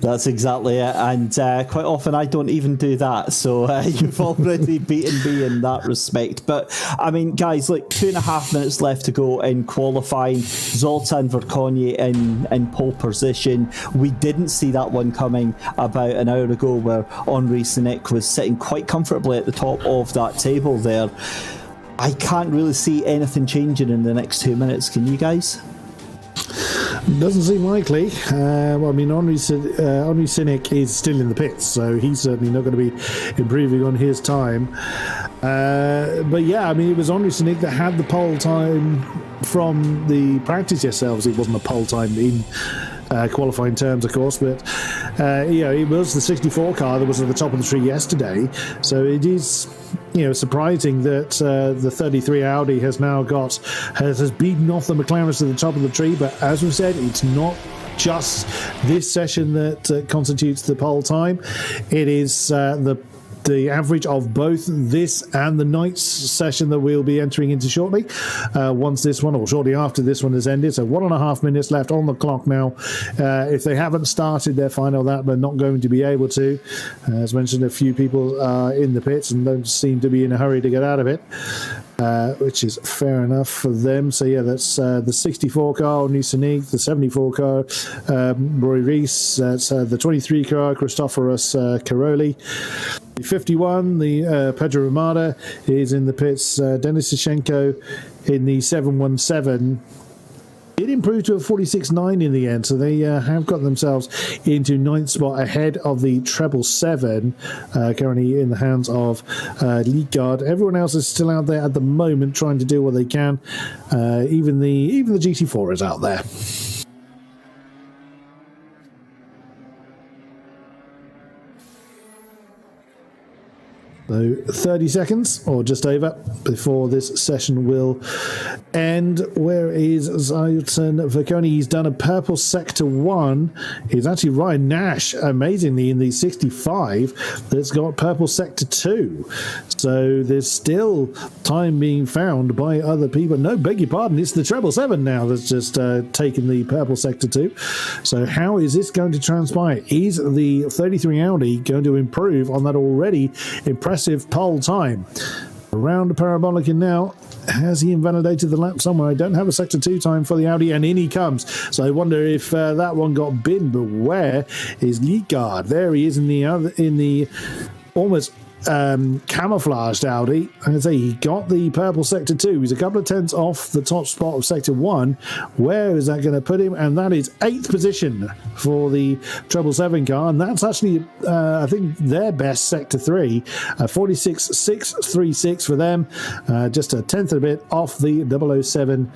That's exactly it, and quite often I don't even do that, so you've already beaten me in that respect. But I mean, guys, like 2.5 minutes left to go in qualifying. Zoltan Verkonyi in pole position. We didn't see that one coming about an hour ago, where Henri Sinic was sitting quite comfortably at the top of that table there. I can't really see anything changing in the next 2 minutes. Can you guys? Doesn't seem likely. Well, I mean, Henri Sinic is still in the pits, so he's certainly not going to be improving on his time. But yeah, I mean, it was Henri Sinic that had the pole time from the practice yesterday. Obviously, it wasn't a pole time in qualifying terms, of course, but it was the 64 car that was at the top of the tree yesterday. So it is, surprising that the 33 Audi has beaten off the McLarens to the top of the tree. But as we've said, it's not just this session that constitutes the pole time. It is the average of both this and the night's session that we'll be entering into shortly, once this one, or shortly after this one has ended. So 1.5 minutes left on the clock now. If they haven't started their final lap, they're not going to be able to. As mentioned, a few people are in the pits and don't seem to be in a hurry to get out of it, which is fair enough for them. So yeah, that's the 64 car, Henri Sinic, the 74 car, Roy Rees, that's the 23 car, Christoforos Karoli. The 51, the Pedro Ramada is in the pits. Denis Sishenko in the 717 did improve to a 46.9 in the end, so they have got themselves into 9th spot ahead of the 777, currently in the hands of Liegard. Everyone else is still out there at the moment trying to do what they can. Even the GT4 is out there. So 30 seconds, or just over, before this session will end. Where is Zoltan Verkonyi? He's done a purple sector 1. It's actually Ryan Nash, amazingly, in the 65 that's got purple sector 2. So there's still time being found by other people. No, beg your pardon, it's the 777 now that's just taken the purple sector 2. So how is this going to transpire? Is the 33 Audi going to improve on that already impressive pole time? Around the parabolic now. Has he invalidated the lap somewhere? I don't have a sector 2 time for the Audi, and in he comes. So I wonder if that one got binned. But where is Liegard? There he is in the almost camouflaged Audi. I'm going to say he got the purple sector 2. He's a couple of tenths off the top spot of sector 1. Where is that going to put him? And that is 8th position for the 777 car, and that's actually I think their best sector 3, 46.636 for them, just a tenth of a bit off the 007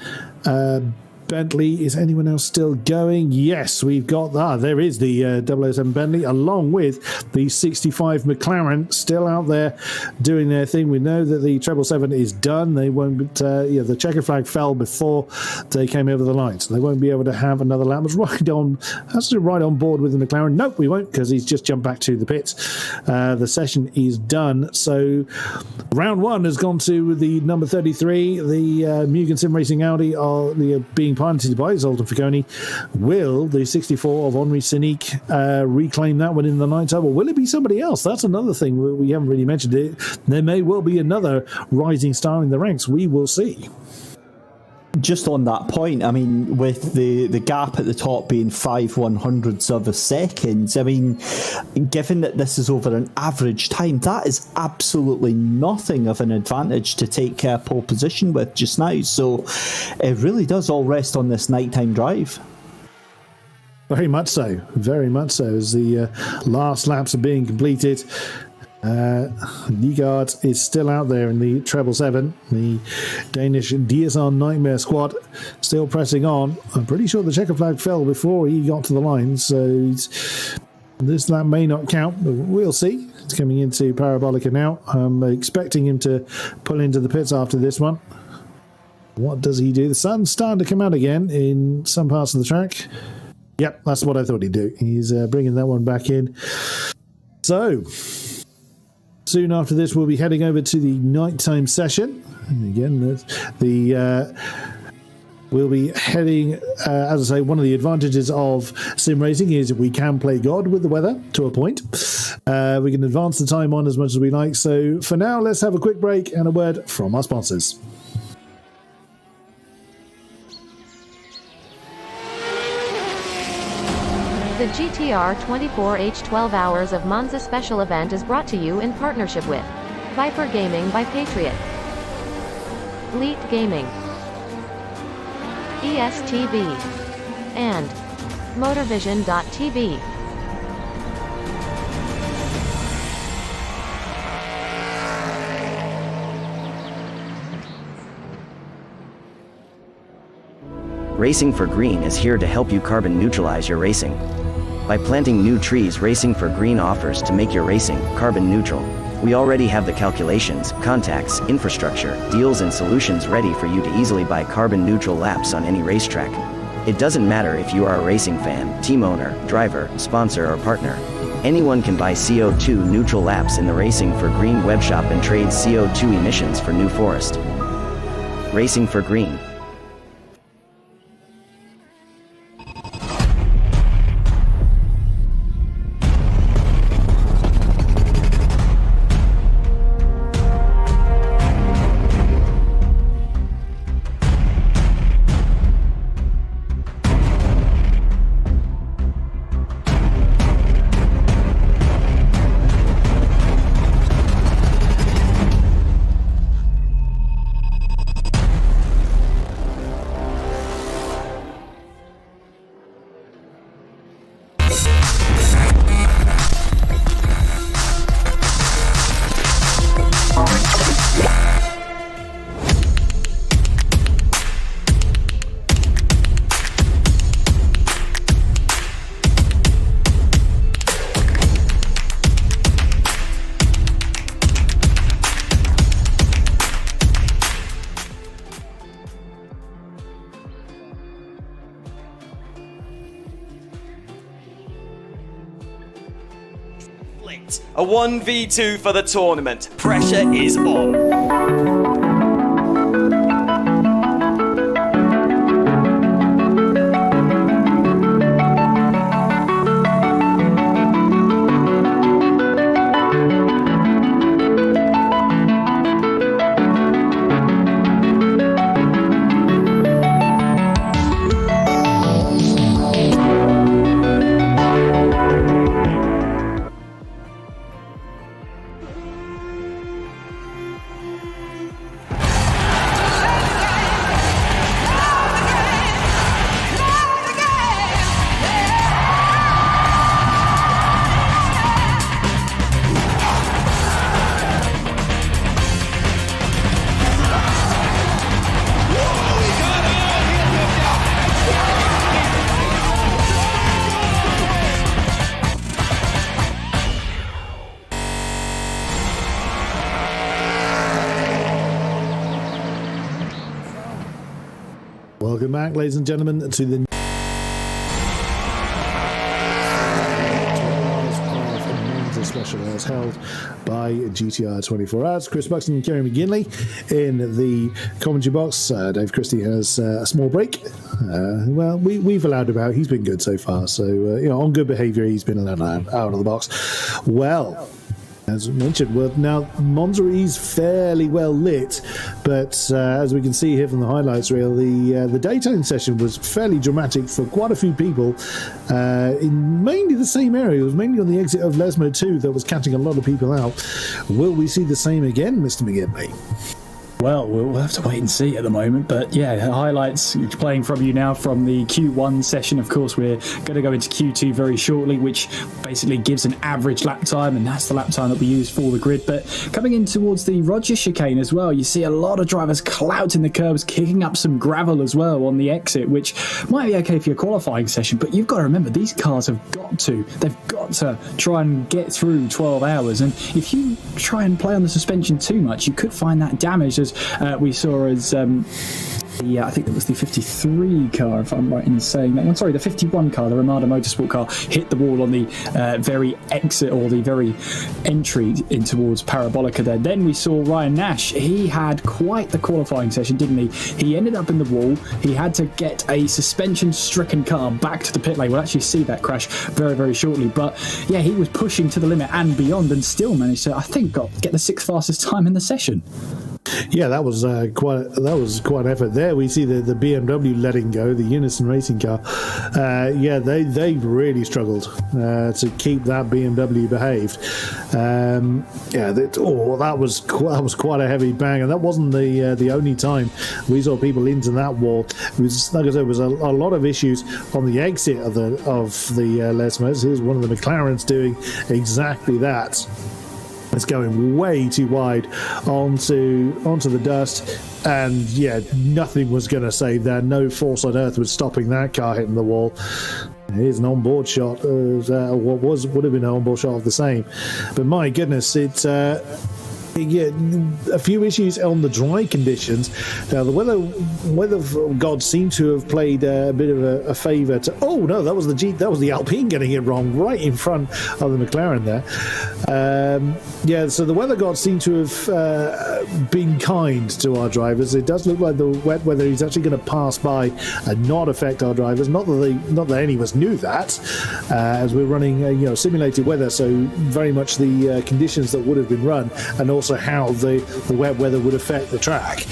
Bentley. Is anyone else still going? Yes, we've got that. There is the 007 Bentley, along with the 65 McLaren, still out there doing their thing. We know that the 777 is done. They won't. The checker flag fell before they came over the line, so they won't be able to have another lap. It's right on board with the McLaren. Nope, we won't, because he's just jumped back to the pits. The session is done. So round 1 has gone to the number 33. The Mugen Sim Racing Audi are being piloted by Zoltan Verkonyi. Will the 64 of Henri Sinic reclaim that one in the night time, or will it be somebody else? That's another thing we haven't really mentioned. There may well be another rising star in the ranks. We will see. Just on that point, I mean, with the gap at the top being 5/100ths of a second, I mean, given that this is over an average time, that is absolutely nothing of an advantage to take pole position with just now. So it really does all rest on this nighttime drive. Very much so. Very much so. As the last laps are being completed, Nygaard is still out there in the treble 7. The Danish DSR Nightmare squad still pressing on. I'm pretty sure the checker flag fell before he got to the line, so this lap may not count, but we'll see. It's coming into Parabolica now. I'm expecting him to pull into the pits after this one. What does he do? The sun's starting to come out again in some parts of the track. Yep, that's what I thought he'd do. He's bringing that one back in. So soon after this, we'll be heading over to the nighttime session. And again, we'll be heading, as I say, one of the advantages of sim racing is we can play God with the weather to a point. We can advance the time on as much as we like. So for now, let's have a quick break and a word from our sponsors. The GTR 24H 12 Hours of Monza special event is brought to you in partnership with Viper Gaming by Patriot, Elite Gaming, ESTV, and Motorvision.tv. Racing for Green is here to help you carbon neutralize your racing. By planting new trees, Racing for Green offers to make your racing carbon neutral. We already have the calculations, contacts, infrastructure, deals and solutions ready for you to easily buy carbon neutral laps on any racetrack. It doesn't matter if you are a racing fan, team owner, driver, sponsor or partner. Anyone can buy CO2 neutral laps in the Racing for Green webshop and trade CO2 emissions for New Forest. Racing for Green. A 1v2 for the tournament. Pressure is on. Welcome back, ladies and gentlemen, to the Monza special as held by GTR 24 Hours. Chris Buxton and Kerry McGinley in the commentary box. Dave Christie has a small break. Well, we've allowed him out. He's been good so far. So, on good behaviour, he's been allowed out of the box. Well, As we mentioned, well, now Monza is fairly well lit, but as we can see here from the highlights reel, the daytime session was fairly dramatic for quite a few people in mainly the same area. It was mainly on the exit of Lesmo 2 that was catching a lot of people out. Will we see the same again, Mr. McGinley? Well, we'll have to wait and see at the moment. But yeah, highlights playing from you now from the Q1 session. Of course, we're going to go into Q2 very shortly, which basically gives an average lap time, and that's the lap time that we use for the grid. But coming in towards the Roger chicane as well, you see a lot of drivers clouting the curbs, kicking up some gravel as well on the exit, which might be okay for your qualifying session. But you've got to remember, these cars have got to try and get through 12 hours. And if you try and play on the suspension too much, you could find that damaged, as we saw as I think it was the 53 car, if I'm right in saying that one. Sorry, the 51 car, the Ramada Motorsport car, hit the wall on the very exit, or the very entry in towards Parabolica there. Then we saw Ryan Nash. He had quite the qualifying session, didn't he? He ended up in the wall. He had to get a suspension-stricken car back to the pit lane. We'll actually see that crash very, very shortly. But yeah, he was pushing to the limit and beyond, and still managed to, I think, get the 6th fastest time in the session. Yeah, that was quite an effort. There we see the BMW letting go, the Unison racing car. Yeah, they really struggled to keep that BMW behaved. That was quite a heavy bang, and that wasn't the only time we saw people into that wall. It was, like I said, there was a lot of issues on the exit of the Lesmos. Here's one of the McLarens doing exactly that. It's going way too wide onto the dust, and yeah, nothing was going to save that. No force on earth was stopping that car hitting the wall. Here's an onboard shot of what would have been an onboard shot of the same, but my goodness, it's a few issues on the dry conditions. Now, the weather gods seem to have played a bit of a favour to. Oh no, that was the Alpine getting it wrong right in front of the McLaren there. So the weather gods seem to have been kind to our drivers. It does look like the wet weather is actually going to pass by and not affect our drivers. Not that any of us knew that, as we're running simulated weather, so very much the conditions that would have been run, and also how the wet weather would affect the track,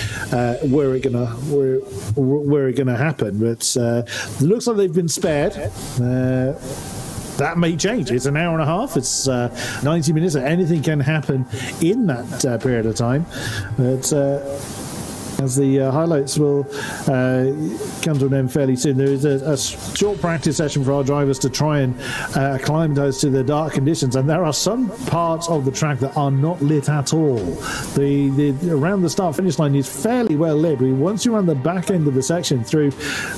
were it gonna happen. But it looks like they've been spared. That may change. It's an hour and a half. It's 90 minutes. Anything can happen in that period of time. But as the highlights will come to an end fairly soon, there is a short practice session for our drivers to try and acclimatise to the dark conditions, and there are some parts of the track that are not lit at all. The around the start finish line is fairly well lit, but once you're on the back end of the section through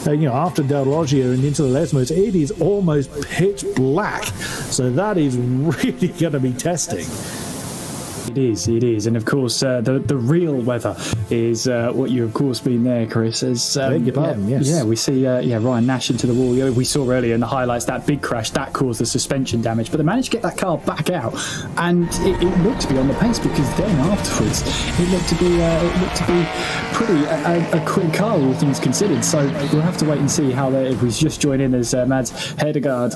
after Del Roggio and into the Lesmos, it is almost pitch black, so that is really going to be testing. It is, and of course the real weather is what you of course mean there, Chris. As yes. We see Ryan Nash into the wall. We saw earlier in the highlights that big crash that caused the suspension damage, but they managed to get that car back out, and it looked to be on the pace, because then afterwards it looked to be pretty a quick car, all things considered. So we'll have to wait and see how if we just join in as Mads Hedegaard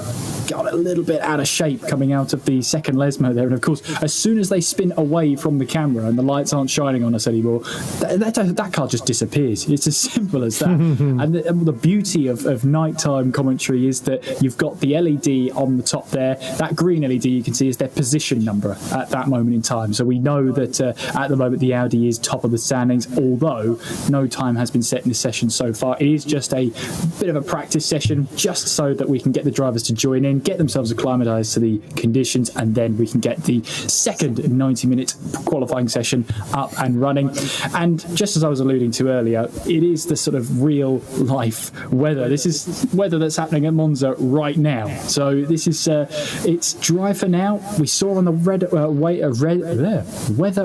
got a little bit out of shape coming out of the second Lesmo there, and of course as soon as they spin away from the camera and the lights aren't shining on us anymore, that car just disappears. It's as simple as that. And the beauty of nighttime commentary is that you've got the LED on the top there. That green LED you can see is their position number at that moment in time. So we know that at the moment the Audi is top of the standings, although no time has been set in this session so far. It is just a bit of a practice session, just so that we can get the drivers to join in, get themselves acclimatised to the conditions, and then we can get the second 90-minute qualifying session up and running. And just as I was alluding to earlier, it is the sort of real life weather. This is weather that's happening at Monza right now. So this is it's dry for now. We saw on the weather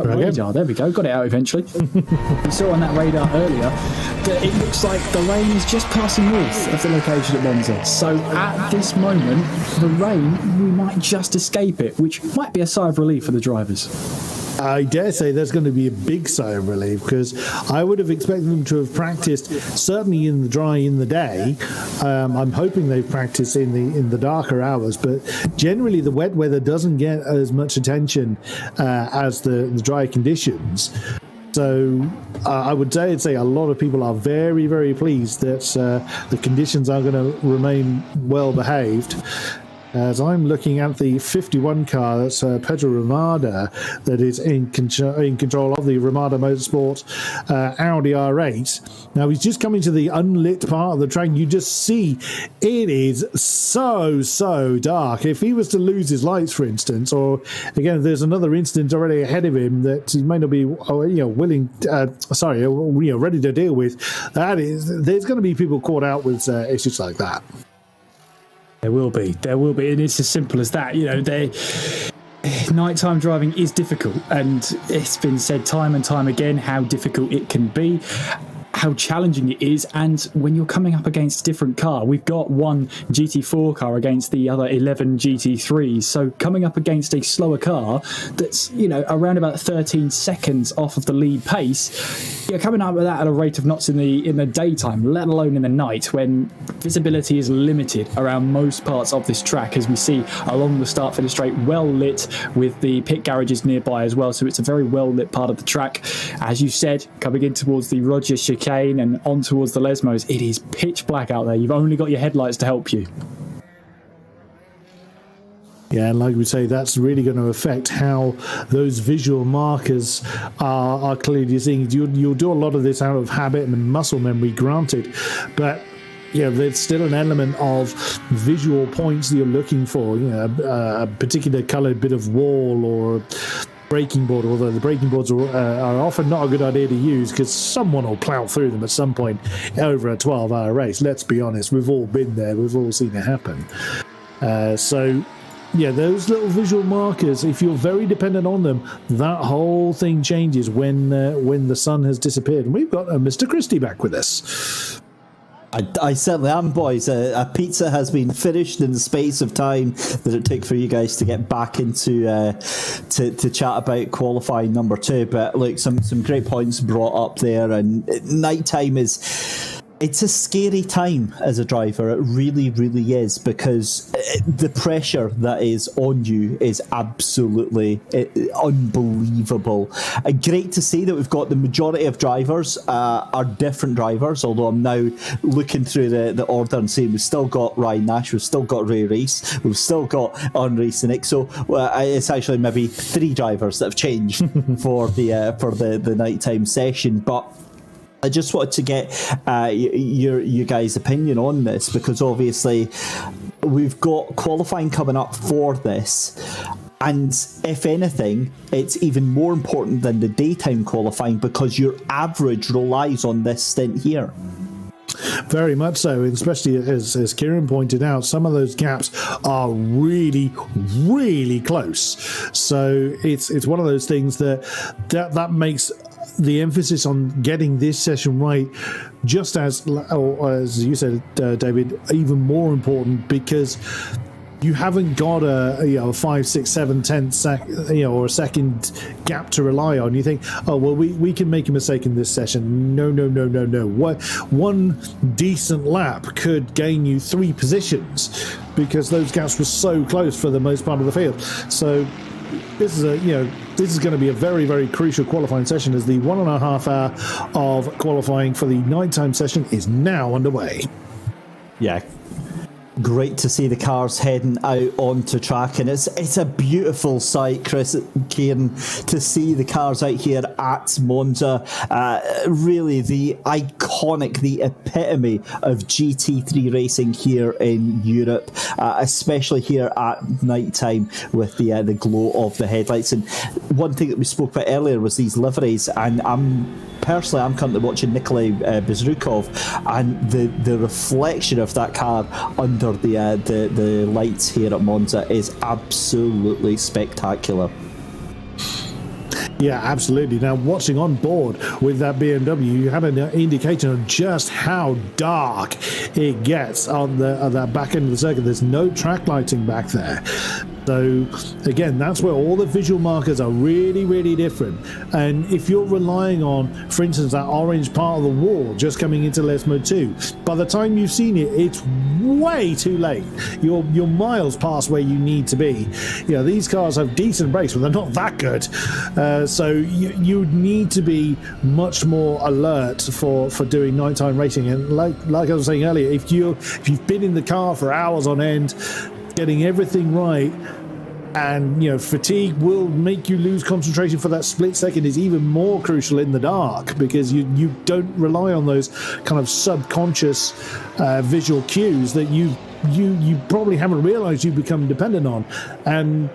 radar, there we go, got it out eventually. We saw on that radar earlier that it looks like the rain is just passing north of the location at Monza. So at this moment, the rain, we might just escape it, which might be a sigh of relief for the drivers. I dare say there's going to be a big sigh of relief, because I would have expected them to have practiced certainly in the dry in the day. I'm hoping they've practiced in the darker hours, but generally the wet weather doesn't get as much attention as the dry conditions. So I would say a lot of people are very, very pleased that the conditions are going to remain well behaved. As I'm looking at the 51 car, that's Pedro Ramada, that is in control of the Ramada Motorsports Audi R8. Now, he's just coming to the unlit part of the track. You just see it is so dark. If he was to lose his lights, for instance, or again, if there's another incident already ahead of him that he may not be ready to deal with, there's going to be people caught out with issues like that. There will be, and it's as simple as that. Nighttime driving is difficult, and it's been said time and time again how difficult it can be, how challenging it is, and when you're coming up against a different car. We've got one GT4 car against the other 11 GT3s, so coming up against a slower car that's, around about 13 seconds off of the lead pace, you're coming up with that at a rate of knots in the daytime, let alone in the night, when visibility is limited around most parts of this track, as we see along the start-finish straight, well lit with the pit garages nearby as well, so it's a very well lit part of the track. As you said, coming in towards the Roger chicane and on towards the Lesmos, it is pitch black out there. You've only got your headlights to help you. Yeah, and like we say, that's really going to affect how those visual markers are clearly seen. You'll do a lot of this out of habit and muscle memory, granted, but there's still an element of visual points that you're looking for. A particular coloured bit of wall or braking board, although the braking boards are often not a good idea to use because someone will plough through them at some point over a 12-hour race. Let's be honest, we've all been there, we've all seen it happen. Those little visual markers, if you're very dependent on them, that whole thing changes when the sun has disappeared. And we've got Mr. Christie back with us. I certainly am, boys. A pizza has been finished in the space of time that it took for you guys to get back into to chat about qualifying number 2. But look, some great points brought up there, and nighttime it's a scary time as a driver. It really, really is, because the pressure that is on you is absolutely unbelievable. Great to see that we've got the majority of drivers are different drivers, although I'm now looking through the order and seeing we've still got Ryan Nash, we've still got Ray Reese, we've still got Henri Sinick. So it's actually maybe 3 drivers that have changed for the nighttime session. But I just wanted to get your guys' opinion on this, because obviously we've got qualifying coming up for this, and if anything, it's even more important than the daytime qualifying, because your average relies on this stint here. Very much so, especially as Kieran pointed out, some of those gaps are really, really close. So it's one of those things that makes the emphasis on getting this session right, just as you said, David, even more important, because you haven't got a 5, 6, 7 tenths or a second gap to rely on. You think, oh well, we can make a mistake in this session. No. One decent lap could gain you 3 positions, because those gaps were so close for the most part of the field. So this is going to be a very, very crucial qualifying session, as the 1.5 hour of qualifying for the nighttime session is now underway. Yeah. Great to see the cars heading out onto track, and it's a beautiful sight, Chris, Kieran, to see the cars out here at Monza. Really the iconic, the epitome of GT3 racing here in Europe, especially here at night time with the glow of the headlights. And one thing that we spoke about earlier was these liveries, and I'm currently watching Nikolai Bezrukov, and the reflection of that car under the lights here at Monza is absolutely spectacular. Yeah, absolutely. Now, watching on board with that BMW, you had an indication of just how dark it gets on that back end of the circuit. There's no track lighting back there. So again, that's where all the visual markers are really, really different. And if you're relying on, for instance, that orange part of the wall just coming into Les Mode 2, by the time you've seen it, it's way too late. You're miles past where you need to be. You know, these cars have decent brakes, but they're not that good. So you need to be much more alert for doing nighttime racing. And like I was saying earlier, if you've been in the car for hours on end, getting everything right, and you know, fatigue will make you lose concentration for that split second is even more crucial in the dark, because you don't rely on those kind of subconscious visual cues that you probably haven't realized you've become dependent on. And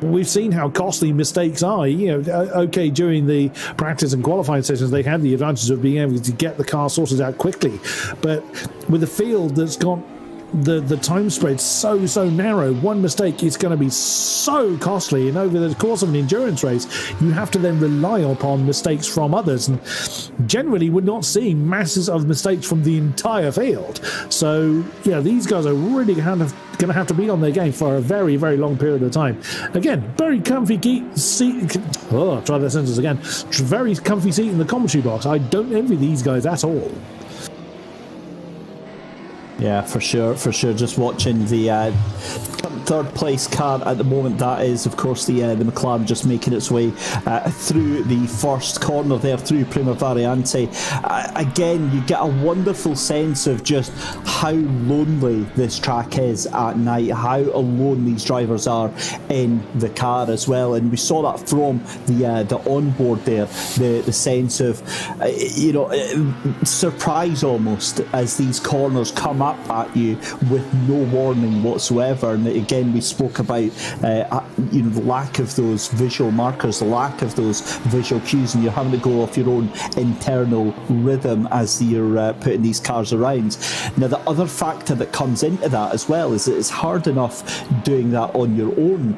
we've seen how costly mistakes are. You know, okay, during the practice and qualifying sessions, they had the advantage of being able to get the car sorted out quickly, but with a field that's got the time spread so narrow, one mistake is going to be so costly. And over the course of an endurance race, you have to then rely upon mistakes from others, and generally we're not seeing masses of mistakes from the entire field. So yeah, these guys are really going to have to be on their game for a very, very long period of time. Again, very comfy seat. Oh, I'll try that sentence again. Very comfy seat in the commentary box. I don't envy these guys at all. Yeah, for sure. Just watching the third place car at the moment, that is, of course, the McLaren just making its way through the first corner there, through Prima Variante. Again, you get a wonderful sense of just how lonely this track is at night, how alone these drivers are in the car as well. And we saw that from the onboard there, the sense of surprise almost as these corners come up at you with no warning whatsoever. And again, we spoke about the lack of those visual markers, the lack of those visual cues, and you're having to go off your own internal rhythm as you're putting these cars around. Now, the other factor that comes into that as well is that it's hard enough doing that on your own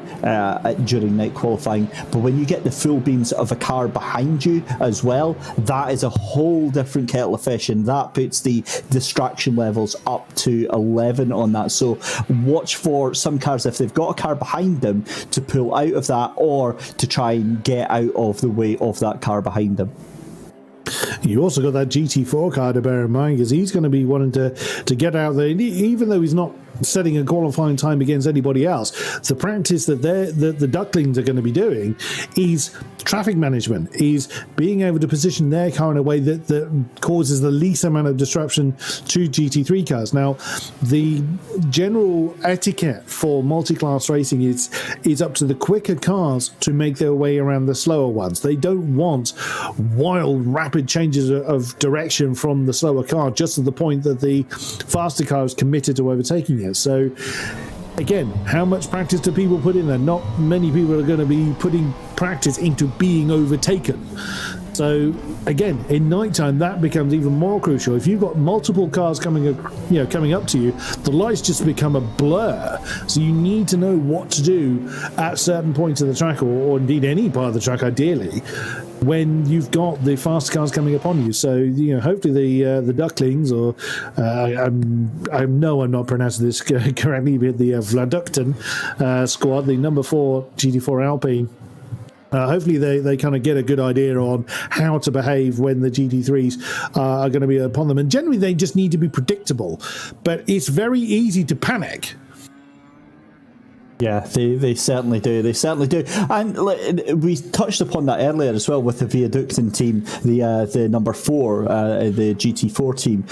during night qualifying, but when you get the full beams of a car behind you as well, that is a whole different kettle of fish, and that puts the distraction levels up to 11 on that. So watch for some cars, if they've got a car behind them, to pull out of that or to try and get out of the way of that car behind them. You also got that GT4 car to bear in mind, because he's going to be wanting to get out there, even though he's not setting a qualifying time against anybody else. The practice that the ducklings are going to be doing is traffic management, is being able to position their car in a way that causes the least amount of disruption to GT3 cars. Now, the general etiquette for multi-class racing is up to the quicker cars to make their way around the slower ones. They don't want wild, rapid changes of direction from the slower car, just to the point that the faster car is committed to overtaking it. So again, how much practice do people put in there? Not many people are going to be putting practice into being overtaken. So again, in nighttime, that becomes even more crucial. If you've got multiple cars coming up to you, the lights just become a blur. So you need to know what to do at certain points of the track, or indeed any part of the track, ideally, when you've got the fast cars coming upon you. So hopefully the ducklings, or I know I'm not pronouncing this correctly, but the Vladukten squad, the number 4 GT4 Alpine. Hopefully they kind of get a good idea on how to behave when the GT3s are going to be upon them. And generally they just need to be predictable. But it's very easy to panic. Yeah, they certainly do. They certainly do. And we touched upon that earlier as well with the Viaductin team, the number 4, the GT4 team.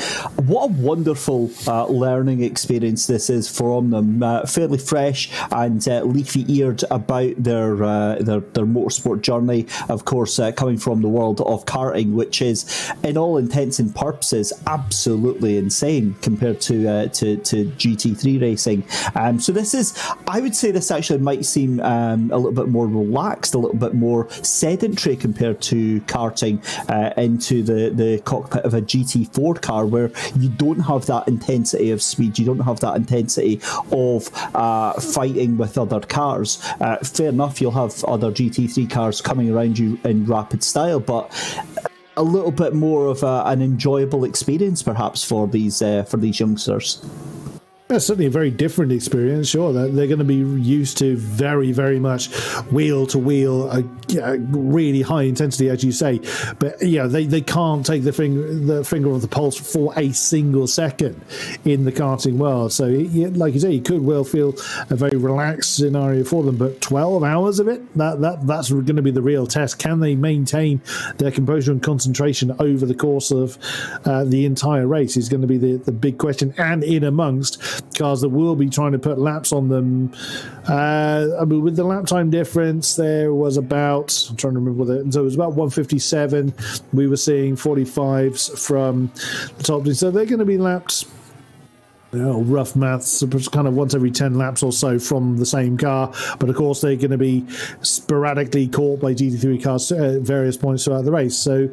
What a wonderful learning experience this is from them. Fairly fresh and leafy-eared about their motorsport journey. Of course, coming from the world of karting, which is, in all intents and purposes, absolutely insane compared to GT3 racing. So this is, I would say this actually might seem a little bit more relaxed, a little bit more sedentary compared to karting into the cockpit of a GT4 car, where you don't have that intensity of speed, you don't have that intensity of fighting with other cars. Fair enough, you'll have other GT3 cars coming around you in rapid style, but a little bit more of an enjoyable experience perhaps for these youngsters. That's certainly a very different experience. Sure, they're going to be used to very, very much wheel to wheel, really high intensity, as you say. But they can't take the finger off the pulse for a single second in the karting world. So, like you say, it could well feel a very relaxed scenario for them. But 12 hours of it, that's going to be the real test. Can they maintain their composure and concentration over the course of the entire race? Is going to be the big question. And in amongst cars that will be trying to put laps on them. With the lap time difference, there was about, I'm trying to remember so it was about 157. We were seeing 45s from the top. So they're going to be lapped, rough maths, kind of once every 10 laps or so from the same car. But of course, they're going to be sporadically caught by GT3 cars at various points throughout the race. So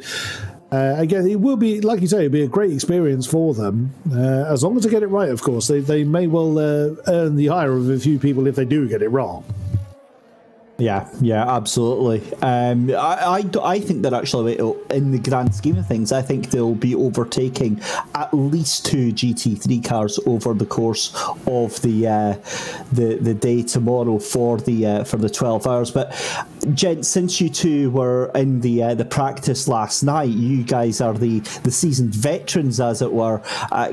again, it will be, like you say, it'll be a great experience for them, as long as they get it right, of course. They may well earn the ire of a few people if they do get it wrong. Yeah, absolutely. I think that actually, in the grand scheme of things, I think they'll be overtaking at least 2 GT3 cars over the course of the day tomorrow for the 12 hours. But gents, since you two were in the practice last night, you guys are the seasoned veterans, as it were.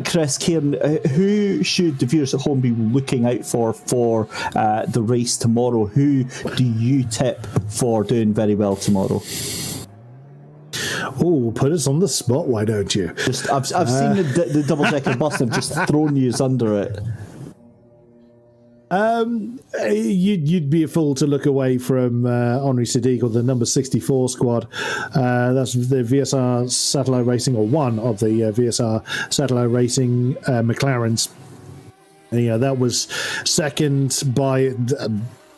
Chris, Kieran, who should the viewers at home be looking out for the race tomorrow? Who do you tip for doing very well tomorrow? Oh, put us on the spot, why don't you? I've seen the double-decker bus and just thrown you under it. You'd be a fool to look away from Henri Sadiq or the number 64 squad. That's the VSR Satellite Racing, or one of the VSR Satellite Racing McLarens. That was second by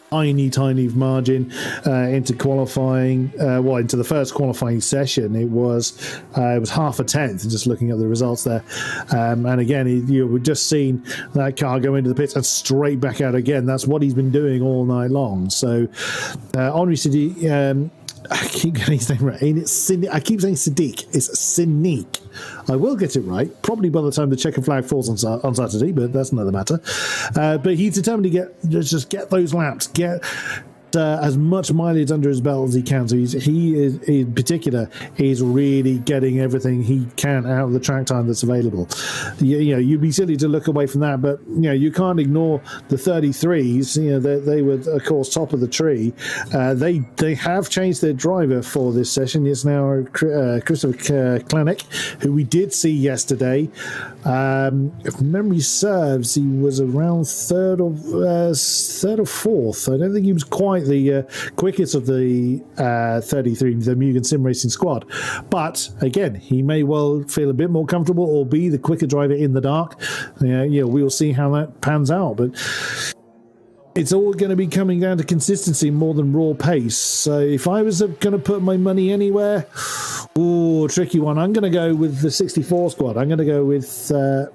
tiny margin into qualifying. Into the first qualifying session, it was half a tenth. Just looking at the results there, and again, we've just seen that car go into the pits and straight back out again. That's what he's been doing all night long. So, Henri Sadiq. I keep getting his name right. I keep saying Sadiq. It's Sinique. I will get it right, probably by the time the checkered flag falls on Saturday, but that's another matter. But he's determined to get those laps, get as much mileage under his belt as he can. So he is, in particular, is really getting everything he can out of the track time that's available. You'd be silly to look away from that, but you can't ignore the 33s. They were, of course, top of the tree. They have changed their driver for this session. It's now Christopher Klenick, who we did see yesterday. If memory serves, he was around third or fourth. I don't think he was quite the quickest of the 33, the Mugen Sim Racing squad. But again, he may well feel a bit more comfortable or be the quicker driver in the dark. We'll see how that pans out. But it's all going to be coming down to consistency more than raw pace. So if I was going to put my money anywhere, tricky one. I'm going to go with the 64 squad. I'm going to go with, the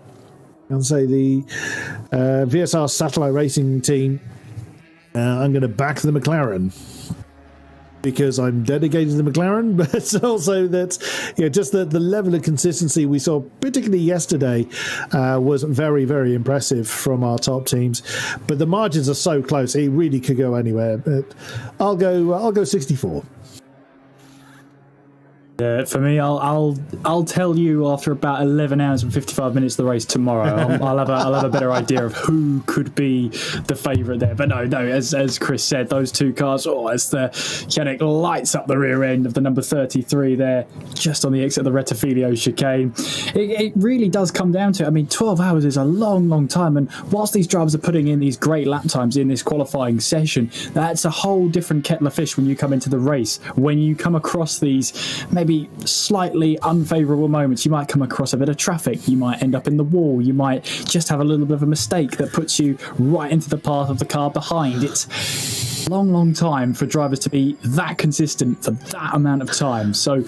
VSR Satellite Racing team. I'm going to back the McLaren because I'm dedicated to the McLaren, but it's also that just the level of consistency we saw, particularly yesterday, was very, very impressive from our top teams. But the margins are so close; it really could go anywhere. But I'll go 64. For me, I'll tell you after about 11 hours and 55 minutes of the race tomorrow. I'll have a better idea of who could be the favourite there. But no, as Chris said, those two cars. As the Yannick lights up the rear end of the number 33 there, just on the exit of the Rettifilio chicane. It really does come down to it. I mean, 12 hours is a long, long time, and whilst these drivers are putting in these great lap times in this qualifying session, that's a whole different kettle of fish when you come into the race. When you come across these maybe slightly unfavourable moments, you might come across a bit of traffic, you might end up in the wall, you might just have a little bit of a mistake that puts you right into the path of the car behind. It's a long time for drivers to be that consistent for that amount of time. So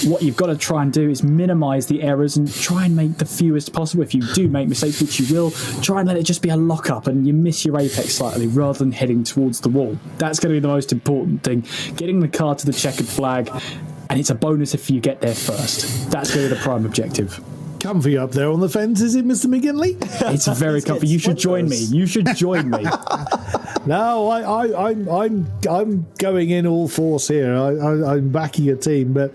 what you've got to try and do is minimise the errors and try and make the fewest possible. If you do make mistakes, which you will, try and let it just be a lock-up and you miss your apex slightly rather than heading towards the wall. That's going to be the most important thing. Getting the car to the checkered flag, and it's a bonus if you get there first. That's going to be the prime objective. comfy up there on the fence, is it, Mr. McGinley? It's very comfy. You should join me. You should join me. No, I'm going in all force here. I'm backing a team, but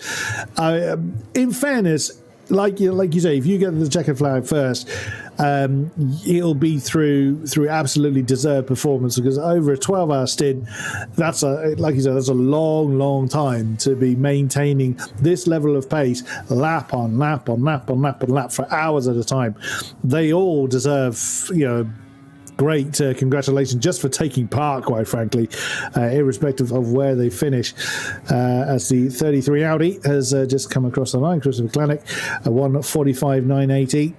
in fairness, like you say, if you get the checkered flag first, it'll be through absolutely deserved performance, because over a 12-hour stint, that's a long time to be maintaining this level of pace, lap on lap on lap on lap on lap for hours at a time. They all deserve, great congratulations just for taking part, quite frankly, irrespective of where they finish. As the 33 Audi has just come across the line, Christopher Klanick, 1:45.980.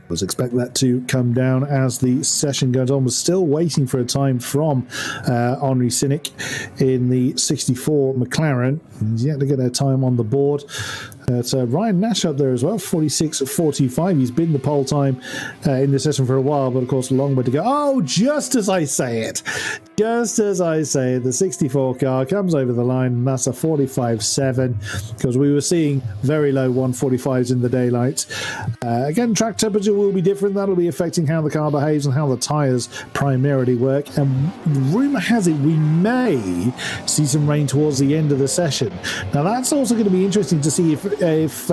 Was expect that to come down as the session goes on. We're still waiting for a time from Henri Cynic in the 64 McLaren. He's yet to get a time on the board. It's Ryan Nash up there as well, 46.45. He's been the pole time in the session for a while, but of course a long way to go. Oh, just as I say it, the 64 car comes over the line, and that's a 45.7, because we were seeing very low 145s in the daylight. Again, track temperature will be different. That'll be affecting how the car behaves and how the tyres primarily work. And rumour has it we may see some rain towards the end of the session. Now that's also going to be interesting to see if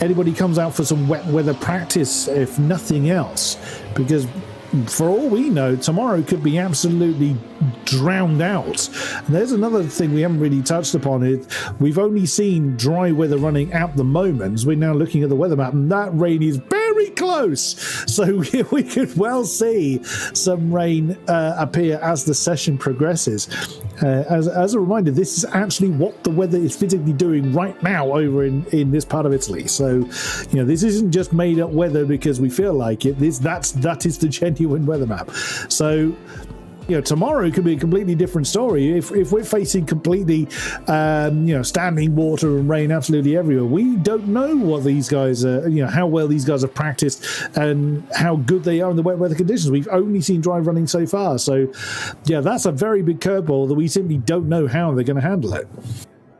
anybody comes out for some wet weather practice, if nothing else, because for all we know, tomorrow could be absolutely drowned out. And there's another thing we haven't really touched upon. We've only seen dry weather running at the moment. We're now looking at the weather map, and that rain is very close. So we could well see some rain appear as the session progresses. As a reminder, this is actually what the weather is physically doing right now over in this part of Italy. So, this isn't just made up weather because we feel like it. That is the genuine weather map. So, tomorrow could be a completely different story. If we're facing completely, standing water and rain absolutely everywhere, we don't know what these guys are, how well these guys have practiced and how good they are in the wet weather conditions. We've only seen dry running so far. So, that's a very big curveball that we simply don't know how they're going to handle it.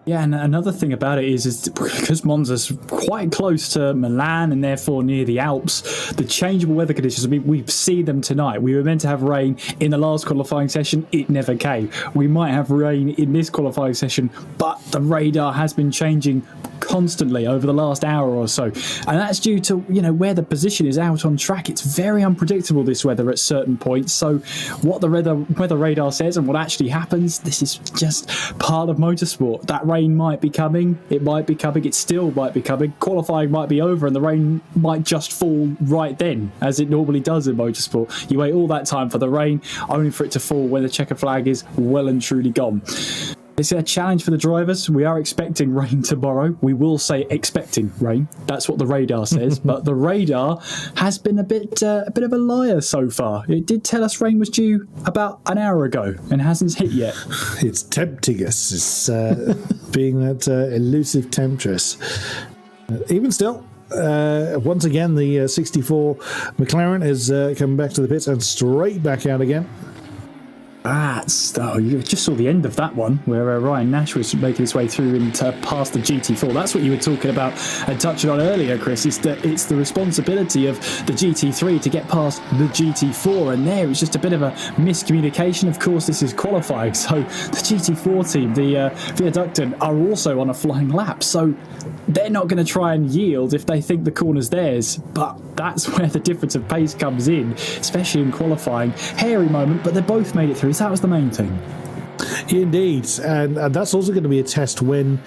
Yeah, and another thing about it is because Monza's quite close to Milan and therefore near the Alps, the changeable weather conditions, we see them tonight. We were meant to have rain in the last qualifying session. It never came. We might have rain in this qualifying session, but the radar has been changing constantly over the last hour or so. And that's due to, where the position is out on track. It's very unpredictable, this weather, at certain points. So what the weather radar says and what actually happens, this is just part of motorsport. That rain might be coming, it still might be coming, qualifying might be over and the rain might just fall right then, as it normally does in motorsport. You wait all that time for the rain, only for it to fall when the checker flag is well and truly gone. It's a challenge for the drivers. We are expecting rain tomorrow. We will say expecting rain. That's what the radar says. But the radar has been a bit of a liar so far. It did tell us rain was due about an hour ago and hasn't hit yet. It's tempting us. It's being that elusive temptress. Even still, once again, the 64 McLaren is coming back to the pits and straight back out again. You just saw the end of that one where Ryan Nash was making his way through and past the GT4. That's what you were talking about and touching on earlier, Chris. It's the responsibility of the GT3 to get past the GT4, and there it's just a bit of a miscommunication. Of course, this is qualifying, so the GT4 team, the Viaducton, are also on a flying lap, so they're not going to try and yield if they think the corner's theirs. But that's where the difference of pace comes in, especially in qualifying. Hairy moment, but they both made it through. That was the main thing. Indeed, and that's also going to be a test when,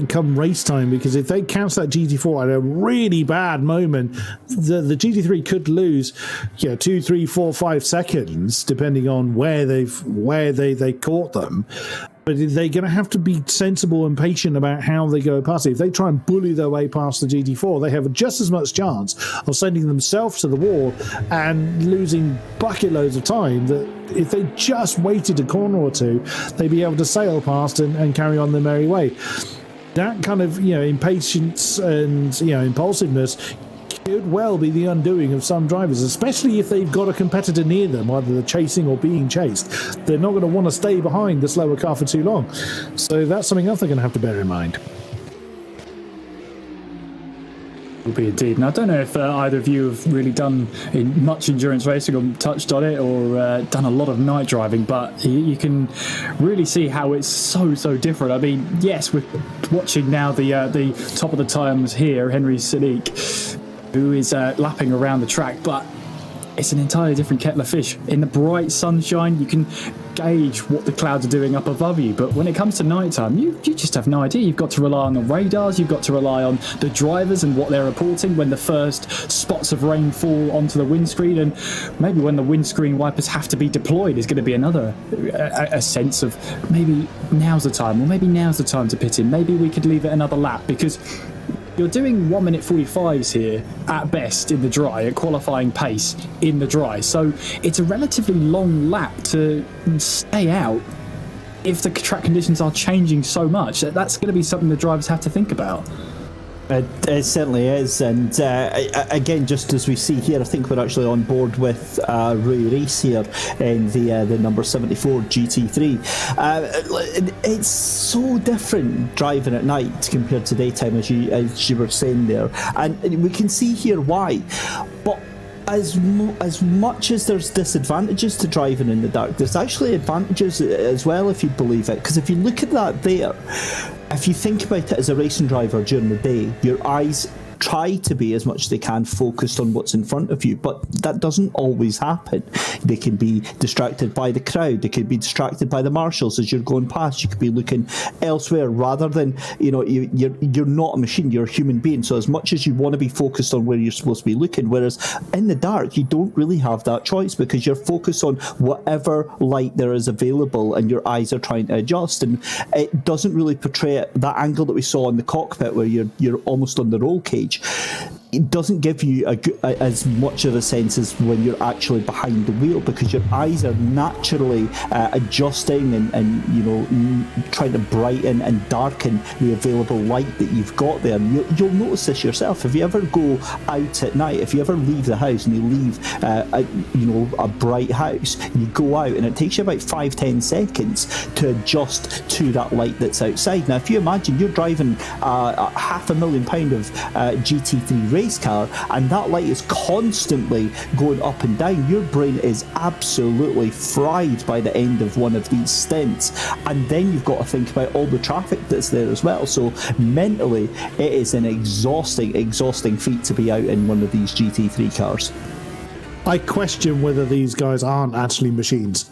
come race time, because if they catch that GT4 at a really bad moment, the GT3 could lose, 2, 3, 4, 5 seconds, depending on where they caught them. But they're going to have to be sensible and patient about how they go past it. If they try and bully their way past the GT4, they have just as much chance of sending themselves to the wall and losing bucket loads of time that if they just waited a corner or two, they'd be able to sail past and carry on their merry way. That kind of, impatience and, impulsiveness could well be the undoing of some drivers, especially if they've got a competitor near them, either they're chasing or being chased. They're not going to want to stay behind the slower car for too long. So that's something else they're going to have to bear in mind. Will be indeed. And I don't know if either of you have really done much endurance racing or touched on it or done a lot of night driving, but you can really see how it's so different. I mean, yes, we're watching now the top of the times here, Henry Sadiq, who is lapping around the track, but it's an entirely different kettle of fish. In the bright sunshine, you can gauge what the clouds are doing up above you, but when it comes to nighttime, you just have no idea. You've got to rely on the radars, you've got to rely on the drivers and what they're reporting when the first spots of rain fall onto the windscreen, and maybe when the windscreen wipers have to be deployed is going to be another a sense of maybe now's the time, or maybe now's the time to pit in, maybe we could leave it another lap, because you're doing 1 minute 45s here at best in the dry, at qualifying pace in the dry. So it's a relatively long lap to stay out if the track conditions are changing so much. That's going to be something the drivers have to think about. It certainly is, and again, just as we see here, I think we're actually on board with Ray Race here in the number 74 GT3. It's so different driving at night compared to daytime, as you were saying there, and we can see here why. But as much as there's disadvantages to driving in the dark, there's actually advantages as well, if you believe it. Because if you look at that there, if you think about it as a racing driver during the day, your eyes try to be, as much as they can, focused on what's in front of you, but that doesn't always happen. They can be distracted by the crowd, they could be distracted by the marshals as you're going past, you could be looking elsewhere, rather than, you're not a machine, you're a human being, so as much as you want to be focused on where you're supposed to be looking, whereas in the dark you don't really have that choice, because you're focused on whatever light there is available and your eyes are trying to adjust, and it doesn't really portray that angle that we saw in the cockpit where you're almost on the roll cage. It doesn't give you as much of a sense as when you're actually behind the wheel, because your eyes are naturally adjusting and trying to brighten and darken the available light that you've got there. You'll notice this yourself. If you ever go out at night, if you ever leave the house and you leave a bright house, you go out and it takes you about 5-10 seconds to adjust to that light that's outside. Now, if you imagine you're driving a £500,000 of GT3 race car and that light is constantly going up and down, your brain is absolutely fried by the end of one of these stints, and then you've got to think about all the traffic that's there as well. So mentally it is an exhausting feat to be out in one of these GT3 cars. I question whether these guys aren't actually machines.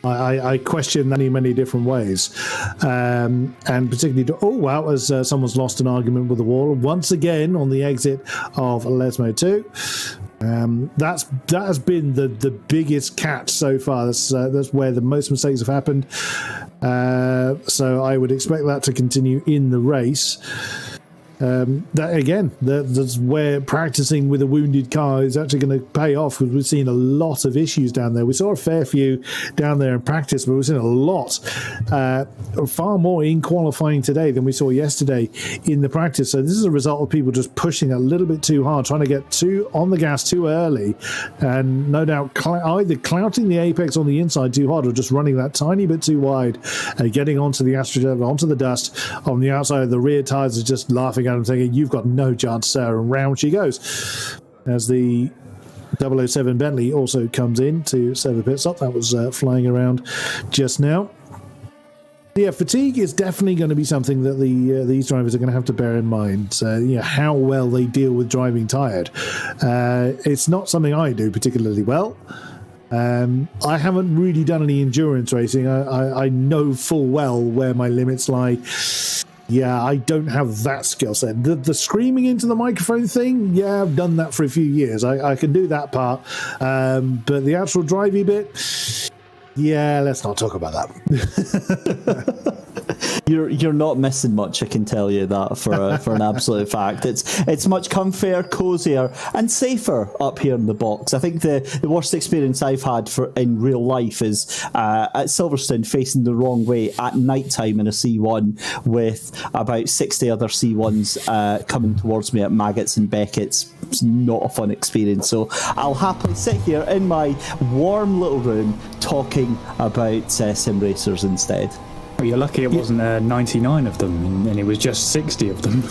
I question many different ways, and particularly, as someone's lost an argument with the wall once again on the exit of Lesmo 2. That has been the biggest catch so far. That's where the most mistakes have happened. So I would expect that to continue in the race. That's where practicing with a wounded car is actually going to pay off, because we've seen a lot of issues down there. We saw a fair few down there in practice, but we've seen a lot, far more in qualifying today than we saw yesterday in the practice. So this is a result of people just pushing a little bit too hard, trying to get too on the gas too early, and no doubt either clouting the apex on the inside too hard or just running that tiny bit too wide, getting onto the astroturf, onto the dust on the outside. The rear tyres are just laughing at him, thinking, you've got no chance, sir, and round she goes. As the 007 Bentley also comes in to serve a pit stop. That was flying around just now. Yeah, fatigue is definitely going to be something that these drivers are going to have to bear in mind. How well they deal with driving tired. It's not something I do particularly well. I haven't really done any endurance racing. I know full well where my limits lie. Yeah, I don't have that skill set. The screaming into the microphone thing, yeah, I've done that for a few years. I can do that part. But the actual drivey bit, yeah, let's not talk about that. You're not missing much, I can tell you that for an absolute fact. It's much comfier, cozier, and safer up here in the box. I think the worst experience I've had in real life is at Silverstone, facing the wrong way at night time in a C1 with about 60 other C1s coming towards me at Maggots and Beckett's. It's not a fun experience. So I'll happily sit here in my warm little room talking about sim racers instead. You're lucky it wasn't 99 of them, and it was just 60 of them.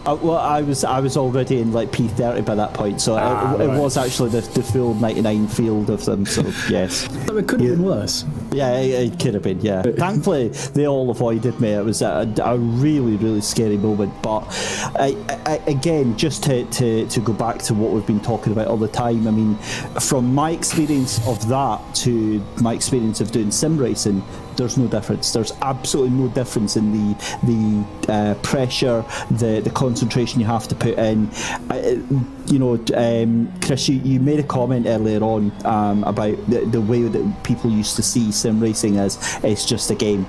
Well, I was already in like P30 by that point, so it was actually the full 99 field of them. So yes, So it could have been worse. yeah, it could have been. Yeah, thankfully they all avoided me. It was a really, really scary moment. But I, again, just to go back to what we've been talking about all the time. I mean, from my experience of that to my experience of doing sim racing, there's no difference. There's absolutely no difference in the pressure, the concentration you have to put in. Chris, you made a comment earlier on about the way that people used to see sim racing as it's just a game.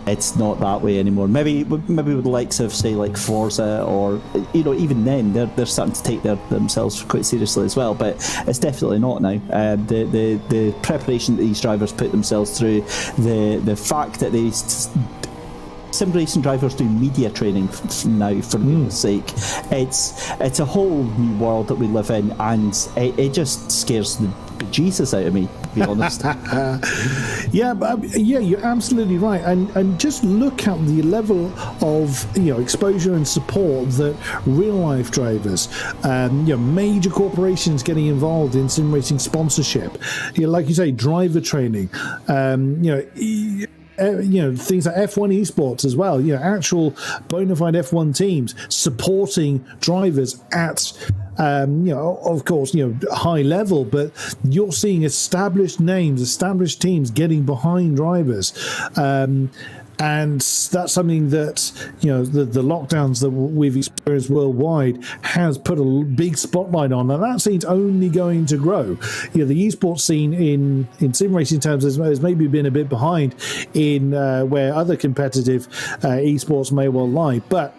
It's not that way anymore. Maybe with the likes of, say, like Forza, or even then they're starting to take themselves quite seriously as well. But it's definitely not now. The preparation that these drivers put themselves through, the fact that they sim racing drivers do media training now, for goodness sake, it's a whole new world that we live in, and it just scares the bejesus out of me, to be honest. You're absolutely right, and just look at the level of exposure and support that real life drivers, major corporations getting involved in sim racing sponsorship, like you say, driver training, things like F1 esports as well, actual bona fide F1 teams supporting drivers at of course, high level, but you're seeing established names, established teams getting behind drivers. And that's something that, the lockdowns that we've experienced worldwide has put a big spotlight on, and that scene's only going to grow. The esports scene in sim racing terms has maybe been a bit behind in where other competitive esports may well lie, but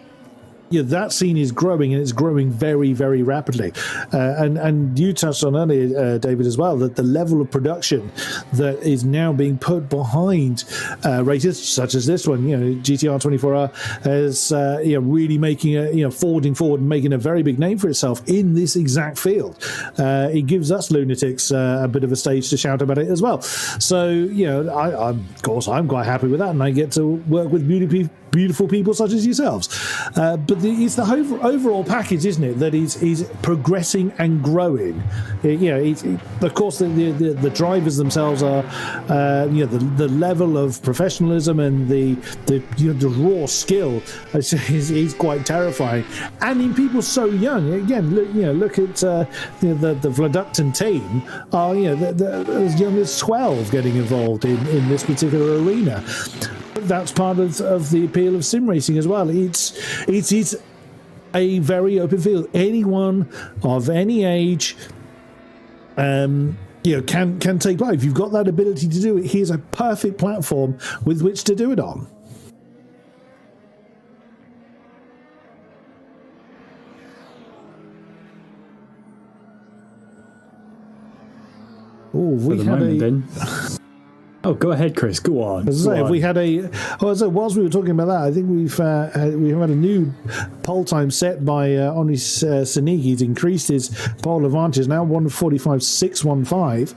that scene is growing, and it's growing very, very rapidly. And you touched on earlier, David, as well, that the level of production that is now being put behind races such as this one, GTR 24R, is really making forwarding forward and making a very big name for itself in this exact field. It gives us lunatics a bit of a stage to shout about it as well. So, of course, I'm quite happy with that, and I get to work with beautiful people such as yourselves. But it's the overall package, isn't it, that is progressing and growing. Of course, the drivers themselves are, the level of professionalism and the raw skill is quite terrifying. And in people so young, again, look at the Vladukton team are as young as 12 getting involved in this particular arena. That's part of the appeal of sim racing as well. It's a very open field. Anyone of any age can take part. If you've got that ability to do it, here's a perfect platform with which to do it on. Oh, go ahead, Chris. Go on. As I say, if we had whilst we were talking about that, I think we have had a new pole time set by Onis Sanik. He's increased his pole advantage, now 1:45.615.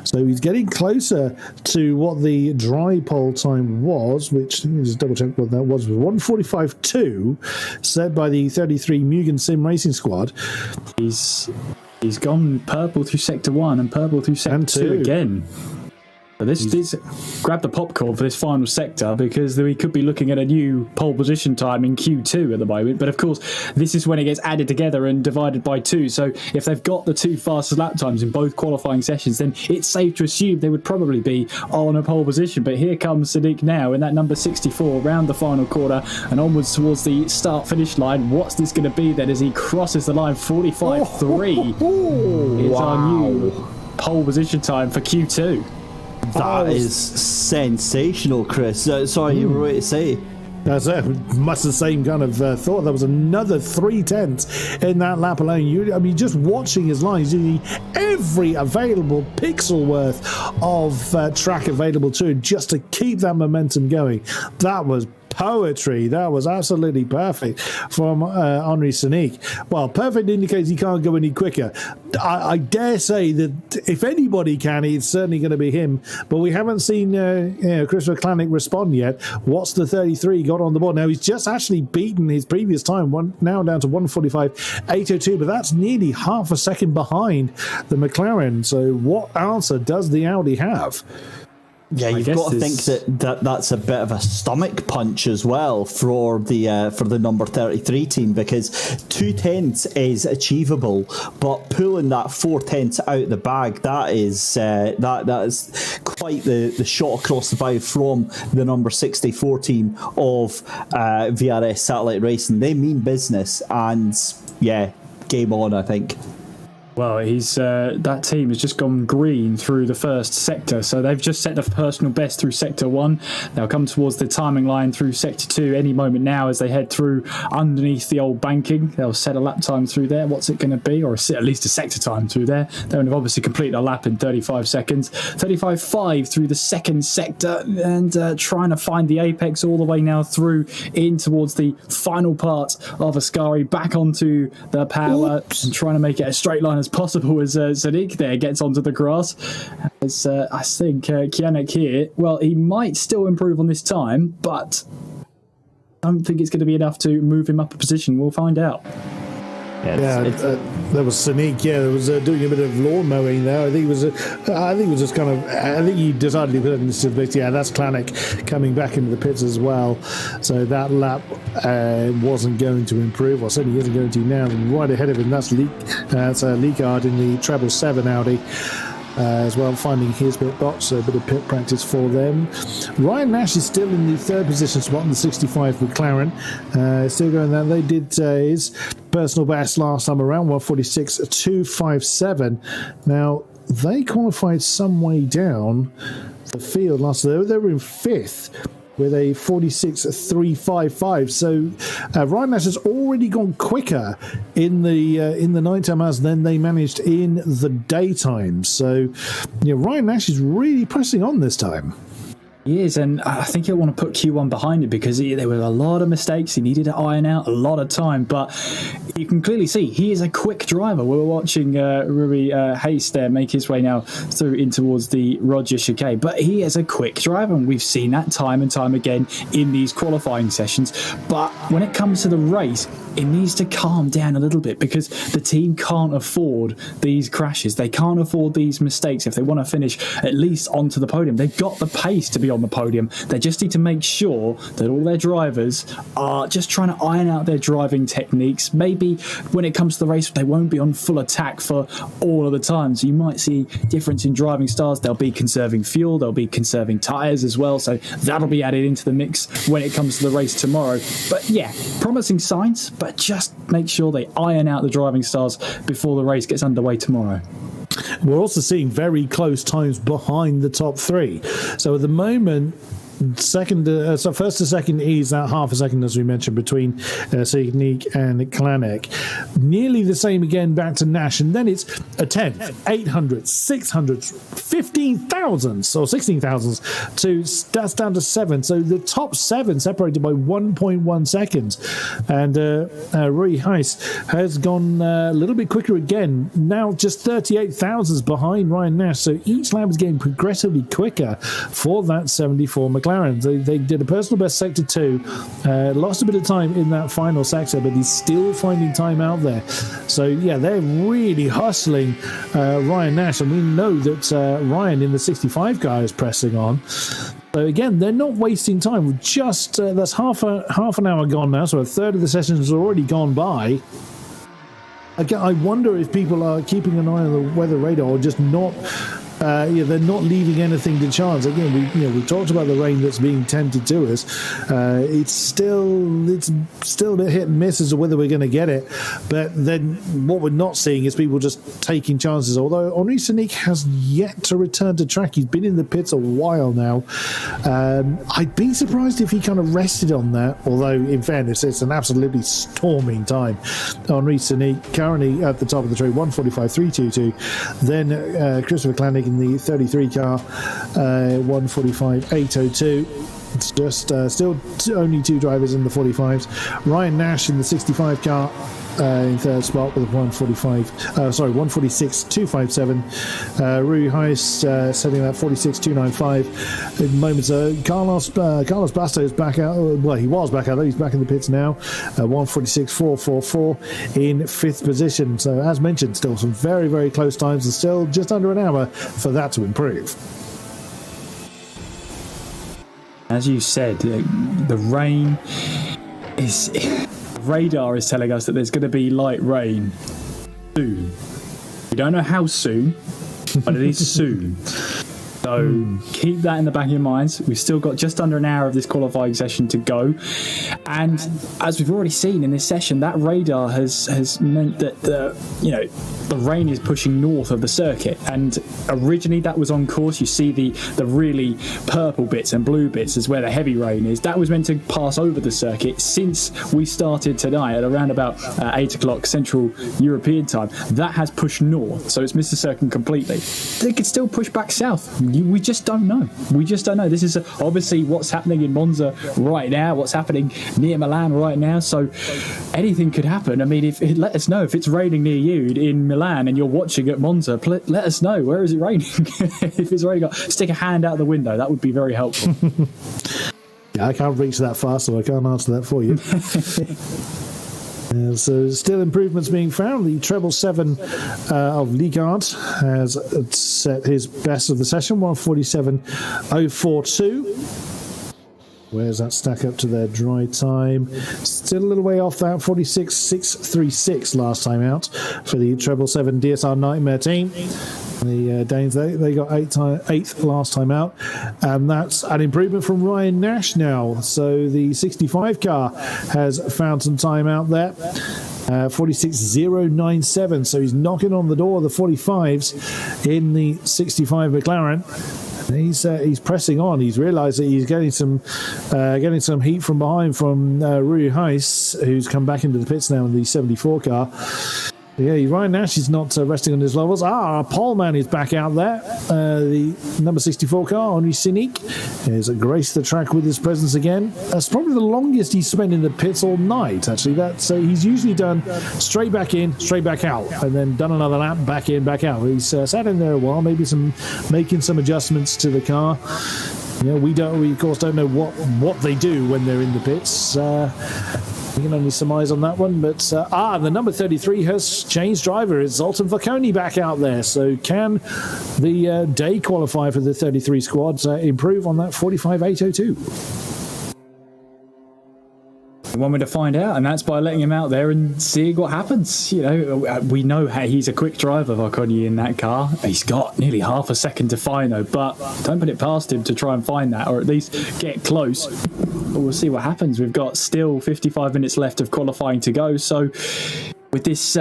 So he's getting closer to what the dry pole time was, which, let me just double check what that was 1:45.2, set by the 33 Mugen Sim Racing Squad. He's gone purple through sector 1 and purple through sector 2 again. So this grab the popcorn for this final sector, because we could be looking at a new pole position time in Q2 at the moment. But of course, this is when it gets added together and divided by 2. So if they've got the 2 fastest lap times in both qualifying sessions, then it's safe to assume they would probably be on a pole position. But here comes Sadiq now in that number 64 around the final quarter and onwards towards the start-finish line. What's this going to be then as he crosses the line? 45.3 is our new pole position time for Q2. That is sensational, Chris. Sorry, you were right to say. That's much the same kind of thought. There was another 3/10 in that lap alone. Just watching his lines, using every available pixel worth of track available to him just to keep that momentum going. That was poetry. That was absolutely perfect from Henri Senique. Well, perfect indicates he can't go any quicker. I dare say that if anybody can, it's certainly going to be him. But we haven't seen Christopher Clanic respond yet. What's the 33 got on the board? Now, he's just actually beaten his previous time, now down to 1:45.802, but that's nearly half a second behind the McLaren. So what answer does the Audi have? Yeah, you've got to think that's a bit of a stomach punch as well for the number 33 team, because 2/10 is achievable, but pulling that 4/10 out the bag, that is quite the shot across the bow from the number 64 team of VRS Satellite Racing. They mean business, and yeah, game on, I think. Well, that team has just gone green through the first sector, so they've just set the personal best through sector 1. They'll come towards the timing line through sector 2 any moment now as they head through underneath the old banking. They'll set a lap time through there. What's it going to be? Or at least a sector time through there. They'll obviously complete a lap in 35 seconds. 35.5 through the second sector, and trying to find the apex all the way now through in towards the final part of Ascari, back onto the power. Oops. And trying to make it a straight line as possible as Senique there gets onto the grass. As I think Kianek here, well, he might still improve on this time, but I don't think it's going to be enough to move him up a position. We'll find out. There was Senique. Yeah, there was doing a bit of lawn mowing there. I think it was just kind of. I think he decided to put it in the bit. Yeah, that's Clanic coming back into the pits as well. So that lap wasn't going to improve, or certainly isn't going to now. Right ahead of him, that's Liekard in the treble 7 Audi. As well, finding his pit box, so a bit of pit practice for them. Ryan Nash is still in the third position spot in the 65 McLaren, still going there. They did his personal best last time around, 1:46.257. Now, they qualified some way down the field last year. They were in 5th with a 46.355. So Ryan Nash has already gone quicker in the nighttime hours than they managed in the daytime. So Ryan Nash is really pressing on this time. He is, and I think he'll want to put Q1 behind it because there were a lot of mistakes he needed to iron out, a lot of time, but you can clearly see he is a quick driver. We were watching Ruby Hayes there make his way now through in towards the Roger chicane, but he is a quick driver, and we've seen that time and time again in these qualifying sessions. But when it comes to the race, it needs to calm down a little bit because the team can't afford these crashes. They can't afford these mistakes if they want to finish at least onto the podium. They've got the pace to be on the podium. They just need to make sure that all their drivers are just trying to iron out their driving techniques. Maybe when it comes to the race, they won't be on full attack for all of the time. So you might see difference in driving styles. They'll be conserving fuel. They'll be conserving tyres as well. So that'll be added into the mix when it comes to the race tomorrow. But yeah, promising signs, but just make sure they iron out the driving styles before the race gets underway tomorrow. We're also seeing very close times behind the top 3. So at the moment, first to second is that half a second, as we mentioned, between Senique and Clanic. Nearly the same again back to Nash, and then it's a 10th, 800, 600, 15,000s or 16,000s that's down to 7. So the top 7 separated by 1.1 seconds, and Rui Heiss has gone a little bit quicker again. Now just 38,000s behind Ryan Nash. So each lap is getting progressively quicker for that 74 McLaren. They did a personal best sector 2, lost a bit of time in that final sector, but he's still finding time out there. So yeah, they're really hustling Ryan Nash, and we know that Ryan in the 65 car is pressing on. So again, they're not wasting time. Just that's half an hour gone now, so a third of the session has already gone by. Again, I wonder if people are keeping an eye on the weather radar or just not. They're not leaving anything to chance. Again, we talked about the rain that's being tempted to us. It's still a bit hit and miss as to whether we're going to get it. But then what we're not seeing is people just taking chances. Although Henri Senique has yet to return to track. He's been in the pits a while now. I'd be surprised if he kind of rested on that. Although, in fairness, it's an absolutely storming time. Henri Senique currently at the top of the tree, 1:45.322. Then Christopher Clanic in the 33 car, 1:45.802. It's just still only 2 drivers in the 45s. Ryan Nash in the 65 car in third spot with 146.257. Rui Heiss setting that 46.295. In moments, Carlos Basto is back out. Well, he was back out there. He's back in the pits now. 146.444 in 5th position. So, as mentioned, still some very, very close times and still just under an hour for that to improve. As you said, the rain is... Radar is telling us that there's going to be light rain soon. We don't know how soon, but it is soon. So keep that in the back of your minds. We've still got just under an hour of this qualifying session to go. And as we've already seen in this session, that radar has meant that the rain is pushing north of the circuit. And originally that was on course. You see the really purple bits and blue bits is where the heavy rain is. That was meant to pass over the circuit since we started tonight at around about 8 o'clock Central European time. That has pushed north, so it's missed the circuit completely. They could still push back south. We just don't know. We just don't know. This is obviously what's happening in Monza right now, what's happening near Milan right now. So anything could happen. I mean, let us know if it's raining near you in Milan and you're watching at Monza. Let us know. Where is it raining? If it's raining, stick a hand out the window. That would be very helpful. Yeah, I can't reach that far, so I can't answer that for you. So still improvements being found. The treble 7 of Liegard has set his best of the session, 147.042. Where's that stack up to their dry time? Still a little way off that, 46.636 last time out for the treble 7 DSR Nightmare team. The Danes, they got 8th last time out, and that's an improvement from Ryan Nash now. So the 65 car has found some time out there, 46.097. So he's knocking on the door of the 45s in the 65 McLaren. He's pressing on. He's realised that he's getting some heat from behind from Rui Heiss, who's come back into the pits now in the 74 car. Yeah, Ryan Nash is not resting on his laurels. Poleman is back out there. The number 64 car, Henri Sinek, has graced the track with his presence again. That's probably the longest he's spent in the pits all night, actually. He's usually done straight back in, straight back out, and then done another lap, back in, back out. He's sat in there a while, maybe making some adjustments to the car. We of course don't know what they do when they're in the pits. We can only surmise on that one, but the number 33 has changed driver. It's Zoltan Falcone back out there. So can the day qualify for the 33 squad improve on that 45.802? One way to find out, and that's by letting him out there and seeing what happens. We know how he's a quick driver, Falcone, in that car. He's got nearly half a second to find, though, but don't put it past him to try and find that, or at least get close. But we'll see what happens. We've got still 55 minutes left of qualifying to go, so with this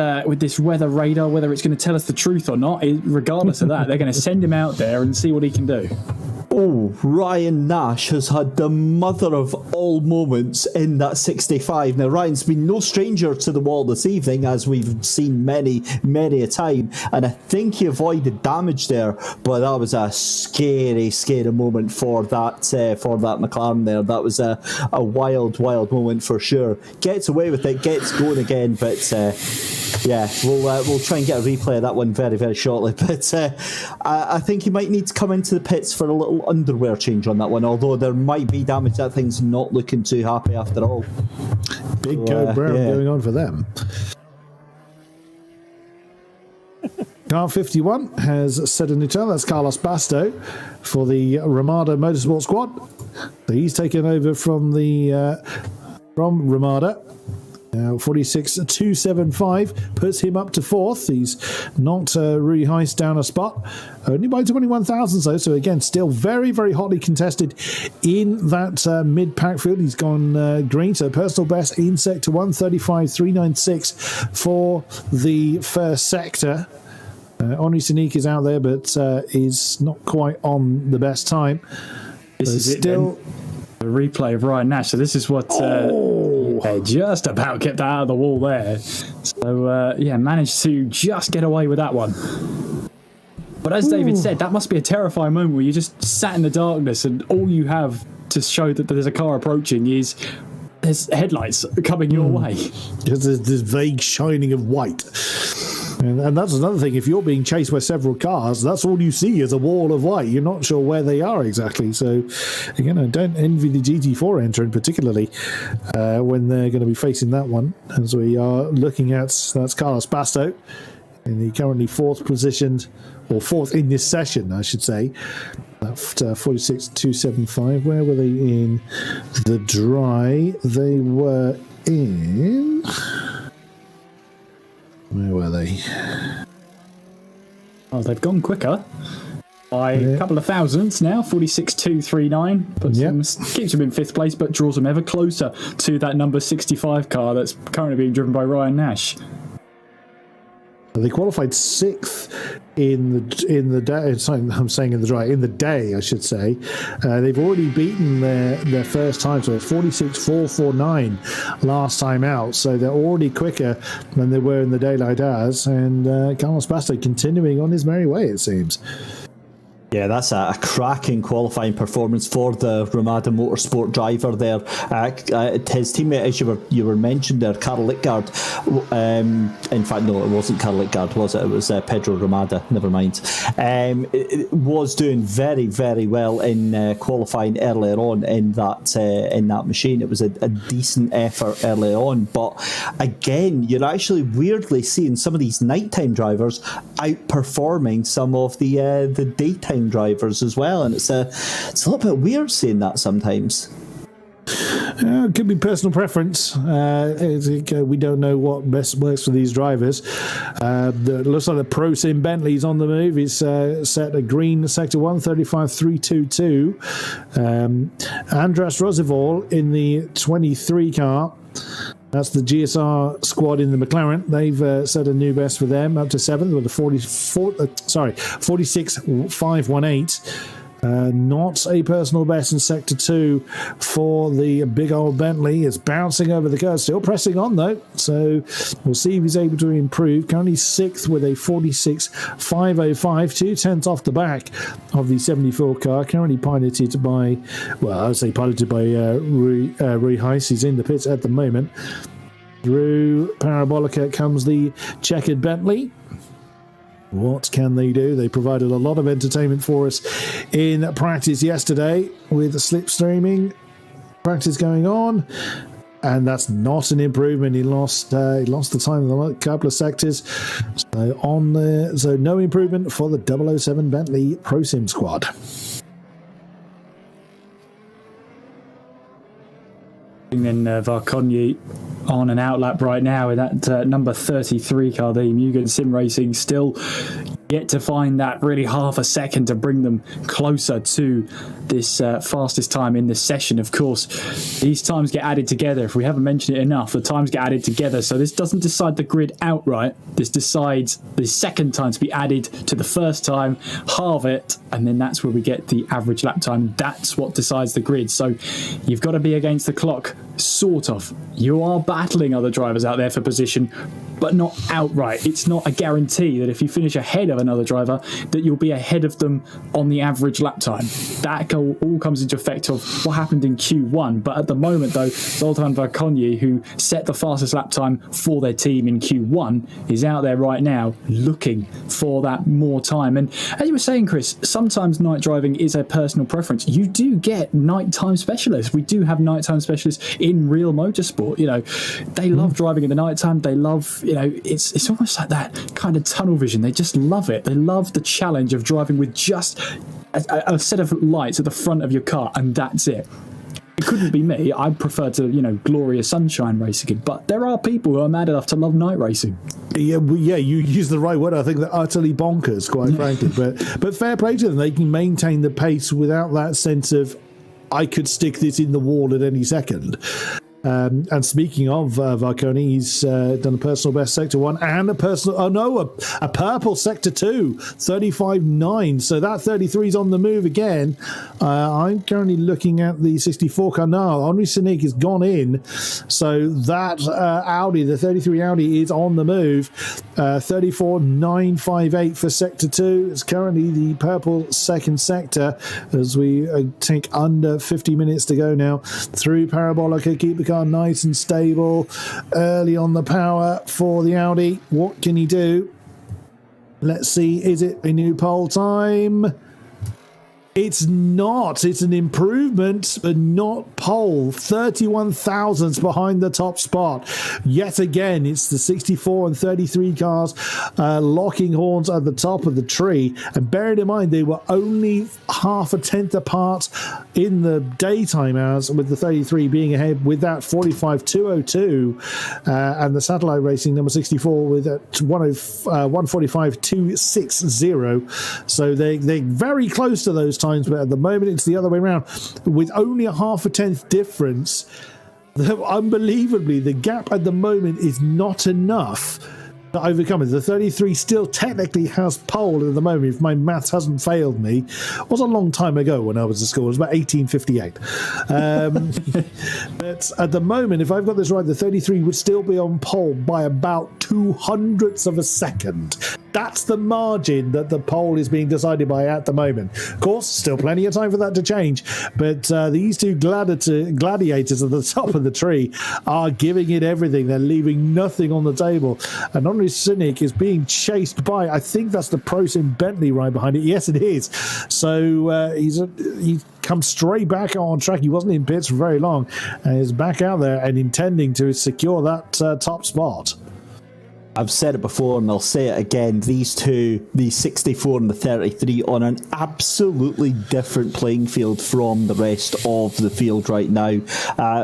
weather radar, whether it's going to tell us the truth or not, regardless of that, they're going to send him out there and see what he can do. Oh, Ryan Nash has had the mother of all moments in that 65. Now, Ryan's been no stranger to the wall this evening, as we've seen many, many a time, and I think he avoided damage there, but that was a scary, scary moment for that McLaren there. That was a wild, wild moment for sure. Gets away with it, gets going again, but yeah, we'll try and get a replay of that one very, very shortly. But I think he might need to come into the pits for a little underwear change on that one, although there might be damage. That thing's not looking too happy after all. Big code brown going on for them. Car 51 has set a new turn. That's Carlos Basto for the Ramada Motorsport squad. So he's taken over from Ramada. 46.275 puts him up to 4th. He's knocked Rui Heiss down a spot, only by 21 thousandths though. So again, still very, very hotly contested in that mid-pack field. He's gone green, so personal best in sector 135.396 for the first sector. Henri Sinek is out there, but is not quite on the best time. This is still a replay of Ryan Nash. So this is what just about kept that out of the wall there. So managed to just get away with that one. But as David said, that must be a terrifying moment where you just sat in the darkness and all you have to show that there's a car approaching is there's headlights coming your way. Because there's this vague shining of white. And that's another thing. If you're being chased by several cars, that's all you see is a wall of white. You're not sure where they are exactly. So, again, I don't envy the GT4 entrant particularly when they're going to be facing that one. As we are looking at, that's Carlos Basto in the currently fourth positioned, or fourth in this session, I should say. 46.275. Where were they in the dry? They were in... Where were they? Oh, they've gone quicker by a couple of thousandths now. 46.239. Keeps them in fifth place, but draws them ever closer to that number 65 car that's currently being driven by Ryan Nash. They qualified sixth in the day. Sorry, I'm saying in the dry. In the day, I should say. They've already beaten their first time, so 46.449 last time out. So they're already quicker than they were in the daylight hours. And Carlos Basto continuing on his merry way, it seems. Yeah, that's a cracking qualifying performance for the Ramada Motorsport driver there. His teammate, as you were mentioned there, Karl Littgaard. In fact, no, it wasn't Karl Littgaard, was it? It was Pedro Ramada. Never mind. It was doing very, very well in qualifying earlier on in that machine. It was a decent effort earlier on, but again, you're actually weirdly seeing some of these nighttime drivers outperforming some of the daytime drivers as well, and it's a little bit weird seeing that sometimes. It could be personal preference. We don't know what best works for these drivers. It looks like the Pro Sim Bentley's on the move. He's set a green sector 135.322. Andras Roosevelt in the 23 car. That's the GSR squad in the McLaren. They've set a new best for them, up to 7th with a 46.518. Not a personal best in Sector 2 for the big old Bentley. It's bouncing over the curve, still pressing on though, so we'll see if he's able to improve. Currently 6th with a 46.505, 2/10 off the back of the 74 car, currently piloted by, Rui Heiss. He's in the pits at the moment. Through Parabolica comes the checkered Bentley. What can they do? They provided a lot of entertainment for us in practice yesterday with slipstreaming practice going on, and that's not an improvement. He lost the time in a couple of sectors. So no improvement for the 007 Bentley Pro Sim squad. And then Varkonyi on an outlap right now in that number 33 car, the Mugen Sim Racing, still yet to find that really half a second to bring them closer to this fastest time in this session. Of course, these times get added together. If we haven't mentioned it enough, the times get added together. So this doesn't decide the grid outright. This decides the second time to be added to the first time, halve it, and then that's where we get the average lap time. That's what decides the grid. So you've got to be against the clock, sort of. You are battling other drivers out there for position, but not outright. It's not a guarantee that if you finish ahead of another driver that you'll be ahead of them on the average lap time. That all comes into effect of what happened in Q1. But at the moment though, Zoltan Varkonyi, who set the fastest lap time for their team in Q1, is out there right now looking for that more time. And as you were saying, Chris, sometimes night driving is a personal preference. You do get nighttime specialists. We do have nighttime specialists in real motorsport. You know, they love driving in the nighttime. They love, you know, it's almost like that kind of tunnel vision. They just love it. They love the challenge of driving with just a set of lights at the front of your car, and that's it. It couldn't be me. I'd prefer to, you know, glorious sunshine racing, but there are people who are mad enough to love night racing. Yeah, you use the right word. I think they're utterly bonkers, quite frankly. But fair play to them. They can maintain the pace without that sense of, I could stick this in the wall at any second. And speaking of Varconi, he's done a personal best sector 1 and a purple sector 2, 35.9. So that 33 is on the move again. I'm currently looking at the 64 car now. Henri Sinic has gone in. So that Audi, the 33 Audi, is on the move. 34.958 for sector 2. It's currently the purple second sector as we take under 50 minutes to go now through Parabolica. Keep the car nice and stable early on the power for the Audi. What can he do? Let's see, is it a new pole time? It's not. It's an improvement, but not pole. 31 thousandths behind the top spot. Yet again, it's the 64 and 33 cars locking horns at the top of the tree. And bearing in mind, they were only half a tenth apart in the daytime hours, with the 33 being ahead with that 45.202 and the satellite racing number 64 with that 145.260. So they're very close to those times, but at the moment it's the other way around with only a half a tenth difference. Unbelievably, the gap at the moment is not enough to overcome it. The 33 still technically has pole at the moment, if my maths hasn't failed me. It was a long time ago when I was at school. It was about 1858. But at the moment, if I've got this right, the 33 would still be on pole by about 200ths of a second. That's the margin that the pole is being decided by at the moment. Of course, still plenty of time for that to change, but these two gladiators at the top of the tree are giving it everything. They're leaving nothing on the table. And Henri Sinic is being chased by, I think that's the Prosim Bentley right behind it. Yes, it is. So he's come straight back on track. He wasn't in pits for very long and is back out there and intending to secure that top spot. I've said it before and I'll say it again, these two, the 64 and the 33, on an absolutely different playing field from the rest of the field right now.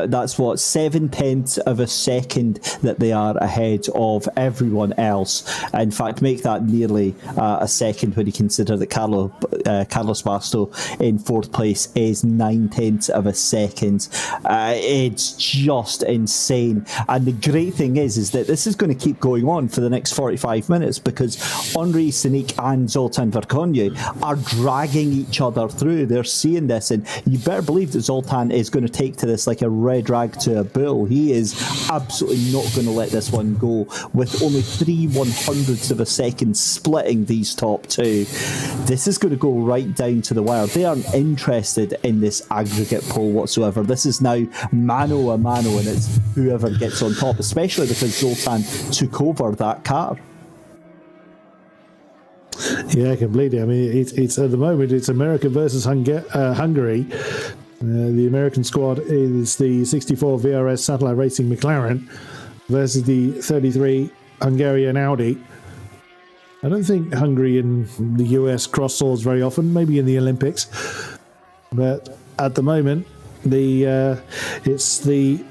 That's what, 7/10 of a second that they are ahead of everyone else. In fact, make that nearly a second when you consider that Carlos Basto in fourth place is 9/10 of a second. It's just insane. And the great thing is that this is going to keep going on for the next 45 minutes because Henri Sinic and Zoltan Varconi are dragging each other through. They're seeing this, and you better believe that Zoltan is going to take to this like a red rag to a bull. He is absolutely not going to let this one go, with only 3/100ths of a second splitting these top two. This is going to go right down to the wire. They aren't interested in this aggregate poll whatsoever. This is now mano a mano, and it's whoever gets on top, especially because Zoltan took over that car. Yeah, completely. I mean, it's at the moment it's America versus Hungary. The American squad is the 64 VRS Satellite Racing McLaren versus the 33 Hungarian Audi. I don't think Hungary and the US cross swords very often, maybe in the Olympics. But at the moment, it's the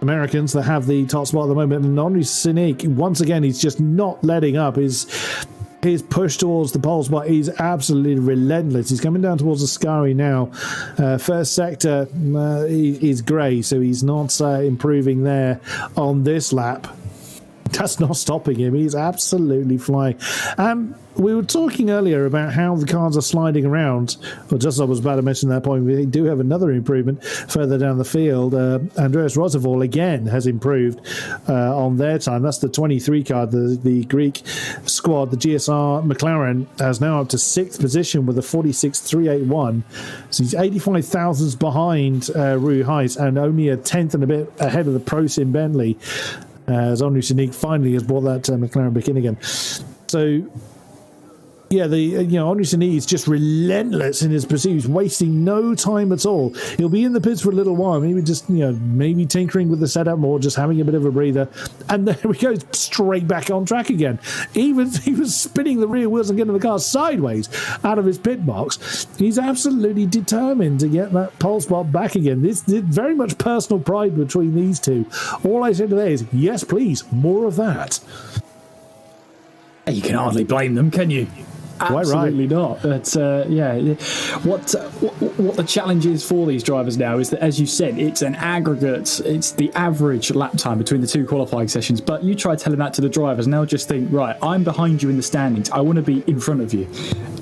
Americans that have the top spot at the moment. And Henri Sinic, once again, he's just not letting up. His push towards the pole spot is absolutely relentless. He's coming down towards the Ascari now. First sector is grey, so he's not improving there on this lap. That's not stopping him. He's absolutely flying. We were talking earlier about how the cars are sliding around. Well, just as I was about to mention that point, we do have another improvement further down the field. Andreas Roosevelt again has improved on their time. That's the 23 car. The Greek squad, the GSR McLaren, is now up to 6th position with a 46.381. So he's 85 thousandths behind Rui Heiss and only a tenth and a bit ahead of the Prosim Bentley. As Henri Sinic finally has brought that McLaren back in again. So, yeah, Henri Sinic is just relentless in his pursuits, wasting no time at all. He'll be in the pits for a little while, maybe just, maybe tinkering with the setup more, just having a bit of a breather. And there we go, straight back on track again. He was spinning the rear wheels and getting the car sideways out of his pit box. He's absolutely determined to get that pole spot back again. This very much personal pride between these two. All I say today is, yes, please, more of that. You can hardly blame them, can you? Absolutely not. But what the challenge is for these drivers now is that, as you said, it's an aggregate. It's the average lap time between the two qualifying sessions. But you try telling that to the drivers, and they'll just think, right, I'm behind you in the standings. I want to be in front of you.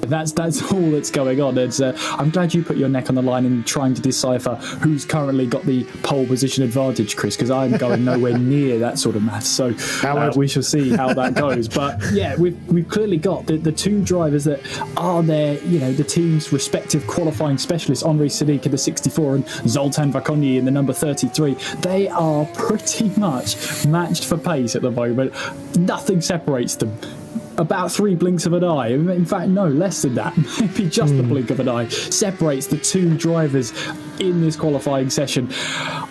That's all that's going on. I'm glad you put your neck on the line in trying to decipher who's currently got the pole position advantage, Chris, because I'm going nowhere near that sort of math. So we shall see how that goes. But yeah, we've clearly got the two drivers that are there, the team's respective qualifying specialists, Henri Sadiq in the 64 and Zoltan Vakonyi in the number 33. They are pretty much matched for pace at the moment. Nothing separates them. About 3 blinks of an eye. In fact, no, less than that. Maybe just a blink of an eye separates the two drivers in this qualifying session.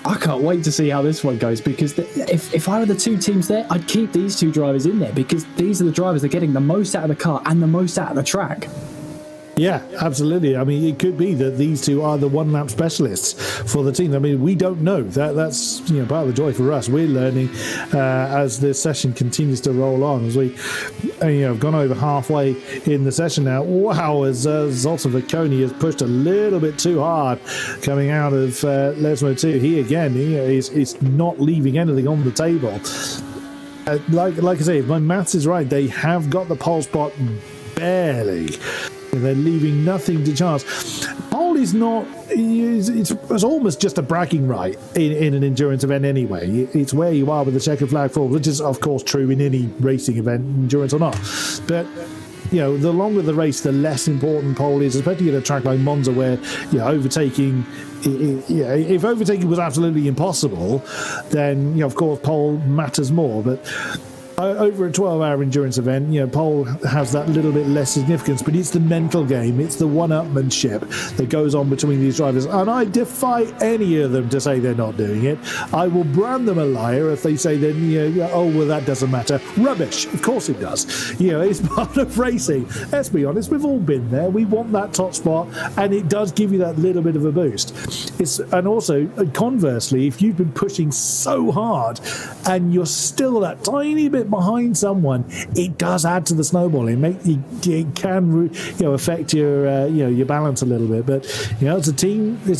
I can't wait to see how this one goes, because if I were the two teams there, I'd keep these two drivers in there, because these are the drivers that are getting the most out of the car and the most out of the track. Yeah, absolutely. I mean, it could be that these two are the one-lap specialists for the team. I mean, we don't know. That's part of the joy for us. We're learning as the session continues to roll on. As we have gone over halfway in the session now. Wow, as Zoltan Vakonyi has pushed a little bit too hard coming out of Lesmo 2. He again, is not leaving anything on the table. Like I say, if my maths is right, they have got the pole spot barely. They're leaving nothing to chance. Pole is not. It's almost just a bragging right in an endurance event anyway. It's where you are with the checkered flag fall, which is of course true in any racing event, endurance or not. But the longer the race, the less important pole is, especially at a track like Monza, where overtaking. If overtaking was absolutely impossible, then of course pole matters more. But over a 12-hour endurance event, pole has that little bit less significance, but it's the mental game, it's the one-upmanship that goes on between these drivers, and I defy any of them to say they're not doing it. I will brand them a liar if they say that, that doesn't matter. Rubbish. Of course it does. It's part of racing. Let's be honest, we've all been there. We want that top spot, and it does give you that little bit of a boost. And also, conversely, if you've been pushing so hard and you're still that tiny bit behind someone, it does add to the snowballing. It can affect your balance a little bit. But it's a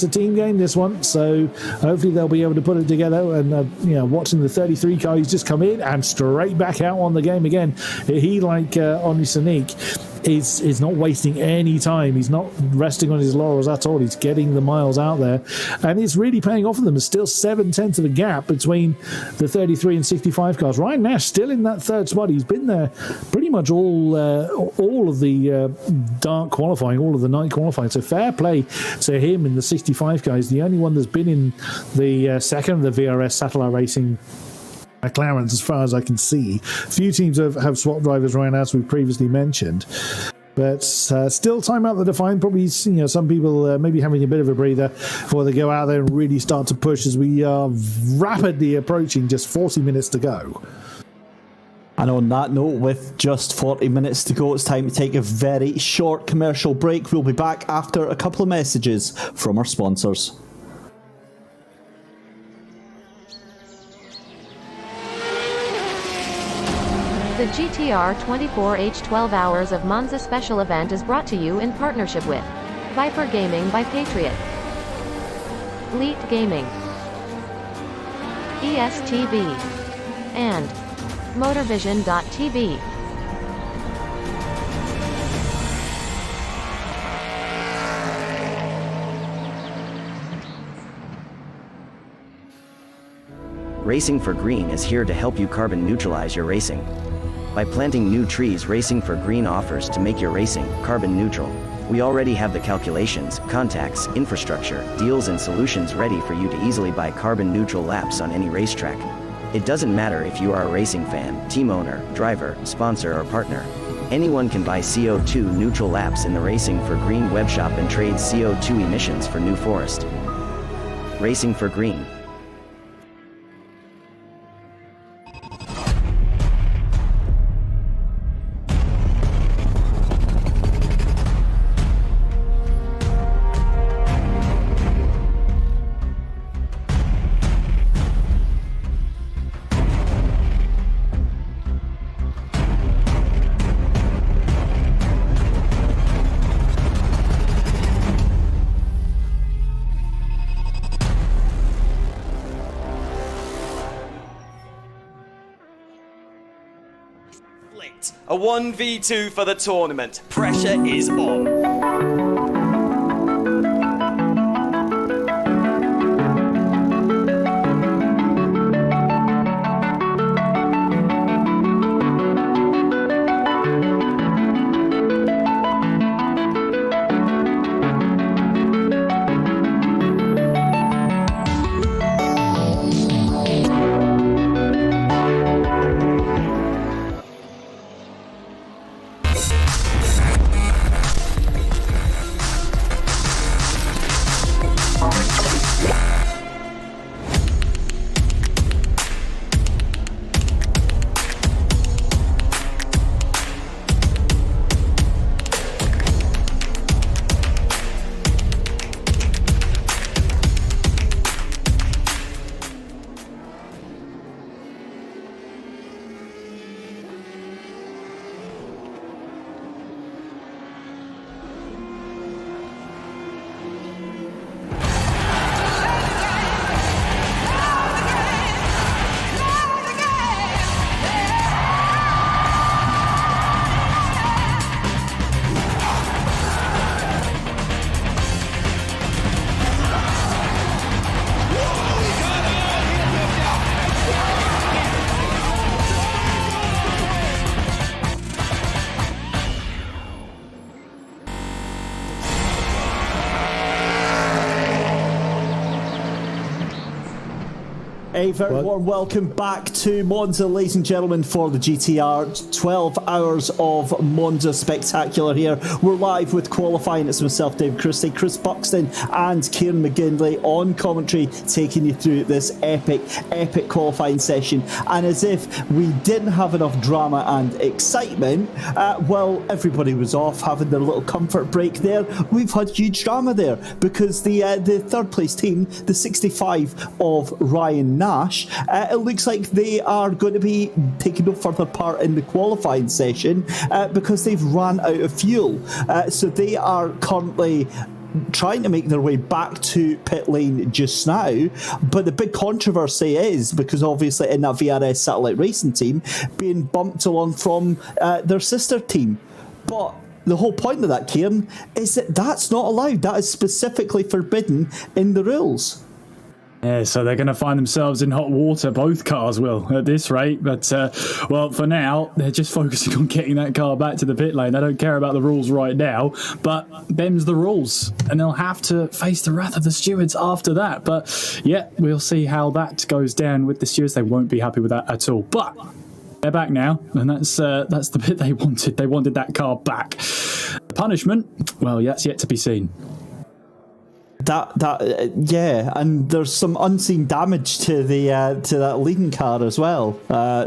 team game, this one. So hopefully they'll be able to put it together. And watching the 33 car, he's just come in and straight back out on the game again. He, like Henri Sadiq, is not wasting any time. He's not resting on his laurels at all. He's getting the miles out there, and it's really paying off for them. There's still 7/10 of a gap between the 33 and 65 cars. Ryan Nash still in that third spot. He's been there pretty much all of the dark qualifying, all of the night qualifying. So fair play to him in the 65 car. He's the only one that's been in the second of the VRS Satellite Racing McLarens, as far as I can see. Few teams have swapped drivers around, as we previously mentioned. But still time out the define. Probably some people maybe having a bit of a breather before they go out there and really start to push, as we are rapidly approaching just 40 minutes to go. And on that note, with just 40 minutes to go, it's time to take a very short commercial break. We'll be back after a couple of messages from our sponsors. The GTR 24H 12 Hours of Monza special event is brought to you in partnership with Viper Gaming by Patriot, Elite Gaming, ESTV, and Motorvision.tv. Racing for Green is here to help you carbon neutralize your racing. By planting new trees, Racing for Green offers to make your racing carbon neutral. We already have the calculations, contacts, infrastructure, deals and solutions ready for you to easily buy carbon neutral laps on any racetrack. It doesn't matter if you are a racing fan, team owner, driver, sponsor or partner. Anyone can buy CO2 neutral laps in the Racing for Green webshop and trade CO2 emissions for New Forest. Racing for Green. A 1v2 for the tournament. Pressure is on. A very warm welcome back to Monza, ladies and gentlemen, for the GTR. 12 hours of Monza spectacular here. We're live with qualifying. It's myself, Dave Christie, Chris Buxton and Kieran McGinley on commentary, taking you through this epic qualifying session. And as if we didn't have enough drama and excitement, while everybody was off having their little comfort break there, we've had huge drama there because the third place team, the 65 of Ryan Nash, it looks like they are going to be taking no further part in the qualifying session because they've ran out of fuel. So they are currently trying to make their way back to pit lane just now, but the big controversy is because obviously in that VRS satellite racing team being bumped along from their sister team. But the whole point of that, Kieran, is that that's not allowed. That is specifically forbidden in the rules. Yeah, so they're going to find themselves in hot water, both cars will, at this rate. But, well, for now, they're just focusing on getting that car back to the pit lane. They don't care about the rules right now, but them's the rules. And they'll have to face the wrath of the stewards after that. But, yeah, we'll see how that goes down with the stewards. They won't be happy with that at all. But they're back now, and that's the bit they wanted. They wanted that car back. The punishment, well, that's yet to be seen. Yeah, and there's some unseen damage to that leading car as well.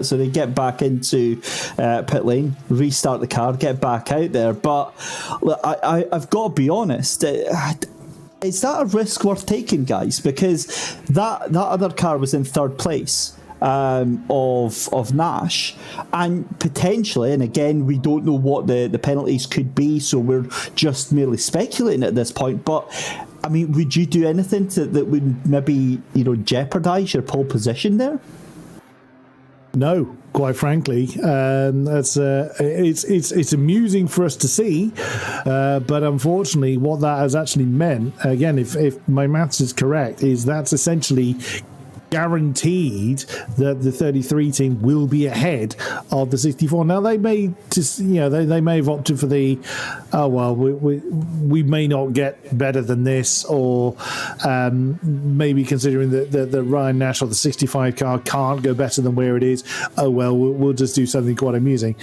So they get back into pit lane, restart the car, get back out there. But look, I've got to be honest. Is that a risk worth taking, guys? Because that other car was in third place of Nash, and potentially, and again, we don't know what the penalties could be, so we're just merely speculating at this point. But I mean, would you do anything that would maybe, jeopardise your pole position there? No, quite frankly, it's amusing for us to see, but unfortunately, what that has actually meant, again, if my maths is correct, is that's essentially guaranteed that the 33 team will be ahead of the 64. Now they may just, they may have opted for the, we may not get better than this, or maybe considering that Ryan Nash or the 65 car can't go better than where it is. We'll just do something quite amusing.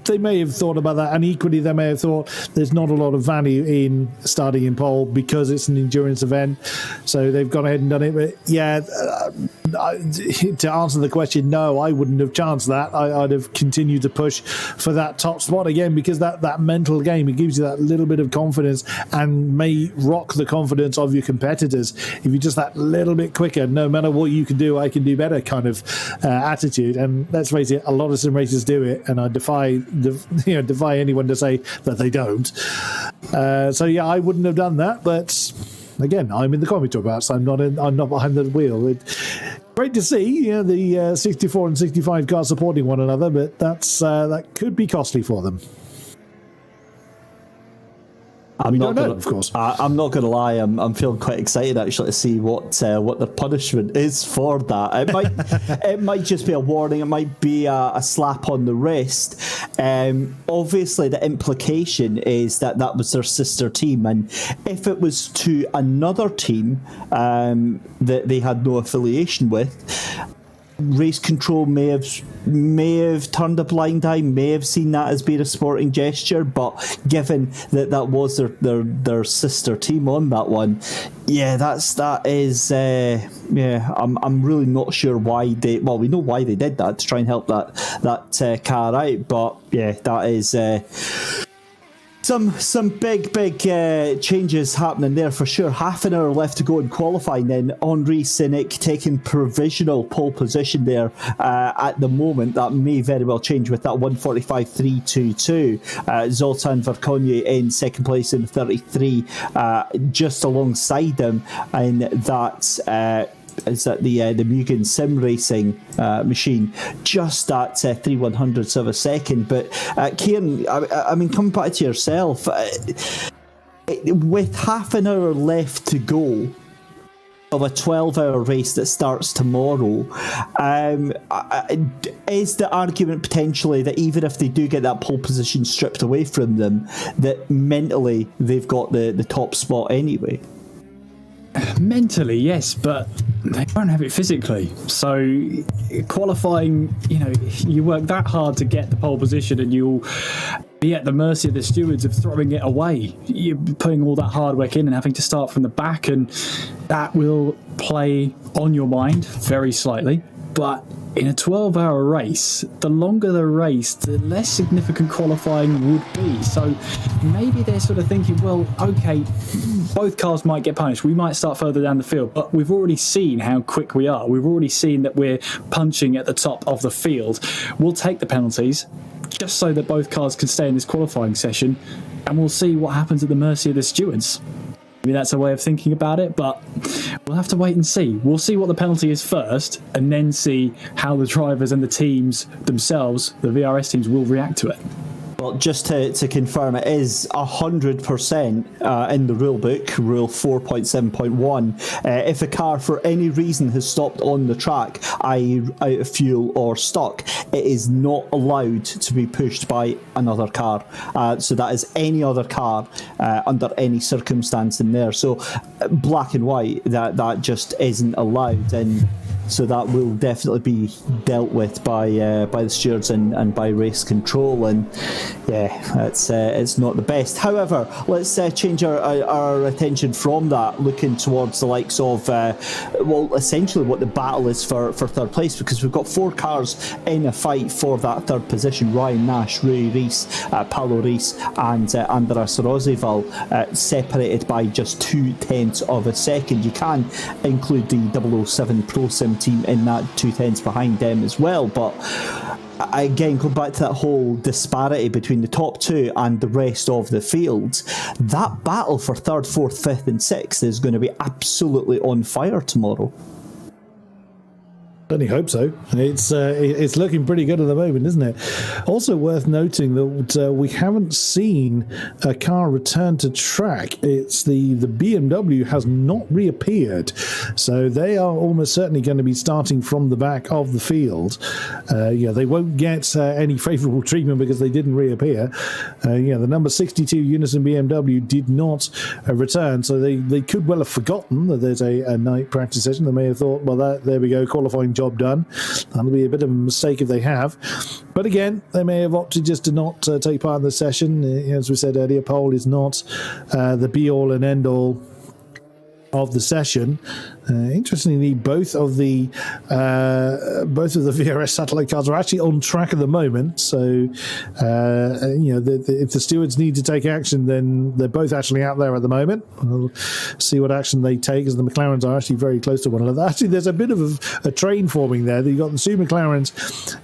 They may have thought about that, and equally they may have thought there's not a lot of value in starting in pole because it's an endurance event, so they've gone ahead and done it. But yeah, to answer the question, no, I wouldn't have chanced that. I'd have continued to push for that top spot again, because that mental game, it gives you that little bit of confidence and may rock the confidence of your competitors. If you're just that little bit quicker, no matter what you can do, I can do better kind of attitude. And let's face it, a lot of sim racers do it, and I defy anyone to say that they don't. So yeah, I wouldn't have done that, but again, I'm in the commentary box. I'm not behind the wheel. great to see the 64 and 65 cars supporting one another, but that could be costly for them. I'm not gonna, of course. I'm not going to lie. I'm feeling quite excited actually to see what the punishment is for that. It might just be a warning. It might be a slap on the wrist. Obviously, the implication is that was their sister team, and if it was to another team that they had no affiliation with, race control may have turned a blind eye, may have seen that as being a sporting gesture, but given that was their sister team on that one, I'm really not sure why we know why they did that, to try and help that car out, but yeah, that is some big changes happening there for sure. Half an hour left to go in qualifying then. Henri Sennek taking provisional pole position there at the moment. That may very well change with that 1:45.322. Zoltan Verkonye in second place in 33, just alongside him, and that's is that the Mugen Sim Racing machine, just at 3/100ths of a second. But Kieran, I mean, coming back to yourself, with half an hour left to go of a 12-hour race that starts tomorrow, is the argument potentially that even if they do get that pole position stripped away from them, that mentally they've got the top spot anyway? Mentally, yes, but they don't have it physically. So qualifying, you work that hard to get the pole position and you'll be at the mercy of the stewards of throwing it away. You're putting all that hard work in and having to start from the back, and that will play on your mind very slightly. But in a 12-hour race, the longer the race, the less significant qualifying would be. So maybe they're sort of thinking, well, okay, both cars might get punished. We might start further down the field, but we've already seen how quick we are. We've already seen that we're punching at the top of the field. We'll take the penalties just so that both cars can stay in this qualifying session, and we'll see what happens at the mercy of the stewards. Maybe that's a way of thinking about it, but we'll have to wait and see. We'll see what the penalty is first, and then see how the drivers and the teams themselves, the VRS teams, will react to it. Well, just to confirm, it is 100% in the rule book, rule 4.7.1. If a car for any reason has stopped on the track, i.e. out of fuel or stuck, it is not allowed to be pushed by another car. So that is any other car under any circumstance in there. So black and white, that just isn't allowed. And so that will definitely be dealt with by the stewards and by race control, and it's not the best. However, let's change our attention from that, looking towards the likes of essentially what the battle is for third place, because we've got four cars in a fight for that third position. Ryan Nash, Rui Reis, Paulo Reis and Andras Roosevelt, separated by just 0.2 of a second. You can include the 007 Pro Sim team in that 0.2 behind them as well, but again, going back to that whole disparity between the top two and the rest of the field, that battle for third, fourth, fifth and sixth is going to be absolutely on fire tomorrow. Certainly hope so. It's looking pretty good at the moment, isn't it? Also worth noting that we haven't seen a car return to track. It's the BMW has not reappeared, so they are almost certainly going to be starting from the back of the field. They won't get any favourable treatment because they didn't reappear. The number 62 Unison BMW did not return, so they could well have forgotten that there's a night practice session. They may have thought, well, there we go, qualifying job done. That'll be a bit of a mistake if they have. But again, they may have opted just to not take part in the session. As we said earlier, pole is not the be-all and end-all of the session. Interestingly, both of the VRS satellite cars are actually on track at the moment. So, if the stewards need to take action, then they're both actually out there at the moment. We'll see what action they take, as the McLarens are actually very close to one another. Actually, there's a bit of a train forming there. You've got the two McLarens,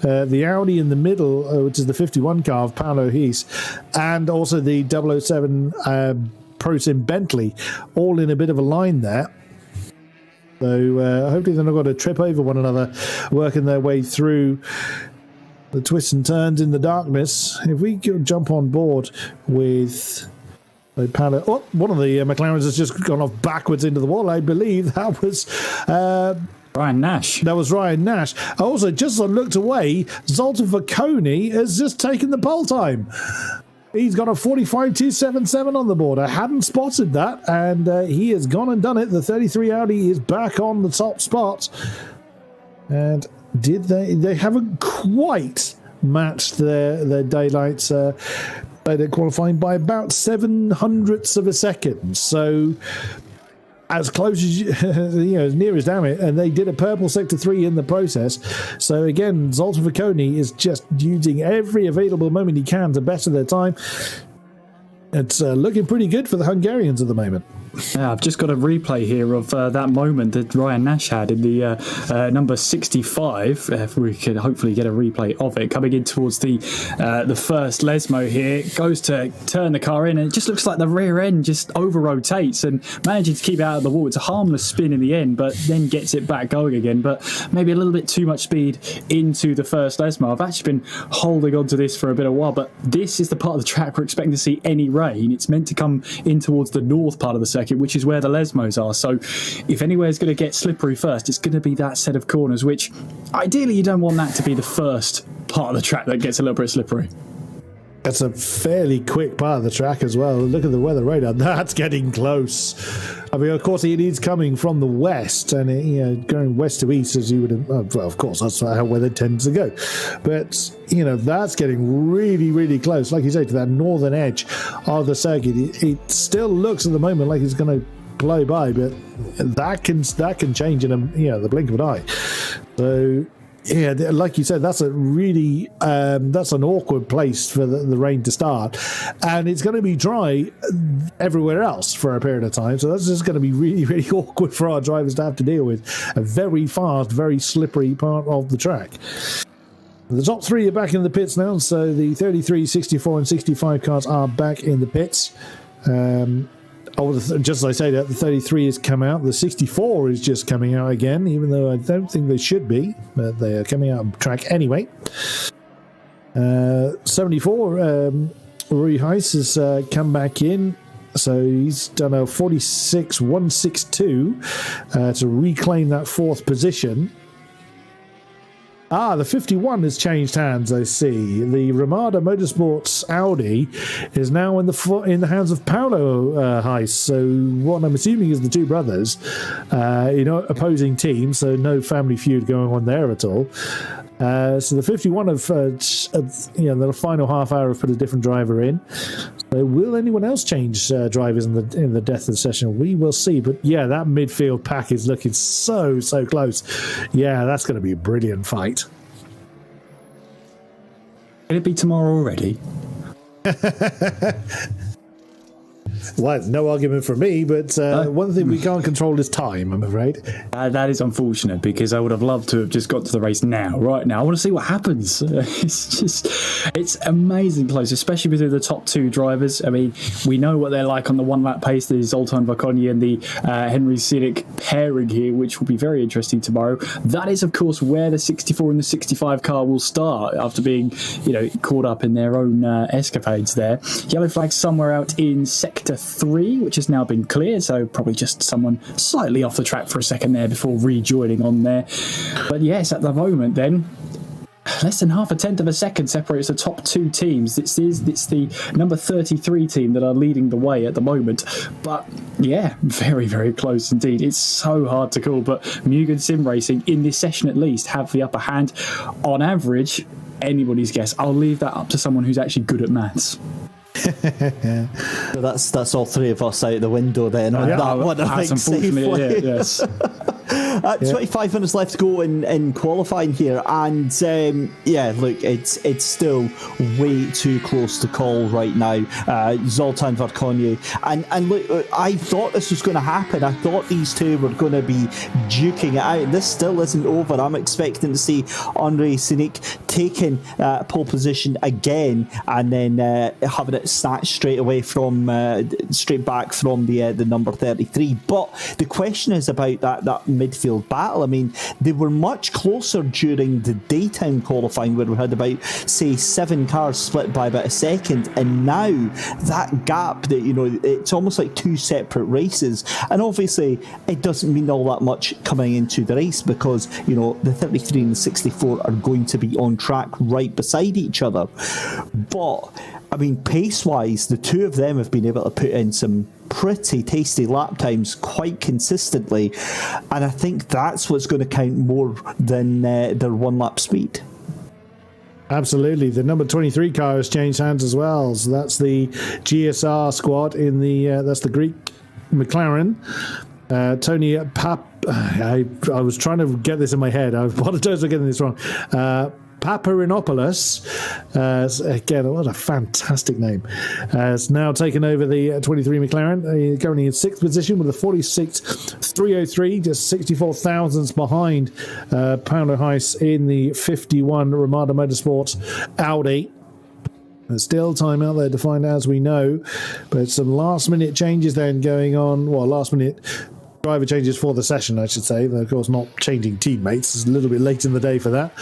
the Audi in the middle, which is the 51 car of Paulo Reis, and also the 007 Pro Sim Bentley, all in a bit of a line there. So hopefully they're not going to trip over one another, working their way through the twists and turns in the darkness. If we jump on board with a pallet, one of the McLarens has just gone off backwards into the wall. I believe that was Ryan Nash. That was Ryan Nash. Also, just as I looked away, Zoltan Vaconi has just taken the pole time. He's got a 45.277 on the board. I hadn't spotted that, and he has gone and done it. The 33 Audi is back on the top spot. And they haven't quite matched their daylights. They're qualifying by about 700ths of a second. So as close as as near as damn it, and they did a purple sector 3 in the process. So again, Zoltan Vaconi is just using every available moment he can to better their time. It's looking pretty good for the Hungarians at the moment. Yeah, I've just got a replay here of that moment that Ryan Nash had in the number 65. If we could hopefully get a replay of it, coming in towards the first Lesmo here, goes to turn the car in, and it just looks like the rear end just over rotates and managing to keep it out of the wall. It's a harmless spin in the end, but then gets it back going again. But maybe a little bit too much speed into the first Lesmo. I've actually been holding on to this for a bit of a while, but this is the part of the track we're expecting to see any rain. It's meant to come in towards the north part of the circuit, which is where the Lesmos are. So if anywhere is going to get slippery first, it's going to be that set of corners, which ideally you don't want that to be the first part of the track that gets a little bit slippery. That's a fairly quick part of the track as well. Look at the weather radar. That's getting close. I mean, of course, it is coming from the west, and going west to east, as you would. Well, of course, that's how weather tends to go. But that's getting really, really close. Like you say, to that northern edge of the circuit. It still looks at the moment like it's going to blow by, but that can change in the blink of an eye. So. Yeah, like you said, that's a really that's an awkward place for the rain to start, and it's going to be dry everywhere else for a period of time. So that's just going to be really, really awkward for our drivers to have to deal with. A very fast, very slippery part of the track. The top three are back in the pits now, so the 33, 64, and 65 cars are back in the pits. Just as I say that, the 33 has come out. The 64 is just coming out again, even though I don't think they should be, but they are coming out of track anyway. 74, Rui Heiss has come back in. So he's done a 46.162 to reclaim that fourth position. The 51 has changed hands, I see. The Ramada Motorsports Audi is now in the hands of Paulo Heiss. So what I'm assuming is the two brothers, opposing teams, so no family feud going on there at all. So the 51 the final half hour have put a different driver in. So will anyone else change drivers in the death of the session? We will see. But yeah, that midfield pack is looking so close. Yeah, that's going to be a brilliant fight. Will it be tomorrow already? Well, no argument from me, but one thing we can't control is time, I'm afraid. That is unfortunate, because I would have loved to have just got to the race right now. I want to see what happens. It's amazing close, especially between the top two drivers. I mean, we know what they're like on the one-lap pace, the Zoltan Vaconi and the Henry Sinek pairing here, which will be very interesting tomorrow. That is, of course, where the 64 and the 65 car will start after being, caught up in their own escapades there. Yellow flag somewhere out in sector 3, which has now been cleared, so probably just someone slightly off the track for a second there before rejoining on there. But yes, at the moment then, less than half a tenth of a second separates the top two teams. It's the number 33 team that are leading the way at the moment. But yeah, very, very close indeed. It's so hard to call, but Mugen Sim Racing, in this session at least, have the upper hand. On average, anybody's guess. I'll leave that up to someone who's actually good at maths. So that's all three of us out the window then. That's I think unfortunately safely. it, yes. 25 minutes left to go in qualifying here, and look, it's still way too close to call right now. Zoltan Varkonyi, and look, I thought this was going to happen. I thought these two were going to be duking it out. This still isn't over. I'm expecting to see Andre Sinek taking pole position again, and then having it snatched straight away from straight back from the number 33. But the question is about that midfield battle. I mean, they were much closer during the daytime qualifying, where we had about, say, 7 cars split by about a second, and now that gap, that, you know, it's almost like 2 separate races. And obviously it doesn't mean all that much coming into the race, because, you know, the 33 and the 64 are going to be on track right beside each other. But I mean, pace-wise, the two of them have been able to put in some pretty tasty lap times quite consistently, and I think that's what's going to count more than their one-lap speed. Absolutely. The number 23 car has changed hands as well. So that's the GSR squad in the that's the Greek McLaren. Tony I was trying to get this in my head. I apologize for getting this wrong. Paparinopoulos, again, what a fantastic name, has now taken over the 23 McLaren, currently in 6th position with a 46.303, just 64 thousandths behind Paulo Heiss in the 51 Ramada Motorsports Audi. There's still time out there to find out, as we know, but some last-minute changes then going on. Well, last-minute driver changes for the session, I should say. They're, of course, not changing teammates. It's a little bit late in the day for that.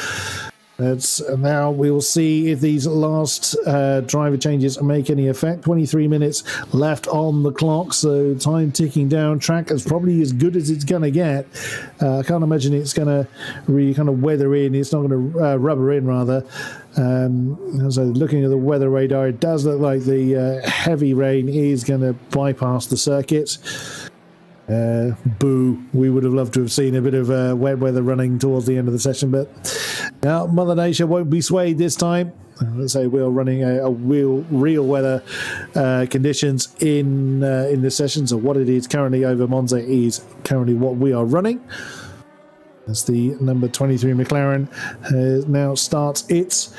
Now we will see if these last driver changes make any effect. 23 minutes left on the clock, so time ticking down. Track is probably as good as it's going to get. I can't imagine it's going to really kind of weather in. It's not going to rubber in, rather. So looking at the weather radar, it does look like the heavy rain is going to bypass the circuit. Boo, we would have loved to have seen a bit of wet weather running towards the end of the session, but now Mother Nature won't be swayed this time. Let's say we're running a real weather conditions in this session. So what it is currently over Monza is currently what we are running. As the number 23 McLaren now starts its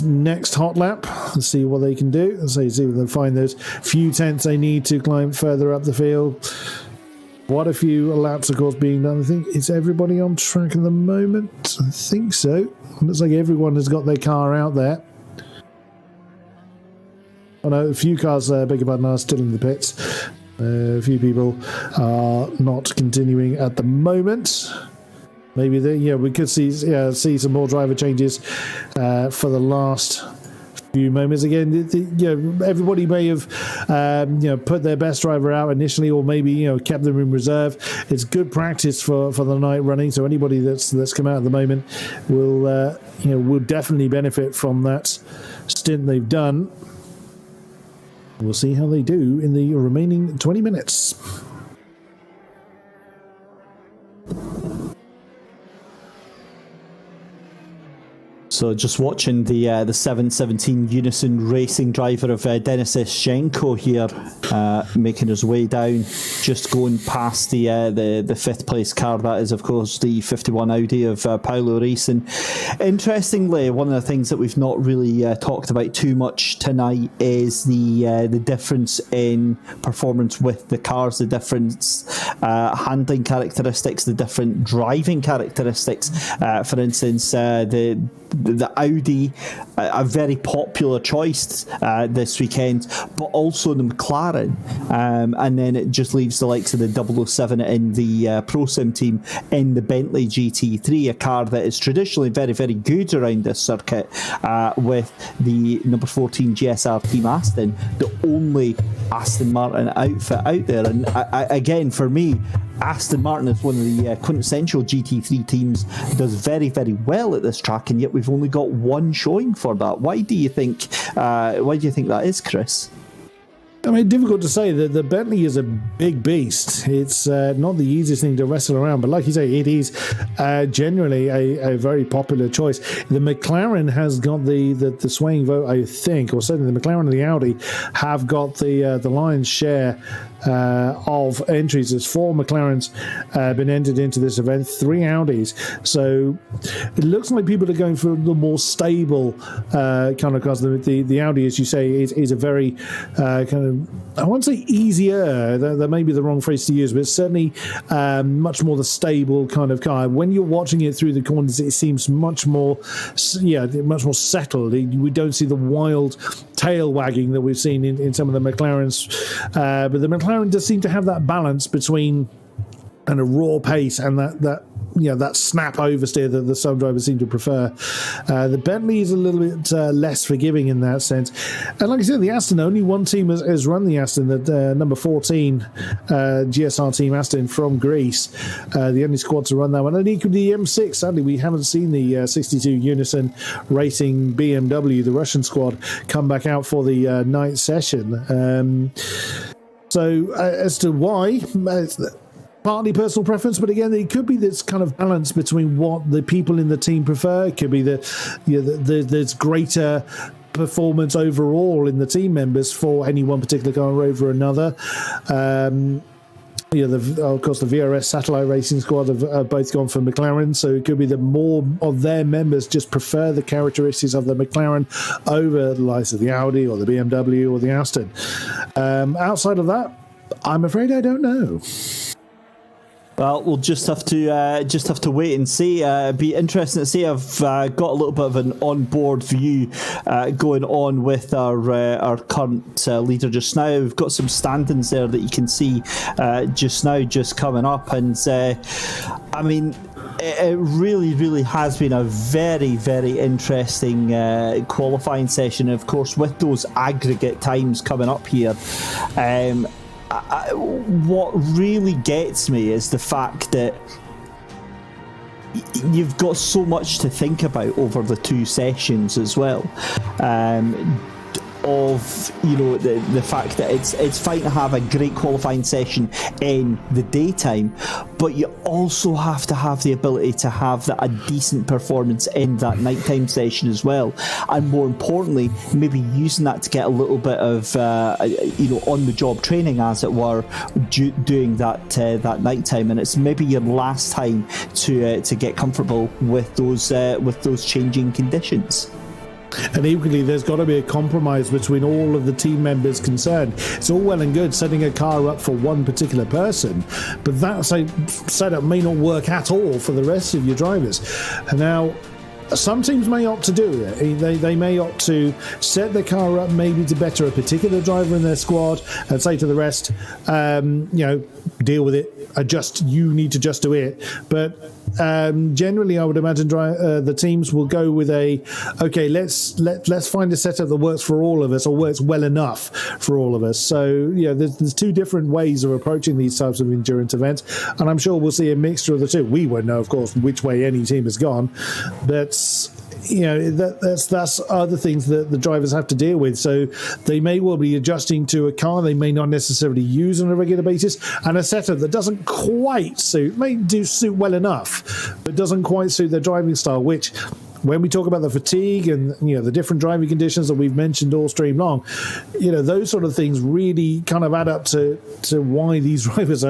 next hot lap. Let's see what they can do. Let's see if they can find those few tenths they need to climb further up the field. What a few laps, of course, being done. I think, is everybody on track at the moment? I think so. Looks like everyone has got their car out there. Oh no, a few cars, beg your pardon, are still in the pits. A few people are not continuing at the moment. Maybe we could see some more driver changes for the last few moments. Again, everybody may have put their best driver out initially, or maybe kept them in reserve. It's good practice for the night running. So anybody that's come out at the moment will definitely benefit from that stint they've done. We'll see how they do in the remaining 20 minutes. So just watching the 717 Unison Racing driver of Denis Eschenko here, making his way down, just going past the 5th place car. That is, of course, the 51 Audi of Paulo Racing. Interestingly, one of the things that we've not really talked about too much tonight is the difference in performance with the cars, the different handling characteristics, the different driving characteristics. For instance, the Audi, a very popular choice this weekend, but also the McLaren, and then it just leaves the likes of the 007 in the Pro Sim team in the Bentley GT3, a car that is traditionally very, very good around this circuit, with the number 14 GSR team Aston, the only Aston Martin outfit out there. And again, for me, Aston Martin is one of the quintessential GT3 teams, does very, very well at this track, and yet we've only got one showing for that. Why do you think that is, Chris? I mean, difficult to say. The Bentley is a big beast. It's not the easiest thing to wrestle around, but like you say, it is generally a very popular choice. The McLaren has got the swaying vote, I think, or certainly the McLaren and the Audi have got the lion's share of entries. There's 4 McLarens been entered into this event, 3 Audis. So it looks like people are going for the more stable kind of cars. The Audi, as you say, is a very kind of, I won't say easier, that may be the wrong phrase to use, but it's certainly much more the stable kind of car. When you're watching it through the corners, it seems much more settled. We don't see the wild tail wagging that we've seen in some of the McLarens, but the McLaren does seem to have that balance between and a raw pace and that snap oversteer that some drivers seem to prefer. The Bentley is a little bit less forgiving in that sense. And like I said, the Aston, only one team has run the Aston, that number 14 GSR team Aston from Greece. The only squad to run that one. And equally the M6, sadly, we haven't seen the 62 Unison Racing BMW, the Russian squad, come back out for the night session. So as to why... partly personal preference, but again, it could be this kind of balance between what the people in the team prefer. It could be that there's greater performance overall in the team members for any one particular car over another. Of course, the VRS Satellite Racing Squad have both gone for McLaren, so it could be that more of their members just prefer the characteristics of the McLaren over the likes of the Audi or the BMW or the Aston. Outside of that, I'm afraid I don't know. Well, we'll just have to wait and see. It'd be interesting to see. I've got a little bit of an onboard view going on with our current leader just now. We've got some stand-ins there that you can see just now, just coming up, and I mean, it really, really has been a very, very interesting qualifying session. Of course, with those aggregate times coming up here. What really gets me is the fact that you've got so much to think about over the 2 sessions as well. Of the fact that it's fine to have a great qualifying session in the daytime, but you also have to have the ability to have a decent performance in that nighttime session as well, and more importantly, maybe using that to get a little bit of on the job training, as it were, doing that nighttime, and it's maybe your last time to get comfortable with those changing conditions. And equally, there's got to be a compromise between all of the team members concerned. It's all well and good setting a car up for one particular person, but that setup may not work at all for the rest of your drivers. And now, some teams may opt to do it. They may opt to set the car up maybe to better a particular driver in their squad and say to the rest, deal with it, adjust, you need to just do it. But generally, I would imagine the teams will go with let's find a setup that works for all of us, or works well enough for all of us. So there's 2 different ways of approaching these types of endurance events, and I'm sure we'll see a mixture of the 2. We won't know, of course, which way any team has gone, but that's other things that the drivers have to deal with. So they may well be adjusting to a car they may not necessarily use on a regular basis, and a setup that doesn't quite suit, may do suit well enough, but doesn't quite suit their driving style, which, when we talk about the fatigue and the different driving conditions that we've mentioned all stream long, those sort of things really kind of add up to why these drivers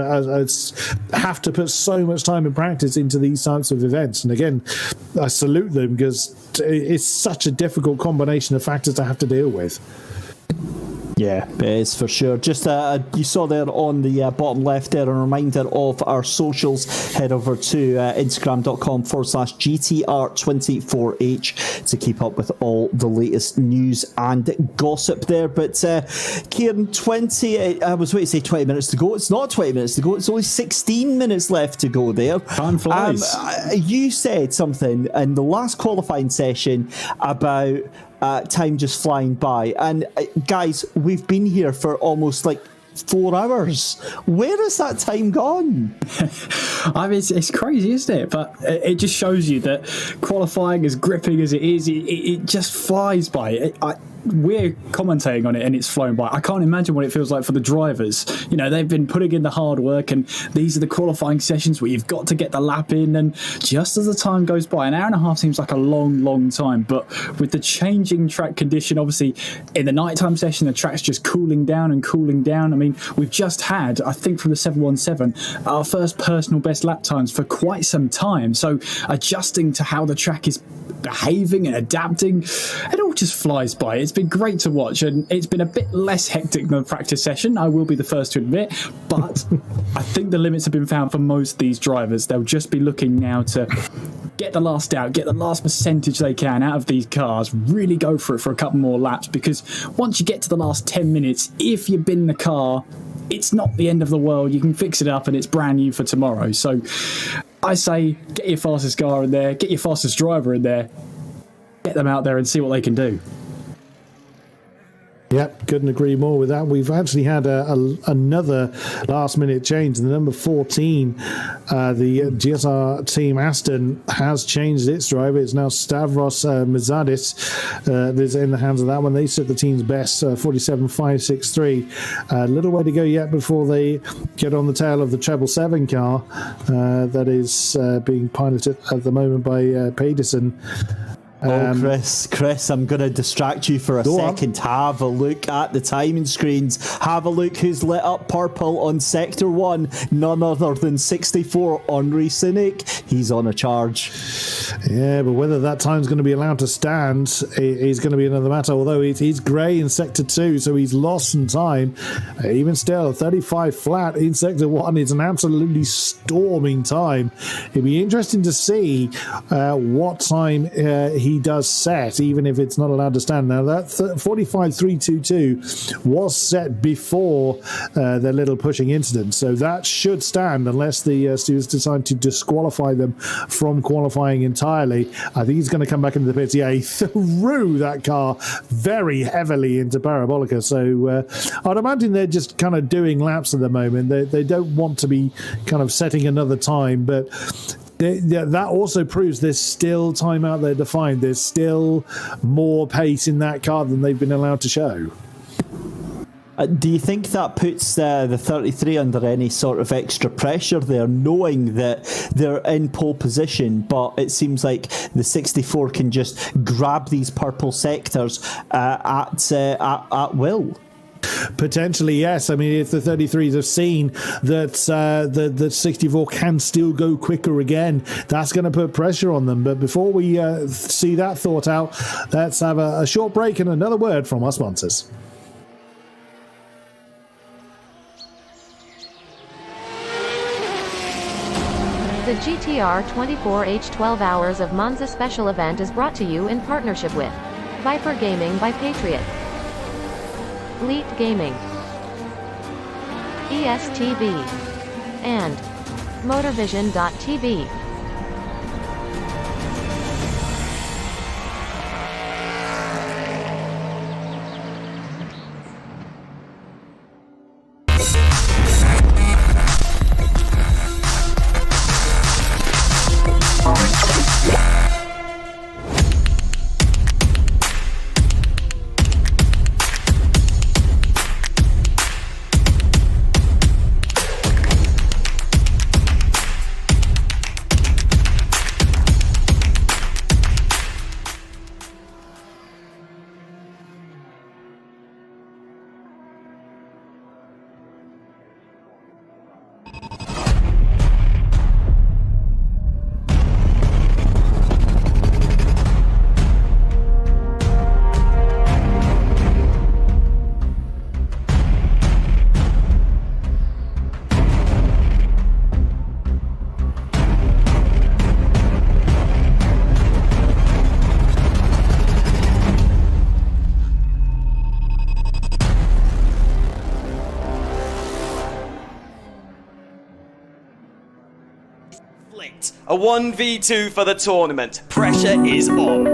have to put so much time and practice into these types of events. And again, I salute them, because it's such a difficult combination of factors to have to deal with. Yeah, it is for sure. Just you saw there on the bottom left there a reminder of our socials. Head over to Instagram.com/GTR24H to keep up with all the latest news and gossip there. But Kieran, I was waiting to say 20 minutes to go. It's not 20 minutes to go. It's only 16 minutes left to go there. Time flies. You said something in the last qualifying session about time just flying by, and guys, we've been here for almost 4 hours. Where has that time gone? I mean, it's crazy, isn't it? But it just shows you that qualifying, as gripping as it is, it just flies by. We're commentating on it and it's flown by. I can't imagine what it feels like for the drivers. They've been putting in the hard work, and these are the qualifying sessions where you've got to get the lap in, and just as the time goes by, an hour and a half seems like a long time, but with the changing track condition, obviously in the nighttime session the track's just cooling down. I mean, mean, we've just had, I think from the 717, our first personal best lap times for quite some time. So adjusting to how the track is behaving and adapting, it all just flies by. It's been great to watch, and it's been a bit less hectic than the practice session, I will be the first to admit, but I think the limits have been found for most of these drivers. They'll just be looking now to get the last out, get the last percentage they can out of these cars, really go for it for a couple more laps, because once you get to the last 10 minutes, if you bin the car, it's not the end of the world. You can fix it up and it's brand new for tomorrow. So I say get your fastest car in there, get your fastest driver in there, get them out there and see what they can do. Yep, couldn't agree more with that. We've actually had another last-minute change. The number 14, the GSR team Aston, has changed its driver. It's now Stavros Mazadis that's in the hands of that one. They set the team's best, 47.563. A little way to go yet before they get on the tail of the 777 car that is being piloted at the moment by Pedersen. Chris, I'm going to distract you for a second. Have a look at the timing screens. Have a look who's lit up purple on Sector 1. None other than 64, Henri Cynic. He's on a charge. Yeah, but whether that time's going to be allowed to stand is going to be another matter. Although he's grey in Sector 2, so he's lost some time. Even still, 35 flat in Sector 1. It's an absolutely storming time. It'd be interesting to see what time he does set, even if it's not allowed to stand. Now, that 45.322 was set before the little pushing incident, so that should stand unless the stewards decide to disqualify them from qualifying entirely. I think he's going to come back into the pits. Yeah, he threw that car very heavily into Parabolica, so I'd imagine they're just kind of doing laps at the moment. They don't want to be kind of setting another time, but that also proves there's still time out there to find. There's still more pace in that car than they've been allowed to show. Do you think that puts the 33 under any sort of extra pressure there, knowing that they're in pole position, but it seems like the 64 can just grab these purple sectors at will? Potentially, yes. I mean, if the 33s have seen that the 64 can still go quicker again, that's going to put pressure on them. But before we see that thought out, let's have a short break and another word from our sponsors. The GTR 24H 12 Hours of Monza special event is brought to you in partnership with Viper Gaming by Patriot, Elite Gaming, ESTV, and Motorvision.tv. A 1v2 for the tournament. Pressure is on.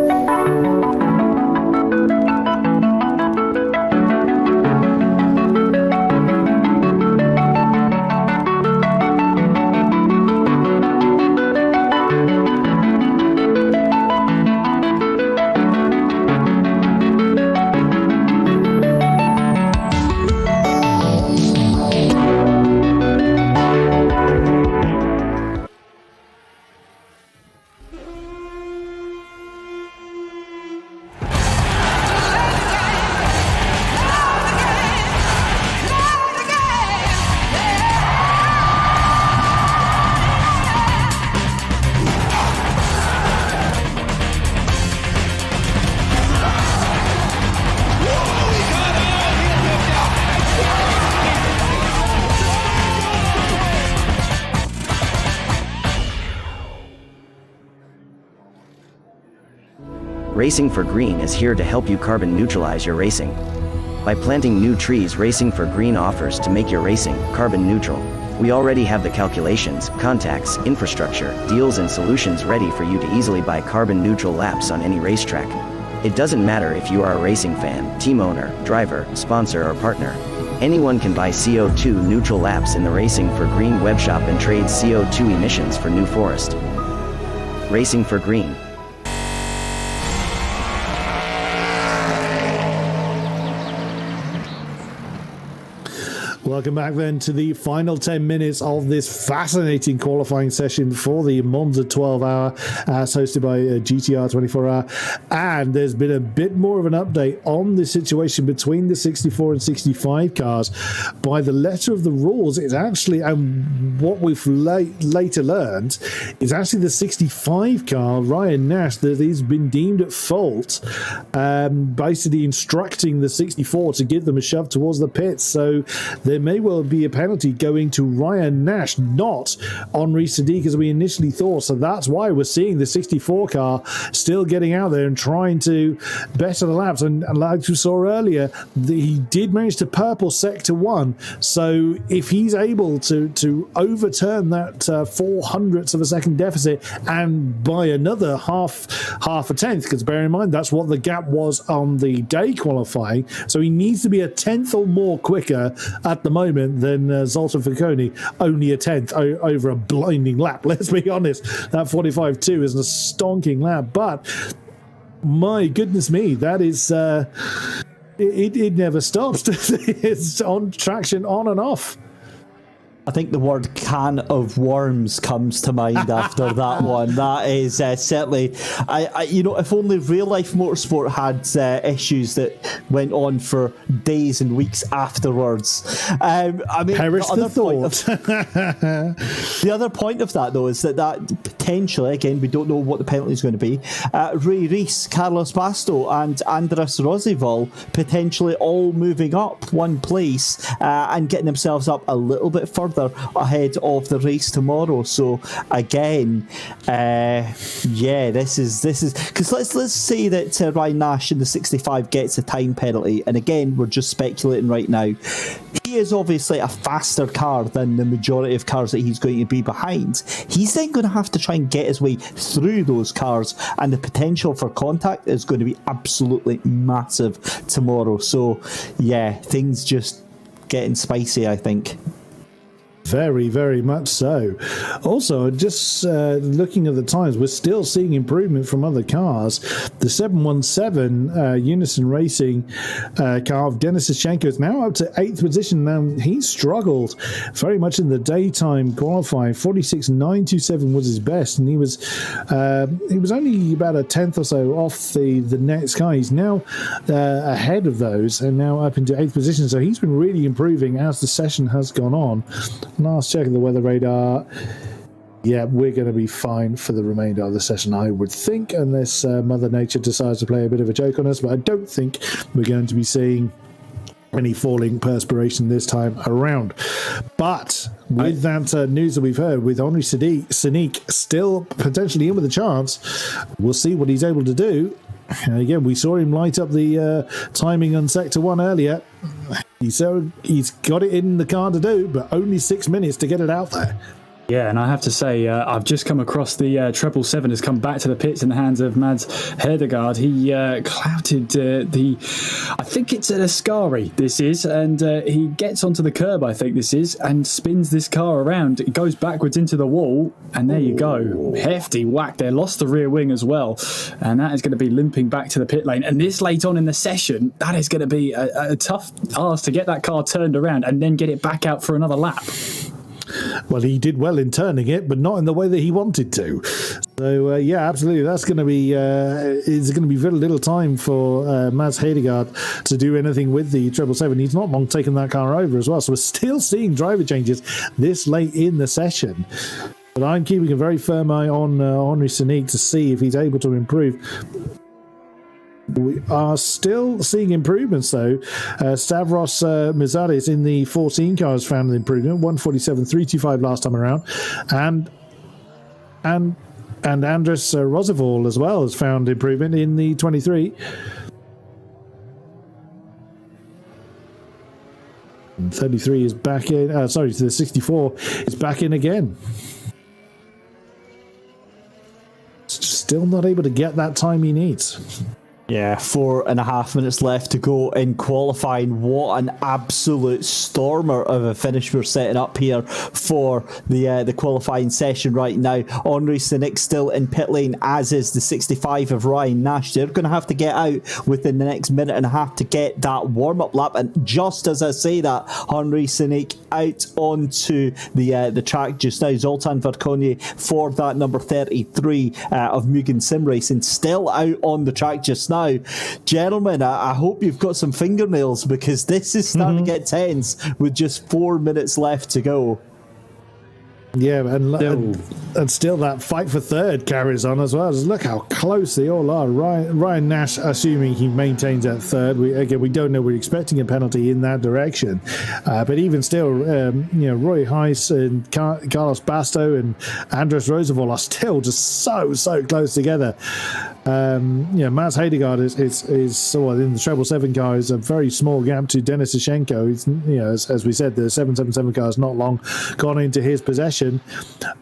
Racing for Green is here to help you carbon neutralize your racing. By planting new trees, Racing for Green offers to make your racing carbon neutral. We already have the calculations, contacts, infrastructure, deals and solutions ready for you to easily buy carbon neutral laps on any racetrack. It doesn't matter if you are a racing fan, team owner, driver, sponsor or partner. Anyone can buy CO2 neutral laps in the Racing for Green webshop and trade CO2 emissions for New Forest. Racing for Green. Welcome back then to the final 10 minutes of this fascinating qualifying session for the Monza 12 hour as hosted by GTR 24 hour. And there's been a bit more of an update on the situation between the 64 and 65 cars. By the letter of the rules, it's actually, and what we've later learned, is actually the 65 car, Ryan Nash, that has been deemed at fault, basically instructing the 64 to give them a shove towards the pits. So there may well be a penalty going to Ryan Nash, not Henri Sadiq as we initially thought. So that's why we're seeing the 64 car still getting out there and trying to better the laps. And like you saw earlier, he did manage to purple sector 1. So if he's able to overturn that 400ths of a second deficit and by another half a tenth, because bear in mind that's what the gap was on the day qualifying, so he needs to be a tenth or more quicker at the moment than Zoltan Falcone, only a tenth over a blinding lap. Let's be honest, that 45.2 is a stonking lap, but my goodness me, that is it never stops. It's on traction on and off. I think the word can of worms comes to mind after that one. That is certainly, if only real life motorsport had issues that went on for days and weeks afterwards. Perish the thought. The other point of that, though, is that potentially, again, we don't know what the penalty is going to be. Ray Reese, Carlos Basto, and Andras Rosivol potentially all moving up one place and getting themselves up a little bit further ahead of the race tomorrow. So again, this is because let's say that Ryan Nash in the 65 gets a time penalty, and again we're just speculating right now. He is obviously a faster car than the majority of cars that he's going to be behind. He's then going to have to try and get his way through those cars, and the potential for contact is going to be absolutely massive tomorrow. So yeah, things just getting spicy, I think. Very, very much so. Also, just looking at the times, we're still seeing improvement from other cars. The 717 Unison Racing car of Denis Shchenko is now up to 8th position. Now, he struggled very much in the daytime qualifying. 46.927 was his best, and he was only about a tenth or so off the next car. He's now ahead of those and now up into 8th position. So he's been really improving as the session has gone on. Last check of the weather radar. Yeah, we're going to be fine for the remainder of the session, I would think, unless Mother Nature decides to play a bit of a joke on us. But I don't think we're going to be seeing any falling perspiration this time around. But with that news that we've heard, with Henri Sadiq still potentially in with a chance, we'll see what he's able to do. And again, we saw him light up the timing on Sector 1 earlier. He's got it in the car to do, but only 6 minutes to get it out there. Yeah, and I have to say, I've just come across the 777 has come back to the pits in the hands of Mads Hedegaard. He clouted I think it's an Ascari, this is, and he gets onto the curb, I think this is, and spins this car around. It goes backwards into the wall, and there you go. Hefty whack there, lost the rear wing as well, and that is going to be limping back to the pit lane. And this late on in the session, that is going to be a tough task to get that car turned around and then get it back out for another lap. Well, he did well in turning it, but not in the way that he wanted to. So, yeah, absolutely. That's going to be it's going to be very little time for Mads Hedegaard to do anything with the 777. He's not long taken that car over as well. So we're still seeing driver changes this late in the session. But I'm keeping a very firm eye on Henri Sadiq to see if he's able to improve. We are still seeing improvements, though. Stavros Mizaris in the 14 cars found an improvement, 147.325 last time around, and And Andres Roosevelt as well has found improvement in the 23. And 33 is back in. The 64 is back in again. Still not able to get that time he needs. Yeah, 4.5 minutes left to go in qualifying. What an absolute stormer of a finish we're setting up here for the qualifying session right now. Henri Senick still in pit lane, as is the 65 of Ryan Nash. They're going to have to get out within the next minute and a half to get that warm-up lap. And just as I say that, Henri Senick out onto the track just now. Zoltan Verkonye for that number 33 of Mugen Sim Racing still out on the track just now. Gentlemen, I hope you've got some fingernails, because this is starting to get tense with just 4 minutes left to go. Yeah, and still that fight for third carries on as well. Just look how close they all are. Ryan Nash, assuming he maintains that third. We don't know. We're expecting a penalty in that direction, but even still, Roy Heiss and Carlos Basto and Andres Roosevelt are still just so close together. Mats Hedegaard is in the 777 car is a very small gap to Denis Sashenko. As we said, the 777 car is not long gone into his possession.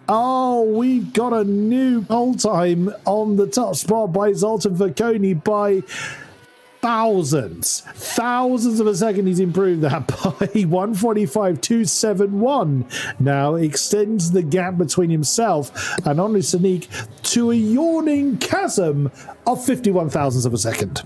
Oh, we've got a new pole time on the top spot by Zoltan Verkonye by thousands of a second. He's improved that by 1:45.271. Now extends the gap between himself and Henri Senick to a yawning chasm of 51 thousandths of a second.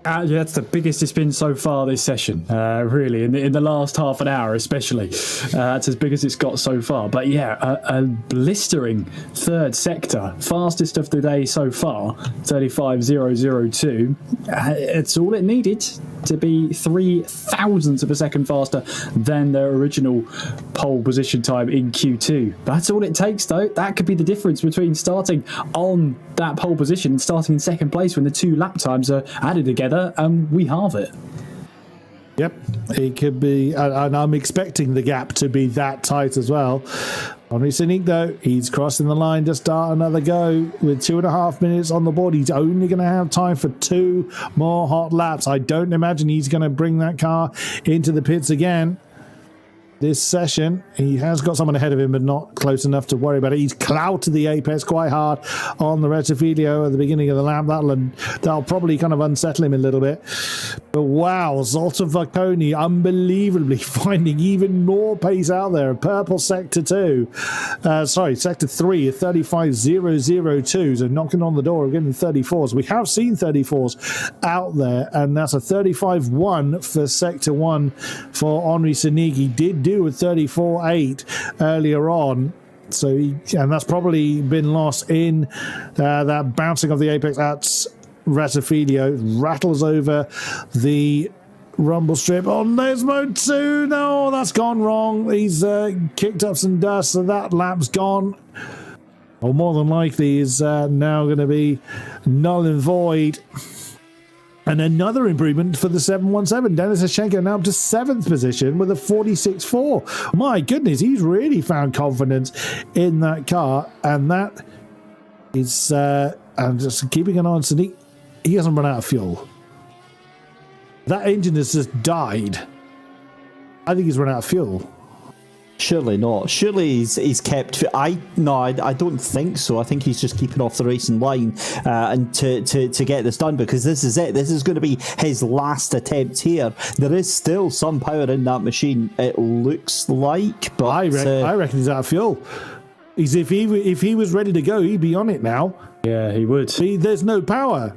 That's the biggest it's been so far this session, really, in the last half an hour especially. That's as big as it's got so far. But yeah, a blistering third sector, fastest of the day so far, 35.002. It's all it needed to be 3 thousandths of a second faster than their original pole position time in Q2. That's all it takes, though. That could be the difference between starting on that pole position and starting in second place when the 2 lap times are added together. We halve it. Yep, it could be, and I'm expecting the gap to be that tight as well. Henri Senick, though, he's crossing the line to start another go with 2.5 minutes on the board. He's only going to have time for 2 more hot laps. I don't imagine he's going to bring that car into the pits again this session. He has got someone ahead of him, but not close enough to worry about it. He's clouted the apex quite hard on the Rettifilio at the beginning of the lap. That'll probably kind of unsettle him a little bit. But wow, Zoltan Verkonye unbelievably finding even more pace out there. Purple sector 2. Sector 3, 35.002. So knocking on the door of getting 34s. We have seen 34s out there, and that's a 35.1 for sector 1 for Henri Senick. He did do with 34.8 earlier on, and that's probably been lost in that bouncing of the apex at Rettifilio. Rattles over the rumble strip on there's mode 2. No, that's gone wrong. He's kicked up some dust, so that lap's gone, or more than likely is now going to be null and void. And another improvement for the 717. Denis Sashenko now up to 7th position with a 46.4. My goodness, he's really found confidence in that car. And that is, and just keeping an eye on Senick, he hasn't run out of fuel. That engine has just died. I think he's run out of fuel. Surely not. Surely he's kept. I don't think so. I think he's just keeping off the racing line and to get this done, because this is it. This is going to be his last attempt here. There is still some power in that machine, it looks like. But I reckon he's out of fuel. If he was ready to go, he'd be on it now. Yeah, he would. There's no power.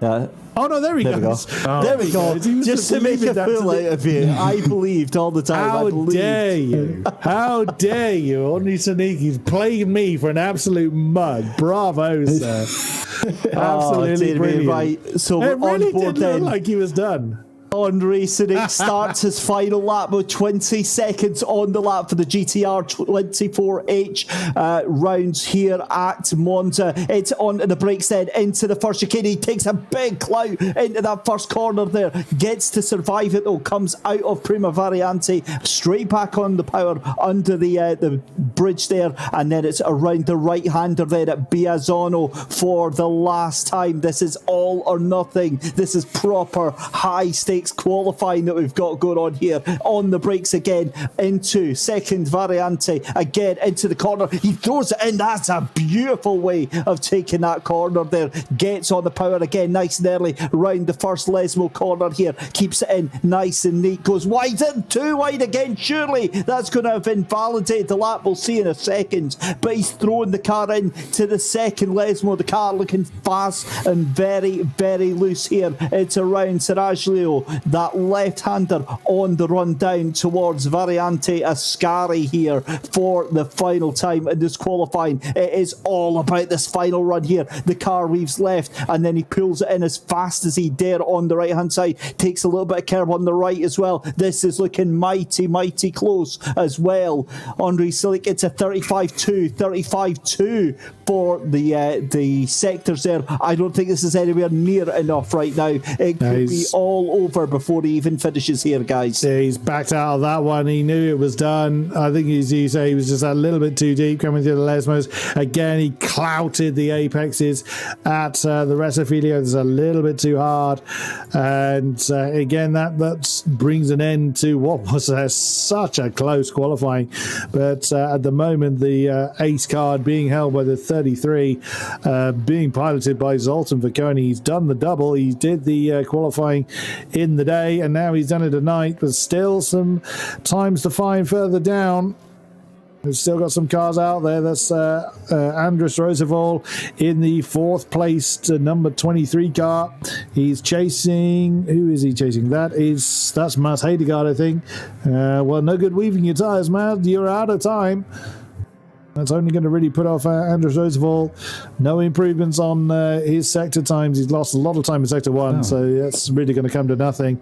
Oh no, there he goes. There we go. Just to make a fool out of you. I believed all the time. How dare you? How dare you? Henri Senick is playing me for an absolute mug. Bravo, sir. Absolutely brilliant. Right. So it we're really on board did look then. like he was done. On Racing starts his final lap with 20 seconds on the lap for the GTR 24H rounds here at Monza. It's onto the brakes then, into the first chicane. He takes a big clout into that first corner there, gets to survive it though, comes out of Prima Variante, straight back on the power under the bridge there, and then it's around the right-hander there at Biazzano for the last time. This is all or nothing. This is proper high-stakes qualifying that we've got going on here. On the brakes again, into second Variante, again into the corner. He throws it in. That's a beautiful way of taking that corner there. Gets on the power again, nice and early, round the first Lesmo corner here. Keeps it in, nice and neat. Goes wide in, too wide again. Surely that's going to have invalidated the lap. We'll see in a second. But he's throwing the car in to the second Lesmo. The car looking fast and very, very loose here. It's around Seraglio, that left-hander on the run down towards Variante Ascari here for the final time in this qualifying. It is all about this final run here. The car weaves left and then he pulls it in as fast as he dare on the right-hand side. Takes a little bit of curve on the right as well. This is looking mighty, mighty close as well. Andre Silic, it's a 35-2, 35-2 for the sectors there. I don't think this is anywhere near enough right now. It could be all over before he even finishes here, guys. Yeah, he's backed out of that one. He knew it was done. I think, as you say, he was just a little bit too deep coming through the Lesmos. Again, he clouted the apexes at the Resofilio. It's a little bit too hard. And again, that brings an end to what was such a close qualifying. But at the moment, the ace card being held by the 33, being piloted by Zoltan Vacconi. He's done the double. He did the qualifying in the day, and now he's done it at night, but still some times to find further down. We've still got some cars out there. That's Andres Roosevelt in the fourth place number 23 car. He's chasing... Who is he chasing? That's Matt Hedegaard, I think. Well, no good weaving your tyres, Matt. You're out of time. That's only going to really put off Andres Roosevelt. No improvements on his sector times. He's lost a lot of time in sector one, so that's really going to come to nothing.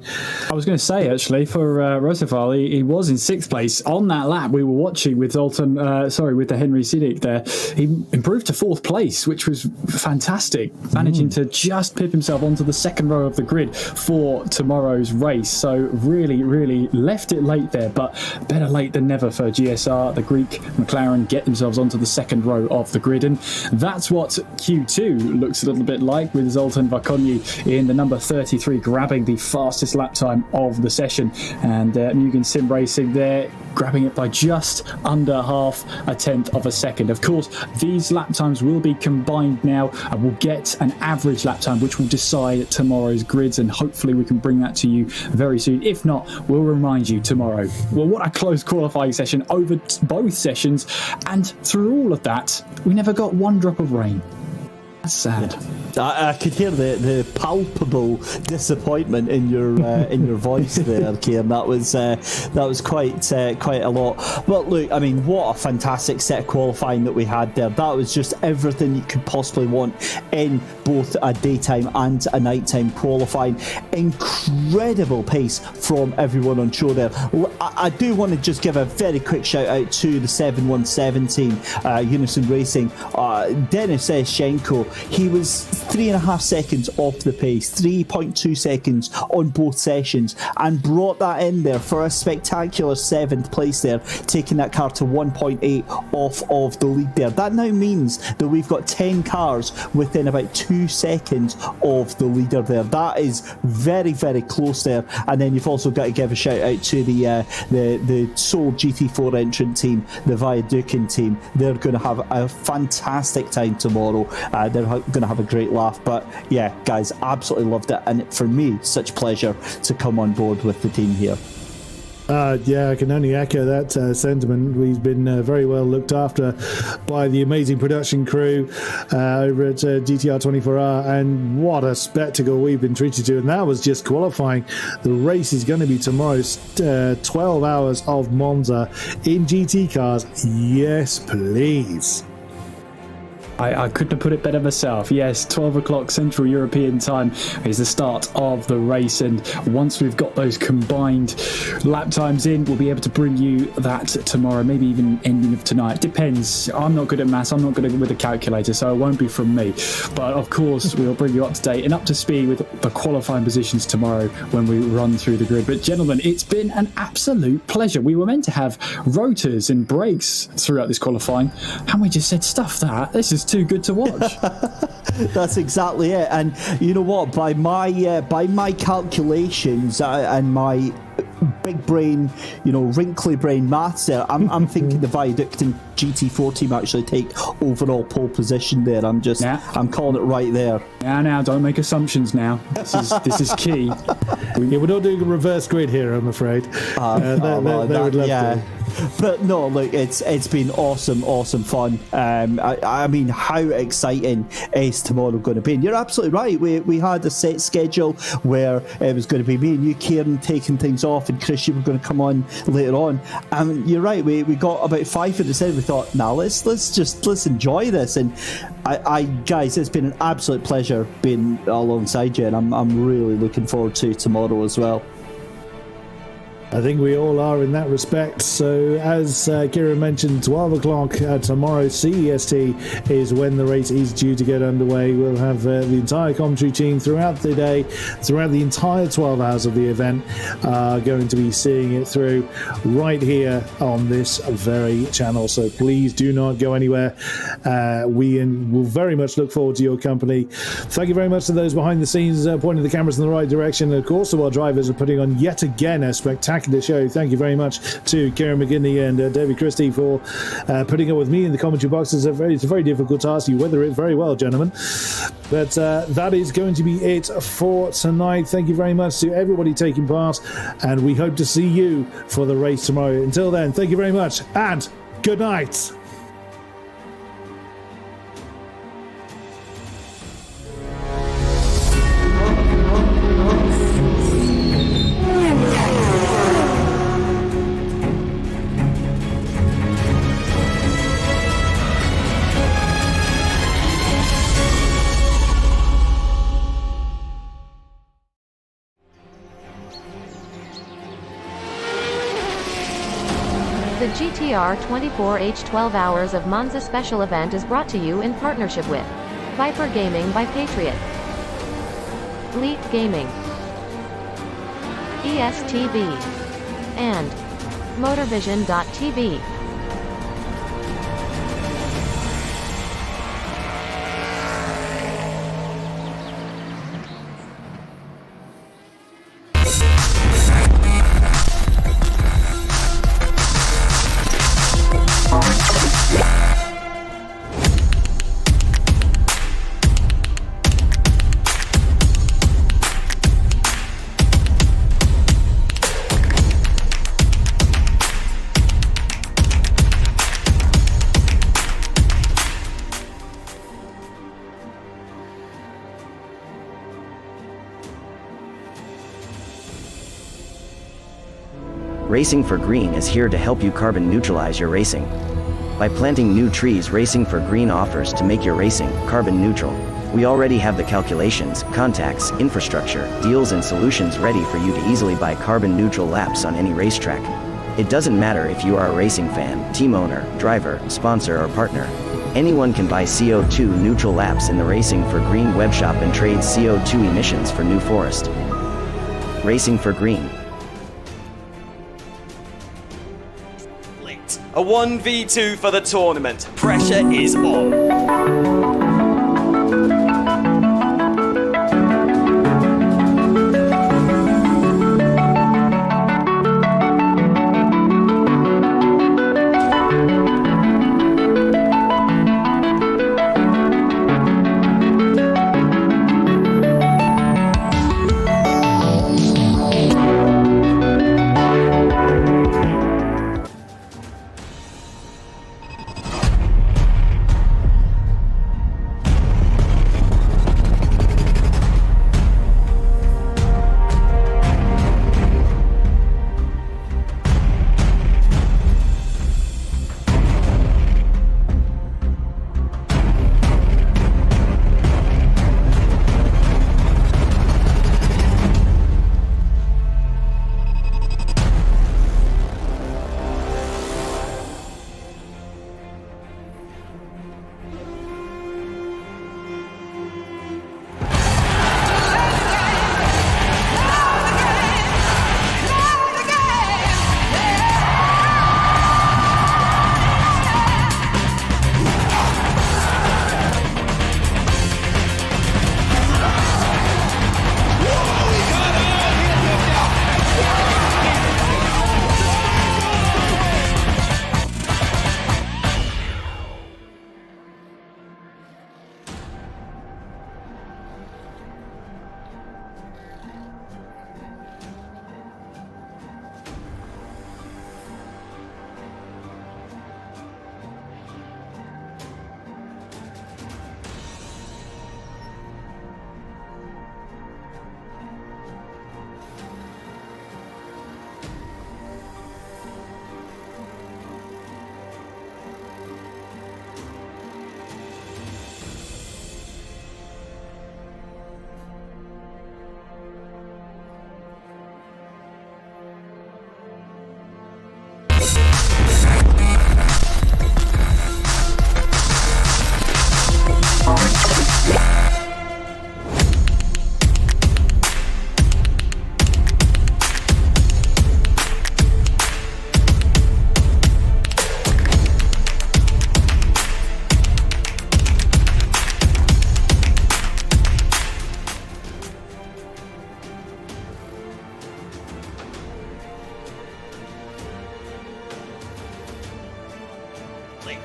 I was going to say, actually, for Roosevelt, he was in sixth place on that lap we were watching with with the Henry Siddick there. He improved to fourth place, which was fantastic, managing to just pip himself onto the second row of the grid for tomorrow's race. So really, really left it late there, but better late than never for GSR. The Greek McLaren get themselves onto the second row of the grid, and that's what Q2 looks a little bit like, with Zoltan Vacconi in the number 33 grabbing the fastest lap time of the session, and Mugen Sim Racing there grabbing it by just under half a tenth of a second. Of course, these lap times will be combined now, and we'll get an average lap time which will decide tomorrow's grids, and hopefully we can bring that to you very soon. If not, we'll remind you tomorrow. Well, what a close qualifying session over both sessions, and through all of that, we never got one drop of rain. That's sad. I could hear the palpable disappointment in your voice there, Kieran. That was quite a lot. But look, I mean, what a fantastic set of qualifying that we had there. That was just everything you could possibly want in both a daytime and a nighttime qualifying. Incredible pace from everyone on show there. I do want to just give a very quick shout out to the 717 team, Unison Racing. Denis Eschenko, he was 3.5 seconds off the pace, 3.2 seconds on both sessions, and brought that in there for a spectacular 7th place there, taking that car to 1.8 off of the lead there. That now means that we've got 10 cars within about 2 seconds of the leader there. That is very, very close there. And then you've also got to give a shout out to the sole GT4 entrant team, the Viaducan team. They're going to have a fantastic time tomorrow. They're going to have a great laugh. But yeah, guys, absolutely loved it, and for me, such pleasure to come on board with the team here. Yeah, I can only echo that sentiment. We've been very well looked after by the amazing production crew over at GTR 24R, and what a spectacle we've been treated to. And that was just qualifying. The race is going to be tomorrow's 12 hours of Monza in GT cars. Yes, please. I couldn't have put it better myself. Yes, 12 o'clock Central European time is the start of the race, and once we've got those combined lap times in, we'll be able to bring you that tomorrow, maybe even ending of tonight. Depends. I'm not good at maths, I'm not good with a calculator, so it won't be from me. But of course, we'll bring you up to date and up to speed with the qualifying positions tomorrow when we run through the grid. But gentlemen, it's been an absolute pleasure. We were meant to have rotors and brakes throughout this qualifying, and we just said, stuff that. This is too good to watch. That's exactly it. And you know what? By my calculations and my big brain, wrinkly brain maths there, I'm thinking the Viaduct and GT4 team actually take overall pole position there. I'm calling it right there. Now, don't make assumptions now. This is key. Yeah, we're not doing a reverse grid here, I'm afraid. They would love to. But no, look, it's been awesome fun. I mean, how exciting is tomorrow going to be? And you're absolutely right. We had a set schedule where it was going to be me and you, Kieran, taking things off, and Chris, you were going to come on later on. And you're right. We got about 5 minutes in. We thought, now let's enjoy this. And I guys, it's been an absolute pleasure being alongside you, and I'm really looking forward to tomorrow as well. I think we all are in that respect. So as Kieran mentioned, 12 o'clock tomorrow CEST is when the race is due to get underway. We'll have the entire commentary team throughout the day, throughout the entire 12 hours of the event, going to be seeing it through right here on this very channel. So please do not go anywhere. We will very much look forward to your company. Thank you very much to those behind the scenes pointing the cameras in the right direction. And of course, to our drivers are putting on yet again a spectacular show. Thank you very much to Kieran McGinley and David Christie for putting up with me in the commentary box. It's a very difficult task. You weather it very well, gentlemen. But that is going to be it for tonight. Thank you very much to everybody taking part, and we hope to see you for the race tomorrow. Until then, thank you very much, and good night. The GTR 24H 12 Hours of Monza special event is brought to you in partnership with Viper Gaming by Patriot, Elite Gaming, ESTV, and Motorvision.tv. Racing for Green is here to help you carbon neutralize your racing. By planting new trees, Racing for Green offers to make your racing carbon neutral. We already have the calculations, contacts, infrastructure, deals and solutions ready for you to easily buy carbon neutral laps on any racetrack. It doesn't matter if you are a racing fan, team owner, driver, sponsor or partner. Anyone can buy CO2 neutral laps in the Racing for Green webshop and trade CO2 emissions for New Forest. Racing for Green. A 1v2 for the tournament. Pressure is on.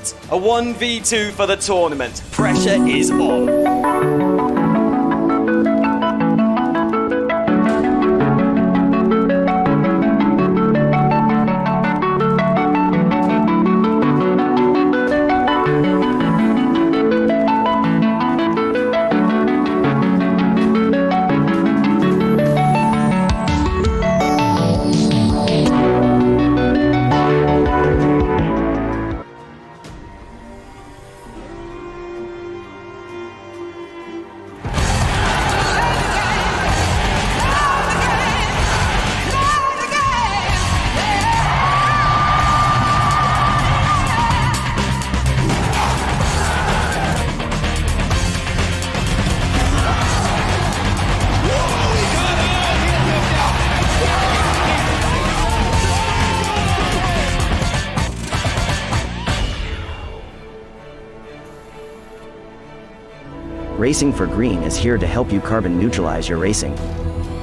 that. A 1v2 for the tournament. Pressure is on. Racing for Green is here to help you carbon neutralize your racing.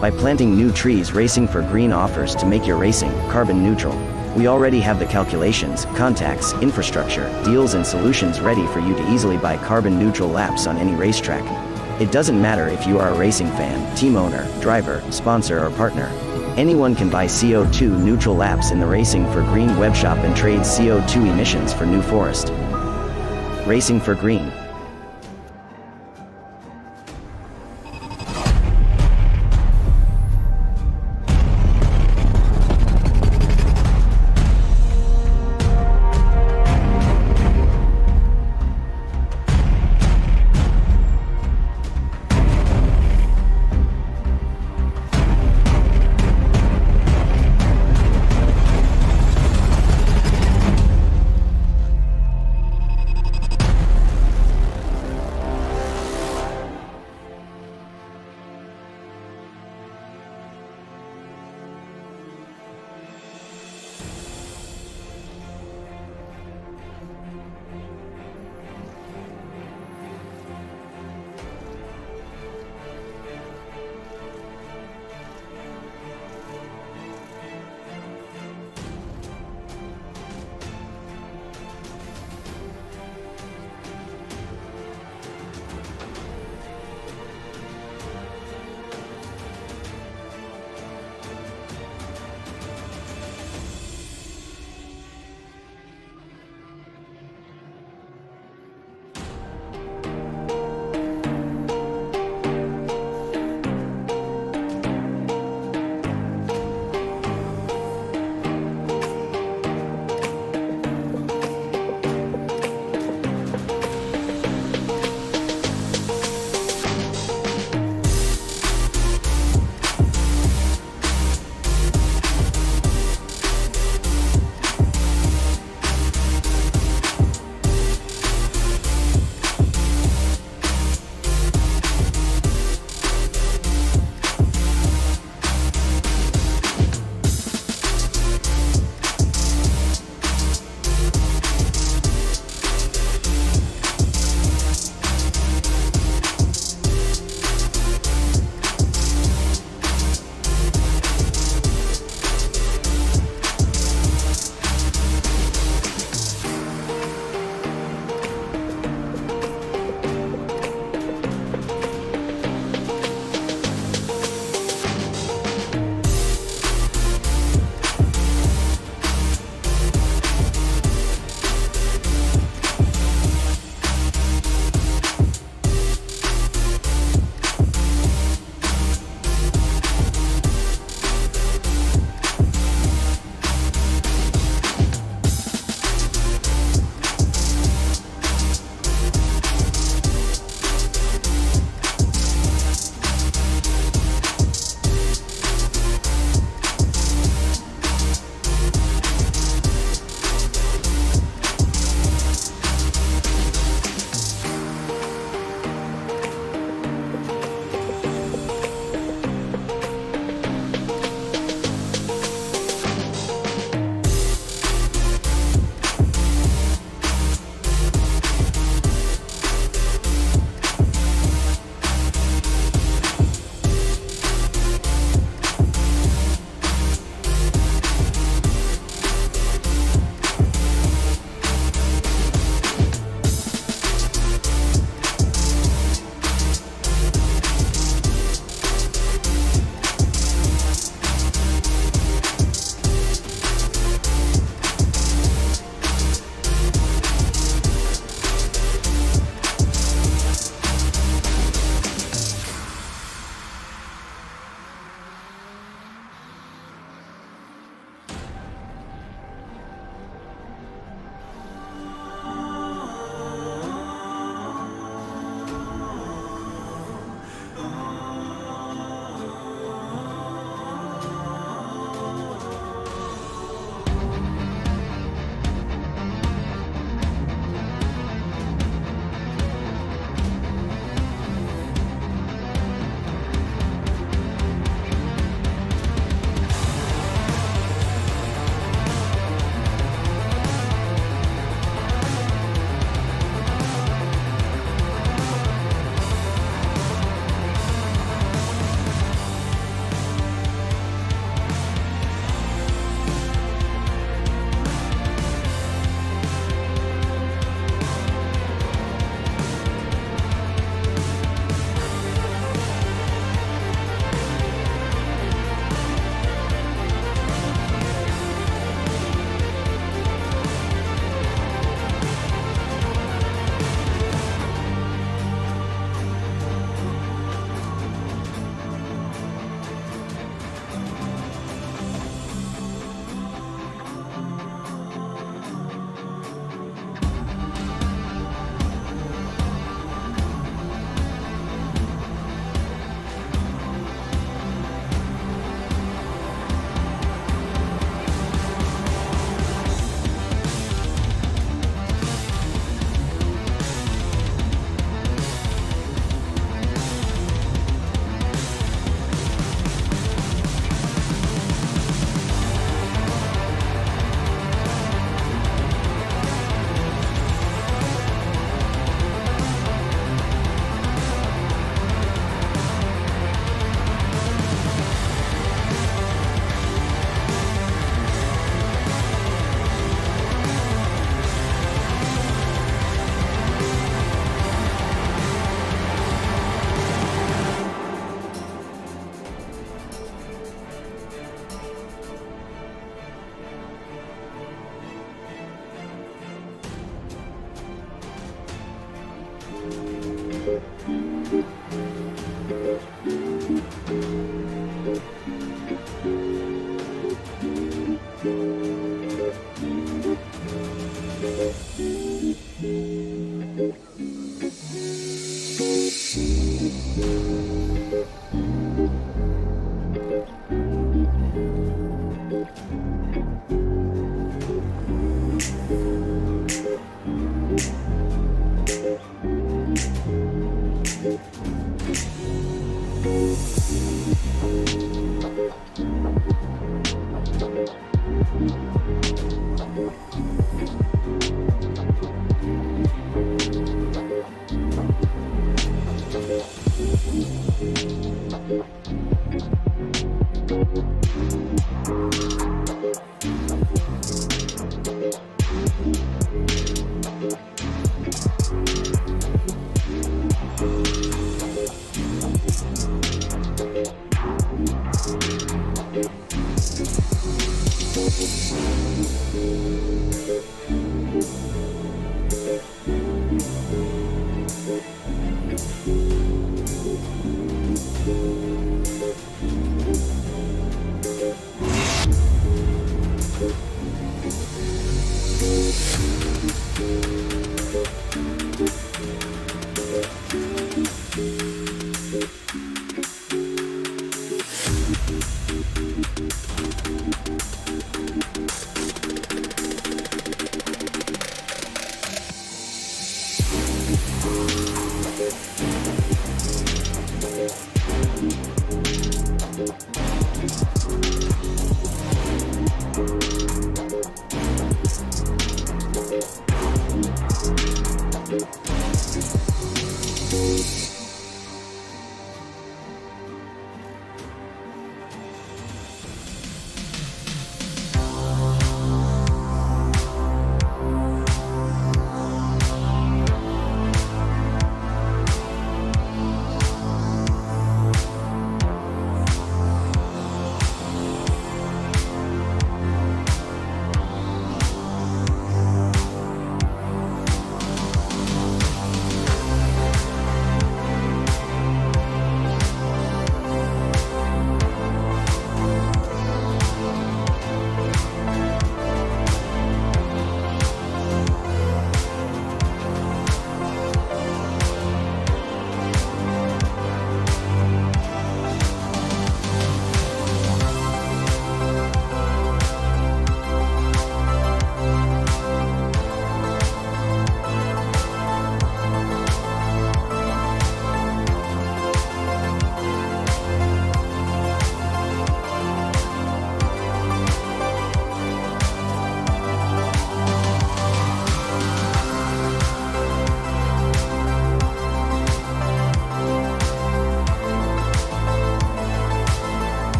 By planting new trees, Racing for Green offers to make your racing carbon neutral. We already have the calculations, contacts, infrastructure, deals and solutions ready for you to easily buy carbon neutral laps on any racetrack. It doesn't matter if you are a racing fan, team owner, driver, sponsor or partner. Anyone can buy CO2 neutral laps in the Racing for Green webshop and trade CO2 emissions for New Forest. Racing for Green.